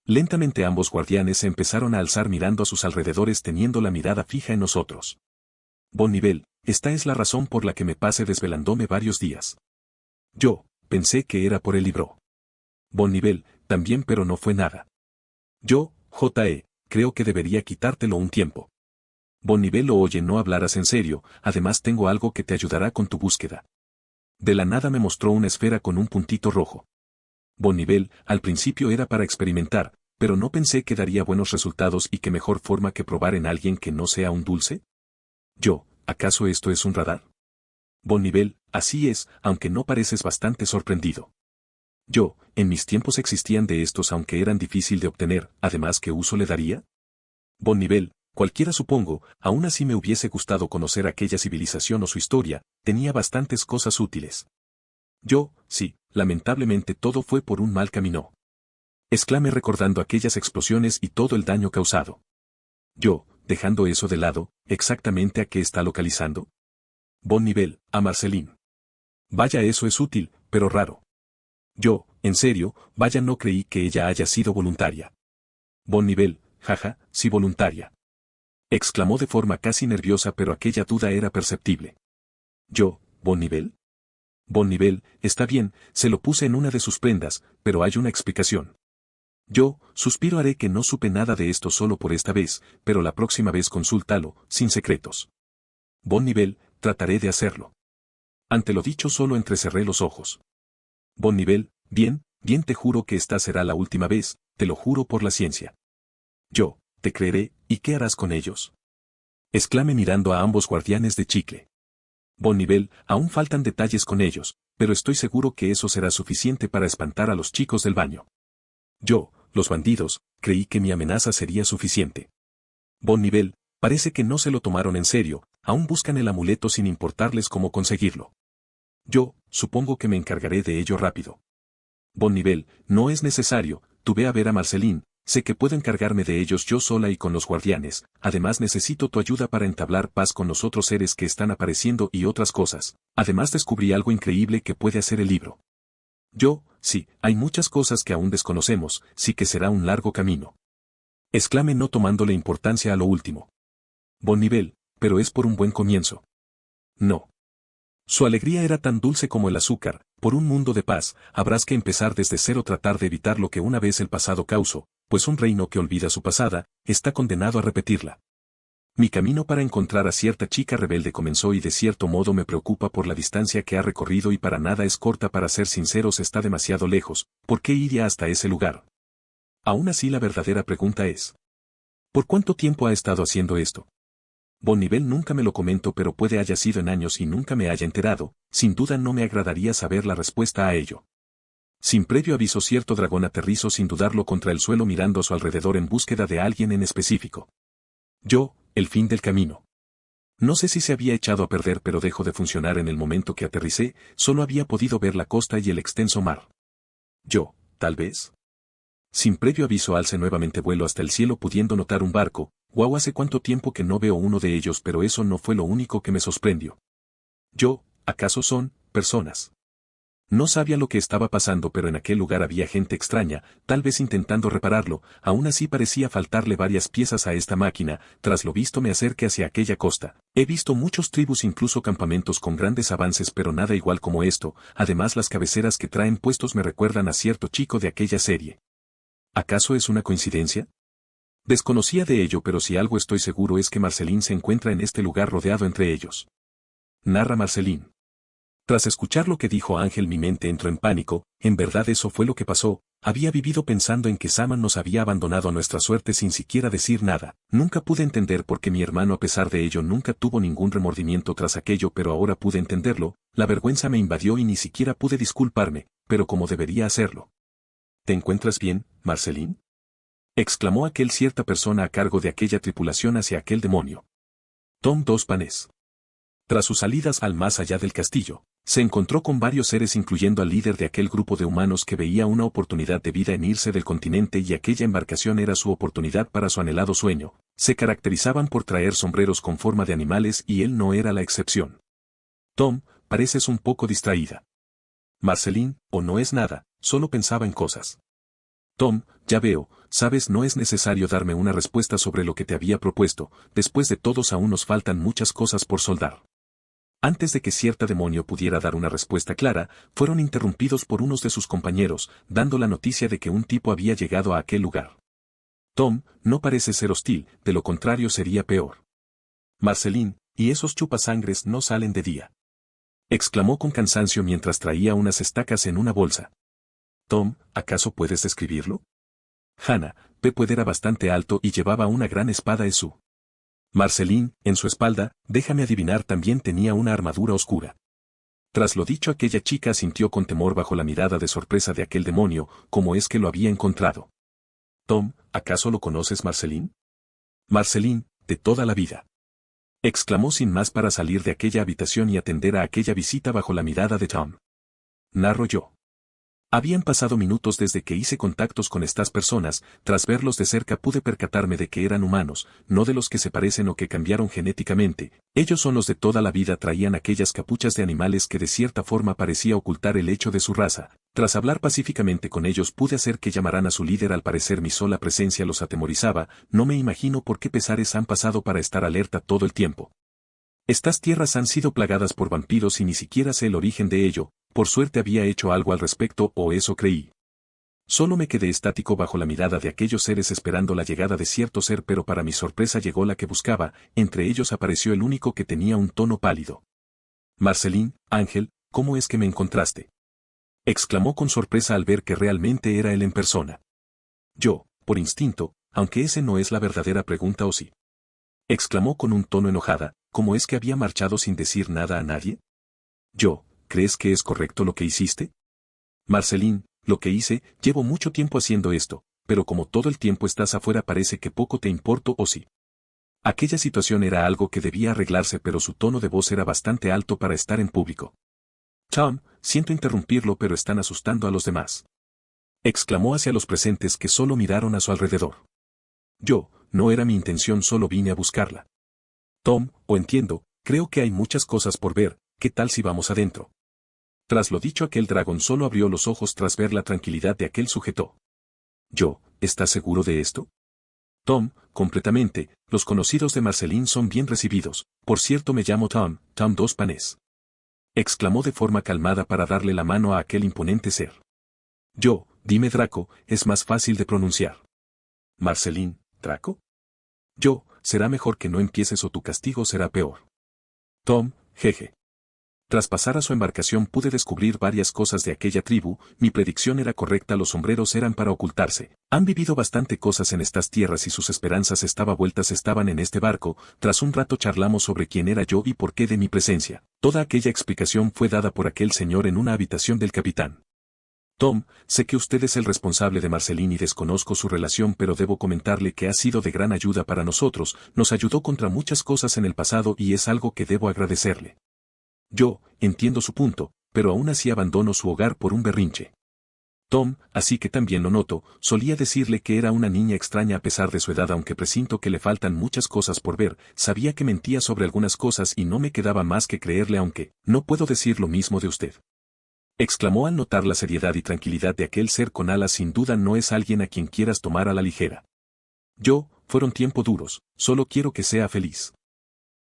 Lentamente ambos guardianes se empezaron a alzar mirando a sus alrededores teniendo la mirada fija en nosotros. Bonneville, esta es la razón por la que me pasé desvelándome varios días. Pensé que era por el libro. Bonneville, también, pero no fue nada. Creo que debería quitártelo un tiempo. Bonneville, oye, no hablarás en serio, además tengo algo que te ayudará con tu búsqueda. De la nada me mostró una esfera con un puntito rojo. Bonivel, al principio era para experimentar, pero no pensé que daría buenos resultados y qué mejor forma que probar en alguien que no sea un dulce. Yo, ¿acaso esto es un radar? Bonivel, así es, aunque no pareces bastante sorprendido. Yo, en mis tiempos existían de estos aunque eran difícil de obtener, además ¿qué uso le daría? Bonivel, cualquiera supongo, aún así me hubiese gustado conocer aquella civilización o su historia, tenía bastantes cosas útiles. Yo, sí, lamentablemente todo fue por un mal camino. Exclamé recordando aquellas explosiones y todo el daño causado. Yo, dejando eso de lado, ¿exactamente a qué está localizando? Bonivel, a Marceline. Vaya, eso es útil, pero raro. Yo, en serio, vaya, no creí que ella haya sido voluntaria. Bonivel, jaja, sí voluntaria. Exclamó de forma casi nerviosa, pero aquella duda era perceptible. Yo, Bonivel. Bonivel, está bien, se lo puse en una de sus prendas, pero hay una explicación. Yo, suspiro, haré que no supe nada de esto solo por esta vez, pero la próxima vez consúltalo, sin secretos. Bonivel, trataré de hacerlo. Ante lo dicho solo entrecerré los ojos. Bonivel, bien, bien, te juro que esta será la última vez, te lo juro por la ciencia. Yo, te creeré, ¿y qué harás con ellos? Exclamé mirando a ambos guardianes de chicle. Bonivel, aún faltan detalles con ellos, pero estoy seguro que eso será suficiente para espantar a los chicos del baño. Yo, los bandidos, creí que mi amenaza sería suficiente. Bonivel, parece que no se lo tomaron en serio, aún buscan el amuleto sin importarles cómo conseguirlo. Yo, supongo que me encargaré de ello rápido. Bonivel, no es necesario, tú ve a ver a Marceline, sé que puedo encargarme de ellos yo sola y con los guardianes, además necesito tu ayuda para entablar paz con los otros seres que están apareciendo y otras cosas, además descubrí algo increíble que puede hacer el libro. Yo, sí, hay muchas cosas que aún desconocemos, sí que será un largo camino. Exclamé no tomándole importancia a lo último. Bonivel, pero es por un buen comienzo. No. Su alegría era tan dulce como el azúcar, por un mundo de paz, habrás que empezar desde cero, tratar de evitar lo que una vez el pasado causó, pues un reino que olvida su pasada, está condenado a repetirla. Mi camino para encontrar a cierta chica rebelde comenzó y de cierto modo me preocupa por la distancia que ha recorrido y para nada es corta, para ser sinceros está demasiado lejos, ¿por qué iría hasta ese lugar? Aún así la verdadera pregunta es: ¿por cuánto tiempo ha estado haciendo esto? Bonivel nunca me lo comentó, pero puede haya sido en años y nunca me haya enterado, sin duda no me agradaría saber la respuesta a ello. Sin previo aviso cierto dragón aterrizó sin dudarlo contra el suelo mirando a su alrededor en búsqueda de alguien en específico. Yo, el fin del camino. No sé si se había echado a perder, pero dejó de funcionar en el momento que aterricé, solo había podido ver la costa y el extenso mar. Yo, tal vez. Sin previo aviso alcé nuevamente vuelo hasta el cielo pudiendo notar un barco. Guau, hace cuánto tiempo que no veo uno de ellos, pero eso no fue lo único que me sorprendió. Yo, ¿acaso son personas? No sabía lo que estaba pasando, pero en aquel lugar había gente extraña, tal vez intentando repararlo, aún así parecía faltarle varias piezas a esta máquina. Tras lo visto me acerqué hacia aquella costa. He visto muchos tribus, incluso campamentos con grandes avances, pero nada igual como esto, además las cabeceras que traen puestos me recuerdan a cierto chico de aquella serie. ¿Acaso es una coincidencia? Desconocía de ello, pero si algo estoy seguro es que Marceline se encuentra en este lugar rodeado entre ellos. Narra Marceline. Tras escuchar lo que dijo Ángel mi mente entró en pánico, en verdad eso fue lo que pasó, había vivido pensando en que Saman nos había abandonado a nuestra suerte sin siquiera decir nada, nunca pude entender por qué mi hermano a pesar de ello nunca tuvo ningún remordimiento tras aquello, pero ahora pude entenderlo, la vergüenza me invadió y ni siquiera pude disculparme, pero como debería hacerlo. ¿Te encuentras bien, Marceline? Exclamó aquel cierta persona a cargo de aquella tripulación hacia aquel demonio. Tom Dos Panes. Tras sus salidas al más allá del castillo, se encontró con varios seres incluyendo al líder de aquel grupo de humanos que veía una oportunidad de vida en irse del continente y aquella embarcación era su oportunidad para su anhelado sueño. Se caracterizaban por traer sombreros con forma de animales y él no era la excepción. Tom, pareces un poco distraída. Marceline, o no es nada, solo pensaba en cosas. Tom, ya veo, sabes, no es necesario darme una respuesta sobre lo que te había propuesto, después de todos aún nos faltan muchas cosas por soldar. Antes de que cierta demonio pudiera dar una respuesta clara, fueron interrumpidos por unos de sus compañeros, dando la noticia de que un tipo había llegado a aquel lugar. Tom, no parece ser hostil, de lo contrario sería peor. Marceline, y esos chupasangres no salen de día. Exclamó con cansancio mientras traía unas estacas en una bolsa. Tom, ¿acaso puedes describirlo? Hannah, P. era bastante alto y llevaba una gran espada Esú. Marceline, en su espalda, déjame adivinar, también tenía una armadura oscura. Tras lo dicho, aquella chica sintió con temor bajo la mirada de sorpresa de aquel demonio, cómo es que lo había encontrado. Tom, ¿acaso lo conoces, Marceline? Marceline, de toda la vida. Exclamó sin más para salir de aquella habitación y atender a aquella visita bajo la mirada de Tom. Narro yo. Habían pasado minutos desde que hice contactos con estas personas. Tras verlos de cerca pude percatarme de que eran humanos, no de los que se parecen o que cambiaron genéticamente. Ellos son los de toda la vida, traían aquellas capuchas de animales que de cierta forma parecía ocultar el hecho de su raza. Tras hablar pacíficamente con ellos pude hacer que llamaran a su líder. Al parecer mi sola presencia los atemorizaba, no me imagino por qué pesares han pasado para estar alerta todo el tiempo. Estas tierras han sido plagadas por vampiros y ni siquiera sé el origen de ello. Por suerte había hecho algo al respecto, o eso creí. Solo me quedé estático bajo la mirada de aquellos seres esperando la llegada de cierto ser, pero para mi sorpresa llegó la que buscaba. Entre ellos apareció el único que tenía un tono pálido. Marceline, Ángel, ¿cómo es que me encontraste? Exclamó con sorpresa al ver que realmente era él en persona. Yo, por instinto, aunque ese no es la verdadera pregunta, ¿o sí? Exclamó con un tono enojada, ¿cómo es que había marchado sin decir nada a nadie? Yo, ¿crees que es correcto lo que hiciste? Marceline, lo que hice, llevo mucho tiempo haciendo esto, pero como todo el tiempo estás afuera parece que poco te importo, ¿o sí? Aquella situación era algo que debía arreglarse, pero su tono de voz era bastante alto para estar en público. Tom, siento interrumpirlo, pero están asustando a los demás. Exclamó hacia los presentes, que solo miraron a su alrededor. Yo, no era mi intención, solo vine a buscarla. Tom, entiendo, creo que hay muchas cosas por ver, ¿qué tal si vamos adentro? Tras lo dicho, aquel dragón solo abrió los ojos tras ver la tranquilidad de aquel sujeto. Yo, ¿estás seguro de esto? Tom, completamente, los conocidos de Marceline son bien recibidos. Por cierto, me llamo Tom, Tom Dos Panes. Exclamó de forma calmada para darle la mano a aquel imponente ser. Yo, dime Draco, es más fácil de pronunciar. Marceline, ¿Draco? Yo, será mejor que no empieces o tu castigo será peor. Tom, jeje. Tras pasar a su embarcación pude descubrir varias cosas de aquella tribu. Mi predicción era correcta, los sombreros eran para ocultarse. Han vivido bastante cosas en estas tierras y sus esperanzas estaban en este barco. Tras un rato charlamos sobre quién era yo y por qué de mi presencia. Toda aquella explicación fue dada por aquel señor en una habitación del capitán. Tom, sé que usted es el responsable de Marceline y desconozco su relación, pero debo comentarle que ha sido de gran ayuda para nosotros, nos ayudó contra muchas cosas en el pasado y es algo que debo agradecerle. Yo, entiendo su punto, pero aún así abandonó su hogar por un berrinche. Tom, así que también lo noto, solía decirle que era una niña extraña a pesar de su edad, aunque presinto que le faltan muchas cosas por ver. Sabía que mentía sobre algunas cosas y no me quedaba más que creerle, aunque no puedo decir lo mismo de usted. Exclamó al notar la seriedad y tranquilidad de aquel ser con alas. Sin duda no es alguien a quien quieras tomar a la ligera. Yo, fueron tiempos duros, solo quiero que sea feliz.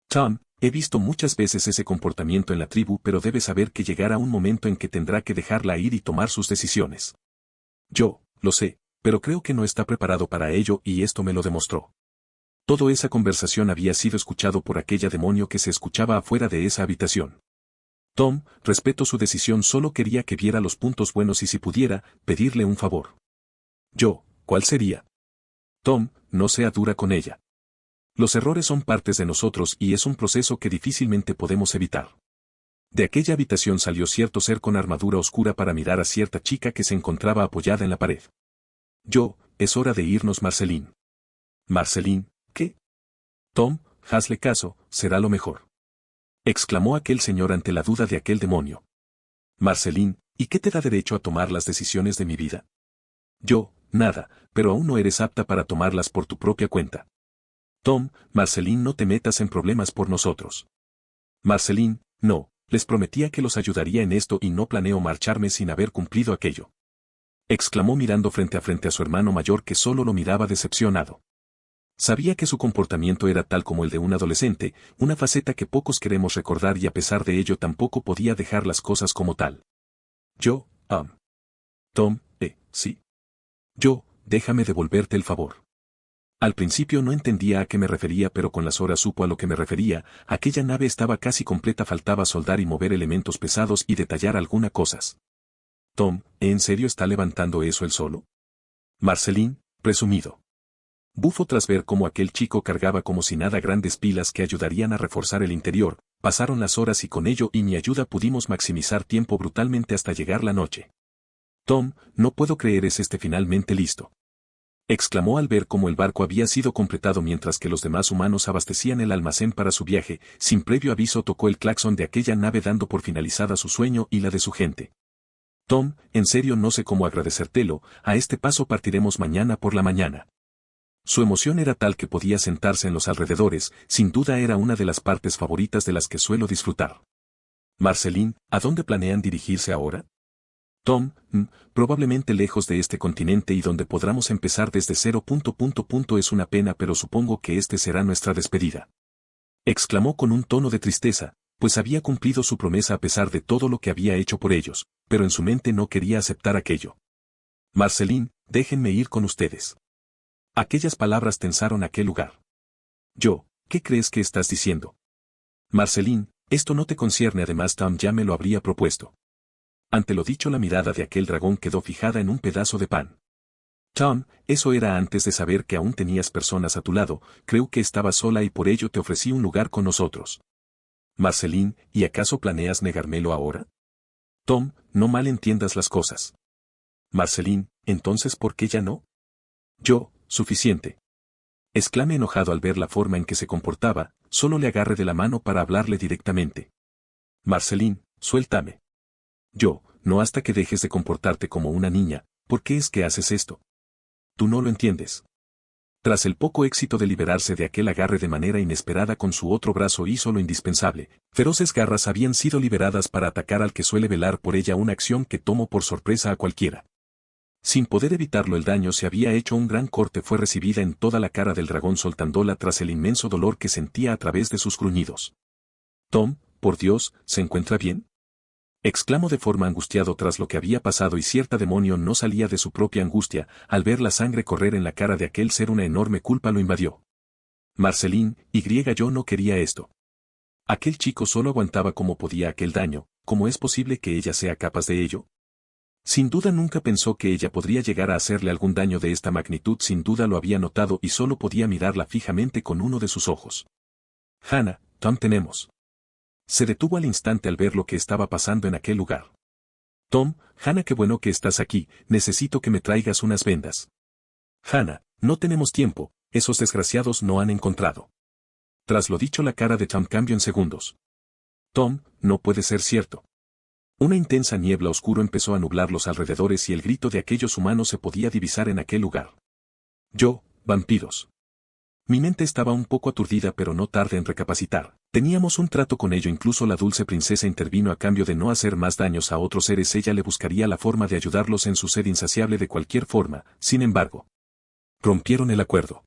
Tom, he visto muchas veces ese comportamiento en la tribu, pero debe saber que llegará un momento en que tendrá que dejarla ir y tomar sus decisiones. Yo, lo sé, pero creo que no está preparado para ello y esto me lo demostró. Toda esa conversación había sido escuchado por aquella demonio que se escuchaba afuera de esa habitación. Tom, respeto su decisión, solo quería que viera los puntos buenos y si pudiera, pedirle un favor. Yo, ¿cuál sería? Tom, no sea dura con ella. Los errores son partes de nosotros y es un proceso que difícilmente podemos evitar. De aquella habitación salió cierto ser con armadura oscura para mirar a cierta chica que se encontraba apoyada en la pared. Yo, es hora de irnos, Marceline. Marceline, ¿qué? Tom, hazle caso, será lo mejor. Exclamó aquel señor ante la duda de aquel demonio. Marceline, ¿y qué te da derecho a tomar las decisiones de mi vida? Yo, nada, pero aún no eres apta para tomarlas por tu propia cuenta. Tom, Marceline, no te metas en problemas por nosotros. Marceline, no, les prometía que los ayudaría en esto y no planeo marcharme sin haber cumplido aquello. Exclamó mirando frente a su hermano mayor, que solo lo miraba decepcionado. Sabía que su comportamiento era tal como el de un adolescente, una faceta que pocos queremos recordar, y a pesar de ello tampoco podía dejar las cosas como tal. Yo, Tom, sí. Yo, déjame devolverte el favor. Al principio no entendía a qué me refería, pero con las horas supo a lo que me refería. Aquella nave estaba casi completa, faltaba soldar y mover elementos pesados y detallar algunas cosas. Tom, ¿en serio está levantando eso él solo? Marceline, presumido. Bufo tras ver cómo aquel chico cargaba como si nada grandes pilas que ayudarían a reforzar el interior, pasaron las horas y con ello y mi ayuda pudimos maximizar tiempo brutalmente hasta llegar la noche. Tom, no puedo creer es finalmente listo. Exclamó al ver cómo el barco había sido completado mientras que los demás humanos abastecían el almacén para su viaje, sin previo aviso tocó el claxon de aquella nave dando por finalizada su sueño y la de su gente. Tom, en serio no sé cómo agradecértelo, a este paso partiremos mañana por la mañana. Su emoción era tal que podía sentarse en los alrededores, sin duda era una de las partes favoritas de las que suelo disfrutar. Marceline, ¿a dónde planean dirigirse ahora? Tom, probablemente lejos de este continente y donde podamos empezar desde cero. Es una pena pero supongo que será nuestra despedida. Exclamó con un tono de tristeza, pues había cumplido su promesa a pesar de todo lo que había hecho por ellos, pero en su mente no quería aceptar aquello. Marceline, déjenme ir con ustedes. Aquellas palabras tensaron aquel lugar. ¿Qué crees que estás diciendo? Marceline, esto no te concierne además Tom ya me lo habría propuesto. Ante lo dicho la mirada de aquel dragón quedó fijada en un pedazo de pan. Tom, eso era antes de saber que aún tenías personas a tu lado, creo que estabas sola y por ello te ofrecí un lugar con nosotros. Marceline, ¿y acaso planeas negármelo ahora? Tom, no mal entiendas las cosas. Marceline, entonces ¿por qué ya no? Suficiente. Exclamé enojado al ver la forma en que se comportaba, solo le agarré de la mano para hablarle directamente. Marceline, suéltame. No hasta que dejes de comportarte como una niña, ¿por qué es que haces esto? Tú no lo entiendes. Tras el poco éxito de liberarse de aquel agarre de manera inesperada con su otro brazo hizo lo indispensable, feroces garras habían sido liberadas para atacar al que suele velar por ella una acción que tomó por sorpresa a cualquiera. Sin poder evitarlo el daño se había hecho un gran corte fue recibida en toda la cara del dragón soltándola tras el inmenso dolor que sentía a través de sus gruñidos. Tom, por Dios, ¿se encuentra bien? Exclamó de forma angustiado tras lo que había pasado y cierta demonio no salía de su propia angustia, al ver la sangre correr en la cara de aquel ser una enorme culpa lo invadió. Marceline, yo no quería esto. Aquel chico solo aguantaba como podía aquel daño, ¿cómo es posible que ella sea capaz de ello? Sin duda nunca pensó que ella podría llegar a hacerle algún daño de esta magnitud, sin duda lo había notado y solo podía mirarla fijamente con uno de sus ojos. Hannah, Tom tenemos. Se detuvo al instante al ver lo que estaba pasando en aquel lugar. Tom, Hannah qué bueno que estás aquí, necesito que me traigas unas vendas. Hannah, no tenemos tiempo, esos desgraciados no han encontrado. Tras lo dicho la cara de Tom cambió en segundos. Tom, no puede ser cierto. Una intensa niebla oscura empezó a nublar los alrededores y el grito de aquellos humanos se podía divisar en aquel lugar. Vampiros. Mi mente estaba un poco aturdida pero no tardé en recapacitar. Teníamos un trato con ello, incluso la dulce princesa intervino a cambio de no hacer más daños a otros seres, ella le buscaría la forma de ayudarlos en su sed insaciable de cualquier forma, sin embargo. Rompieron el acuerdo.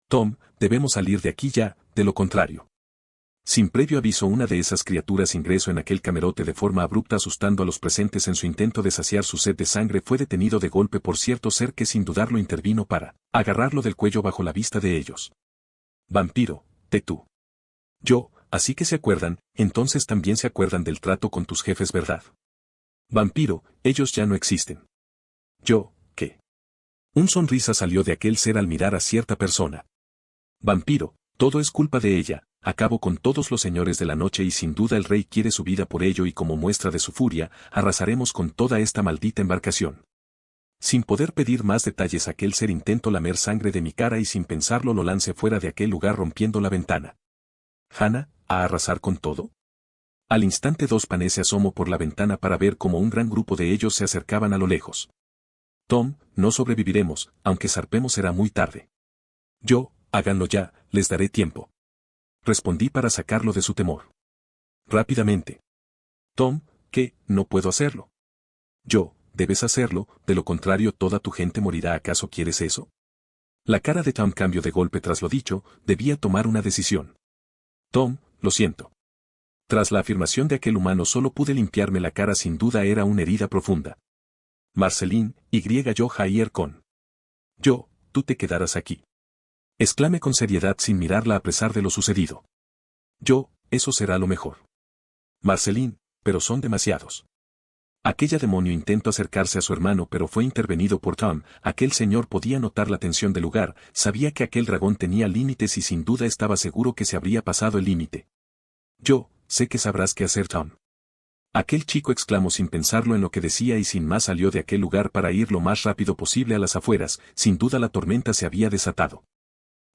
Tom, debemos salir de aquí ya, de lo contrario. Sin previo aviso una de esas criaturas ingresó en aquel camarote de forma abrupta asustando a los presentes en su intento de saciar su sed de sangre fue detenido de golpe por cierto ser que sin dudarlo intervino para agarrarlo del cuello bajo la vista de ellos. Vampiro, tú. Así que se acuerdan, entonces también se acuerdan del trato con tus jefes, ¿verdad? Vampiro, ellos ya no existen. ¿Qué? Un sonrisa salió de aquel ser al mirar a cierta persona. Vampiro, todo es culpa de ella. Acabo con todos los señores de la noche y sin duda el rey quiere su vida por ello y como muestra de su furia, arrasaremos con toda esta maldita embarcación. Sin poder pedir más detalles aquel ser intentó lamer sangre de mi cara y sin pensarlo lo lancé fuera de aquel lugar rompiendo la ventana. Hannah, ¿a arrasar con todo? Al instante dos panes se asomó por la ventana para ver cómo un gran grupo de ellos se acercaban a lo lejos. Tom, no sobreviviremos, aunque zarpemos será muy tarde. Háganlo ya, les daré tiempo. Respondí para sacarlo de su temor. Rápidamente. Tom, ¿qué? No puedo hacerlo. Debes hacerlo, de lo contrario toda tu gente morirá. ¿Acaso quieres eso? La cara de Tom cambió de golpe tras lo dicho, debía tomar una decisión. Tom, lo siento. Tras la afirmación de aquel humano solo pude limpiarme la cara, sin duda era una herida profunda. Marceline, Jair con. Tú te quedarás aquí. Exclamé con seriedad sin mirarla a pesar de lo sucedido. Eso será lo mejor. Marceline, pero son demasiados. Aquella demonio intentó acercarse a su hermano pero fue intervenido por Tom. Aquel señor podía notar la tensión del lugar, sabía que aquel dragón tenía límites y sin duda estaba seguro que se habría pasado el límite. Yo, sé que sabrás qué hacer, Tom. Aquel chico exclamó sin pensarlo en lo que decía y sin más salió de aquel lugar para ir lo más rápido posible a las afueras. Sin duda la tormenta se había desatado.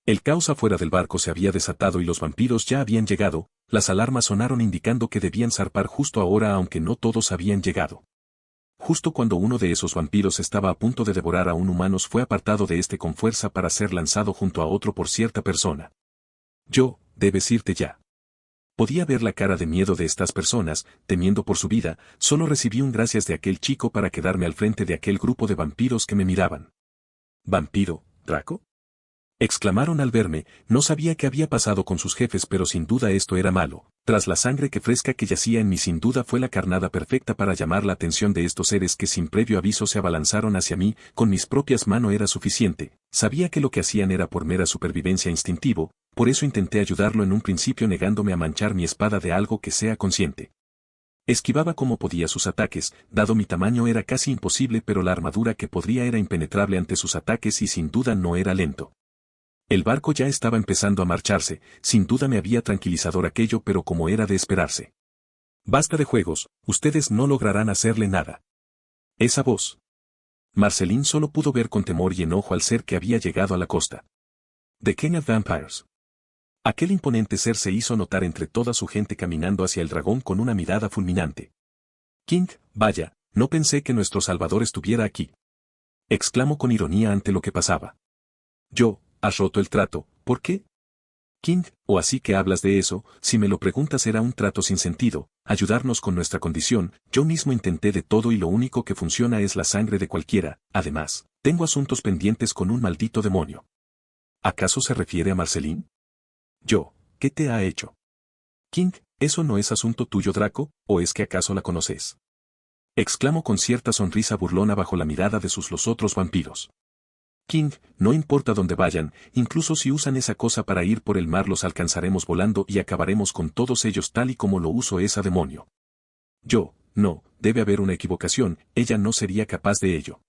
El caos afuera del barco se había desatado y los vampiros ya habían llegado. Las alarmas sonaron indicando que debían zarpar justo ahora aunque no todos habían llegado. Justo cuando uno de esos vampiros estaba a punto de devorar a un humano fue apartado de este con fuerza para ser lanzado junto a otro por cierta persona. Yo, debes irte ya. Podía ver la cara de miedo de estas personas, temiendo por su vida, solo recibí un gracias de aquel chico para quedarme al frente de aquel grupo de vampiros que me miraban. ¿Vampiro, Draco? Exclamaron al verme, no sabía qué había pasado con sus jefes pero sin duda esto era malo. Tras la sangre que fresca que yacía en mí sin duda fue la carnada perfecta para llamar la atención de estos seres que sin previo aviso se abalanzaron hacia mí, con mis propias manos era suficiente, sabía que lo que hacían era por mera supervivencia instintivo, por eso intenté ayudarlo en un principio negándome a manchar mi espada de algo que sea consciente. Esquivaba como podía sus ataques, dado mi tamaño era casi imposible pero la armadura que podría era impenetrable ante sus ataques y sin duda no era lento. El barco ya estaba empezando a marcharse, sin duda me había tranquilizador aquello pero como era de esperarse. Basta de juegos, ustedes no lograrán hacerle nada. Esa voz. Marceline solo pudo ver con temor y enojo al ser que había llegado a la costa. The King of Vampires. Aquel imponente ser se hizo notar entre toda su gente caminando hacia el dragón con una mirada fulminante. King, vaya, no pensé que nuestro salvador estuviera aquí. Exclamó con ironía ante lo que pasaba. Yo, has roto el trato, ¿por qué? King, o así que hablas de eso, si me lo preguntas era un trato sin sentido, ayudarnos con nuestra condición, yo mismo intenté de todo y lo único que funciona es la sangre de cualquiera, además, tengo asuntos pendientes con un maldito demonio. ¿Acaso se refiere a Marceline? Yo, ¿qué te ha hecho? King, ¿eso no es asunto tuyo, Draco, o es que acaso la conoces? Exclamó con cierta sonrisa burlona bajo la mirada de los otros vampiros. King, no importa dónde vayan, incluso si usan esa cosa para ir por el mar los alcanzaremos volando y acabaremos con todos ellos tal y como lo usó esa demonio. Yo, no, debe haber una equivocación, ella no sería capaz de ello.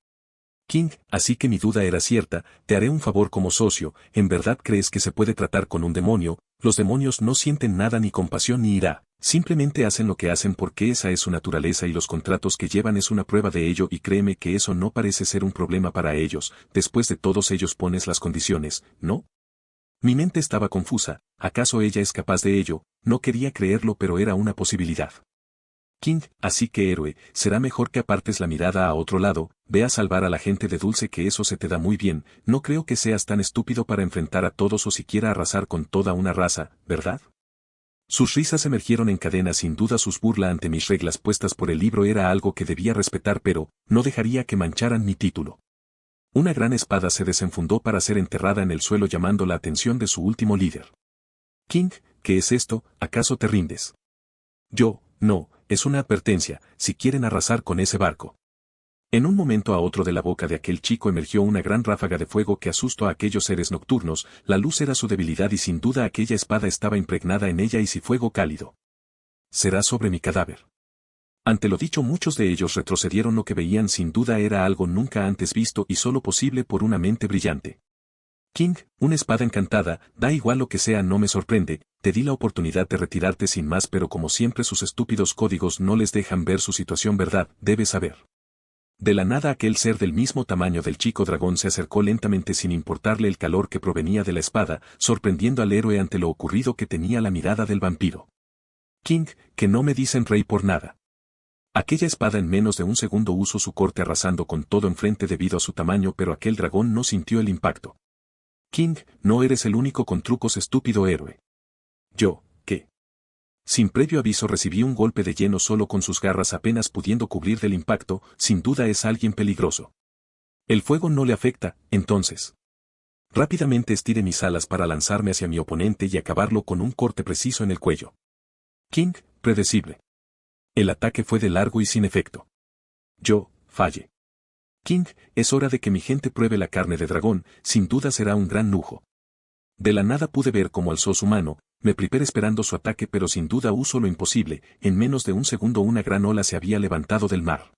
King, así que mi duda era cierta, te haré un favor como socio, ¿en verdad crees que se puede tratar con un demonio? Los demonios no sienten nada ni compasión ni ira, simplemente hacen lo que hacen porque esa es su naturaleza y los contratos que llevan es una prueba de ello y créeme que eso no parece ser un problema para ellos, después de todos ellos pones las condiciones, ¿no? Mi mente estaba confusa, ¿acaso ella es capaz de ello? No quería creerlo pero era una posibilidad. King, así que héroe, será mejor que apartes la mirada a otro lado, ve a salvar a la gente de Dulce que eso se te da muy bien, no creo que seas tan estúpido para enfrentar a todos o siquiera arrasar con toda una raza, ¿verdad? Sus risas emergieron en cadena sin duda sus burlas ante mis reglas puestas por el libro era algo que debía respetar pero, no dejaría que mancharan mi título. Una gran espada se desenfundó para ser enterrada en el suelo llamando la atención de su último líder. King, ¿qué es esto? ¿Acaso te rindes? Yo, no, es una advertencia, si quieren arrasar con ese barco. En un momento a otro de la boca de aquel chico emergió una gran ráfaga de fuego que asustó a aquellos seres nocturnos, la luz era su debilidad y sin duda aquella espada estaba impregnada en ella y si fuego cálido. Será sobre mi cadáver. Ante lo dicho muchos de ellos retrocedieron lo que veían sin duda era algo nunca antes visto y solo posible por una mente brillante. King, una espada encantada, da igual lo que sea no me sorprende, te di la oportunidad de retirarte sin más pero como siempre sus estúpidos códigos no les dejan ver su situación verdad, debes saber. De la nada aquel ser del mismo tamaño del chico dragón se acercó lentamente sin importarle el calor que provenía de la espada, sorprendiendo al héroe ante lo ocurrido que tenía la mirada del vampiro. King, que no me dicen rey por nada. Aquella espada en menos de un segundo usó su corte arrasando con todo enfrente debido a su tamaño pero aquel dragón no sintió el impacto. King, no eres el único con trucos estúpido héroe. Yo, ¿qué? Sin previo aviso recibí un golpe de lleno solo con sus garras apenas pudiendo cubrir del impacto, sin duda es alguien peligroso. El fuego no le afecta, entonces. Rápidamente estiré mis alas para lanzarme hacia mi oponente y acabarlo con un corte preciso en el cuello. King, predecible. El ataque fue de largo y sin efecto. Yo, falle. King, es hora de que mi gente pruebe la carne de dragón, sin duda será un gran lujo. De la nada pude ver cómo alzó su mano, Me preparé esperando su ataque, pero sin duda hizo lo imposible. En menos de un segundo una gran ola se había levantado del mar.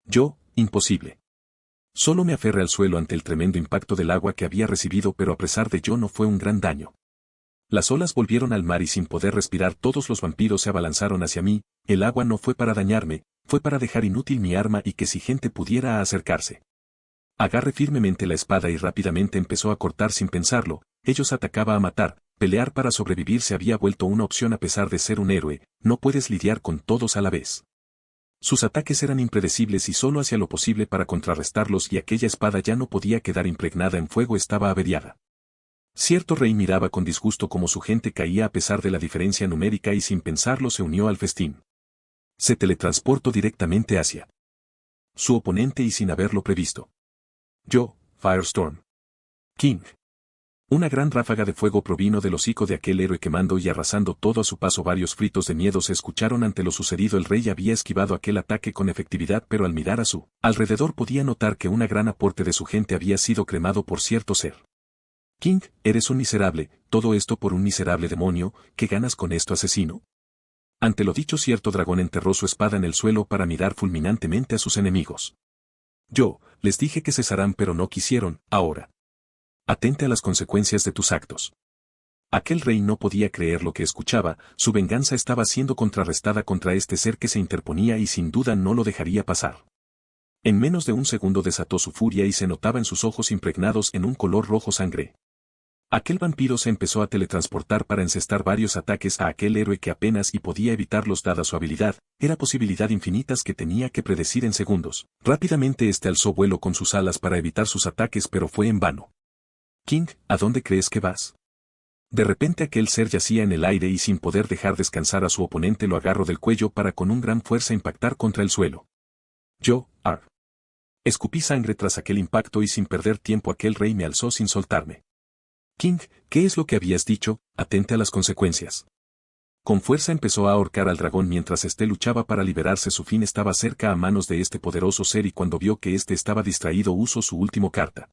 Yo, imposible. Solo me aferré al suelo ante el tremendo impacto del agua que había recibido, pero a pesar de ello no fue un gran daño. Las olas volvieron al mar y sin poder respirar todos los vampiros se abalanzaron hacia mí. El agua no fue para dañarme, fue para dejar inútil mi arma y que si gente pudiera acercarse. Agarré firmemente la espada y rápidamente empezó a cortar sin pensarlo. Ellos atacaba a matar. Pelear para sobrevivir se había vuelto una opción a pesar de ser un héroe. No puedes lidiar con todos a la vez. Sus ataques eran impredecibles y solo hacía lo posible para contrarrestarlos, y aquella espada ya no podía quedar impregnada en fuego, estaba averiada. Cierto rey miraba con disgusto cómo su gente caía a pesar de la diferencia numérica y sin pensarlo se unió al festín. Se teletransportó directamente hacia su oponente y sin haberlo previsto. Yo, Firestorm King. Una gran ráfaga de fuego provino del hocico de aquel héroe quemando y arrasando todo a su paso. Varios gritos de miedo se escucharon ante lo sucedido. El rey había esquivado aquel ataque con efectividad, pero al mirar a su alrededor podía notar que un gran aporte de su gente había sido cremado por cierto ser. King, eres un miserable, todo esto por un miserable demonio. ¿Qué ganas con esto, asesino? Ante lo dicho, cierto dragón enterró su espada en el suelo para mirar fulminantemente a sus enemigos. Yo, les dije que cesarán pero no quisieron. Ahora, atente a las consecuencias de tus actos. Aquel rey no podía creer lo que escuchaba. Su venganza estaba siendo contrarrestada contra este ser que se interponía y sin duda no lo dejaría pasar. En menos de un segundo desató su furia y se notaba en sus ojos impregnados en un color rojo sangre. Aquel vampiro se empezó a teletransportar para encestar varios ataques a aquel héroe que apenas y podía evitarlos dada su habilidad. Era posibilidad infinitas que tenía que predecir en segundos. Rápidamente alzó vuelo con sus alas para evitar sus ataques, pero fue en vano. King, ¿a dónde crees que vas? De repente aquel ser yacía en el aire y sin poder dejar descansar a su oponente lo agarró del cuello para con un gran fuerza impactar contra el suelo. Yo, escupí sangre tras aquel impacto y sin perder tiempo aquel rey me alzó sin soltarme. King, ¿qué es lo que habías dicho? Atente a las consecuencias. Con fuerza empezó a ahorcar al dragón mientras éste luchaba para liberarse. Su fin estaba cerca a manos de este poderoso ser y cuando vio que éste estaba distraído usó su último carta.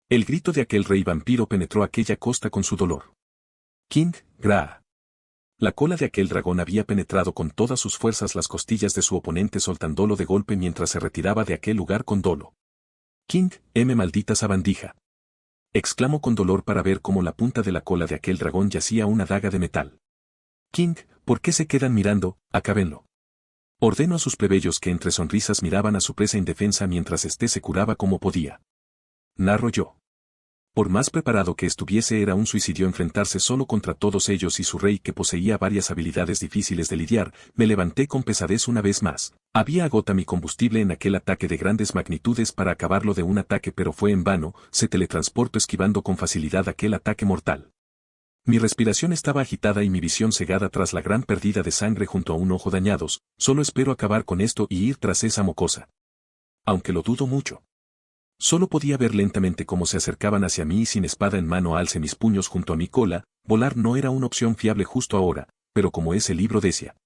El grito de aquel rey vampiro penetró aquella costa con su dolor. King, gra. La cola de aquel dragón había penetrado con todas sus fuerzas las costillas de su oponente soltándolo de golpe mientras se retiraba de aquel lugar con dolo. King, maldita sabandija. Exclamó con dolor para ver cómo la punta de la cola de aquel dragón yacía una daga de metal. King, ¿por qué se quedan mirando? Acábenlo. Ordenó a sus plebeyos que entre sonrisas miraban a su presa indefensa mientras éste se curaba como podía. Narro yo. Por más preparado que estuviese era un suicidio enfrentarse solo contra todos ellos y su rey que poseía varias habilidades difíciles de lidiar. Me levanté con pesadez una vez más. Había agota mi combustible en aquel ataque de grandes magnitudes para acabarlo de un ataque, pero fue en vano. Se teletransportó esquivando con facilidad aquel ataque mortal. Mi respiración estaba agitada y mi visión cegada tras la gran pérdida de sangre junto a un ojo dañados. Solo espero acabar con esto y ir tras esa mocosa. Aunque lo dudo mucho. Solo podía ver lentamente cómo se acercaban hacia mí y sin espada en mano alcé mis puños junto a mi cola. Volar no era una opción fiable justo ahora, pero como ese libro decía.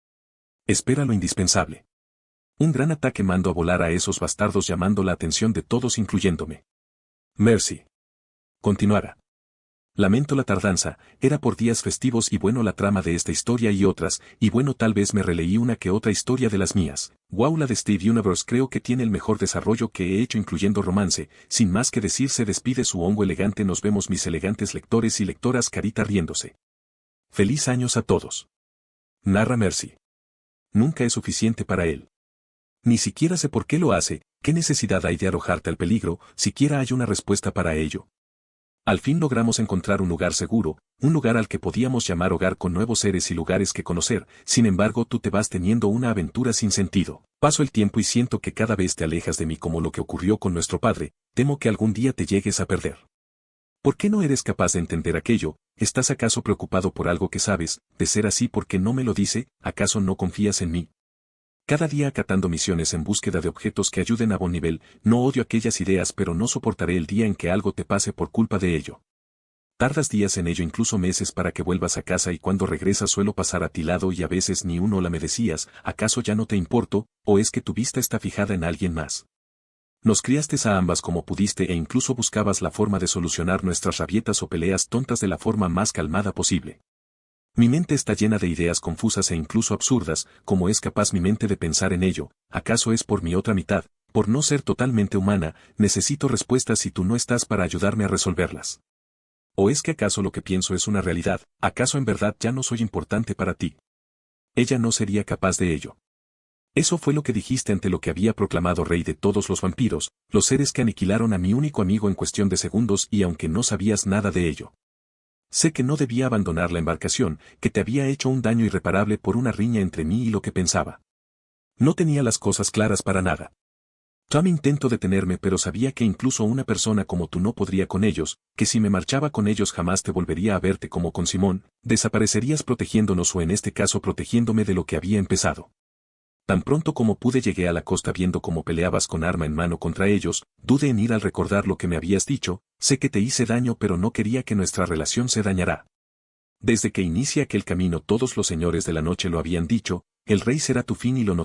Espera lo indispensable. Un gran ataque mandó a volar a esos bastardos llamando la atención de todos incluyéndome. Mercy. Continuara. Lamento la tardanza, era por días festivos y bueno la trama de esta historia y otras, y bueno tal vez me releí una que otra historia de las mías. Wow, la de Steve Universe creo que tiene el mejor desarrollo que he hecho incluyendo romance. Sin más que decir se despide su hongo elegante. Nos vemos mis elegantes lectores y lectoras. Carita riéndose. Feliz años a todos. Narra Mercy. Nunca es suficiente para él. Ni siquiera sé por qué lo hace. ¿Qué necesidad hay de arrojarte al peligro? Siquiera hay una respuesta para ello. Al fin logramos encontrar un lugar seguro, un lugar al que podíamos llamar hogar con nuevos seres y lugares que conocer. Sin embargo, tú te vas teniendo una aventura sin sentido. Paso el tiempo y siento que cada vez te alejas de mí como lo que ocurrió con nuestro padre. Temo que algún día te llegues a perder. ¿Por qué no eres capaz de entender aquello? ¿Estás acaso preocupado por algo que sabes? De ser así, ¿por qué no me lo dice? ¿Acaso no confías en mí? Cada día acatando misiones en búsqueda de objetos que ayuden a buen nivel. No odio aquellas ideas, pero no soportaré el día en que algo te pase por culpa de ello. Tardas días en ello, incluso meses para que vuelvas a casa y cuando regresas suelo pasar a ti lado y a veces ni un hola me decías. ¿Acaso ya no te importo, o es que tu vista está fijada en alguien más? Nos criaste a ambas como pudiste e incluso buscabas la forma de solucionar nuestras rabietas o peleas tontas de la forma más calmada posible. Mi mente está llena de ideas confusas e incluso absurdas, ¿cómo es capaz mi mente de pensar en ello? ¿Acaso es por mi otra mitad? Por no ser totalmente humana, necesito respuestas y tú no estás para ayudarme a resolverlas. ¿O es que acaso lo que pienso es una realidad? ¿Acaso en verdad ya no soy importante para ti? Ella no sería capaz de ello. Eso fue lo que dijiste ante lo que había proclamado rey de todos los vampiros, los seres que aniquilaron a mi único amigo en cuestión de segundos y aunque no sabías nada de ello. Sé que no debía abandonar la embarcación, que te había hecho un daño irreparable por una riña entre mí y lo que pensaba. No tenía las cosas claras para nada. Tom intentó detenerme pero sabía que incluso una persona como tú no podría con ellos, que si me marchaba con ellos jamás te volvería a verte como con Simón, desaparecerías protegiéndonos o en este caso protegiéndome de lo que había empezado. Tan pronto como pude llegué a la costa viendo cómo peleabas con arma en mano contra ellos, dudé en ir al recordar lo que me habías dicho, sé que te hice daño pero no quería que nuestra relación se dañara. Desde que inicia aquel camino todos los señores de la noche lo habían dicho, el rey será tu fin y lo noté.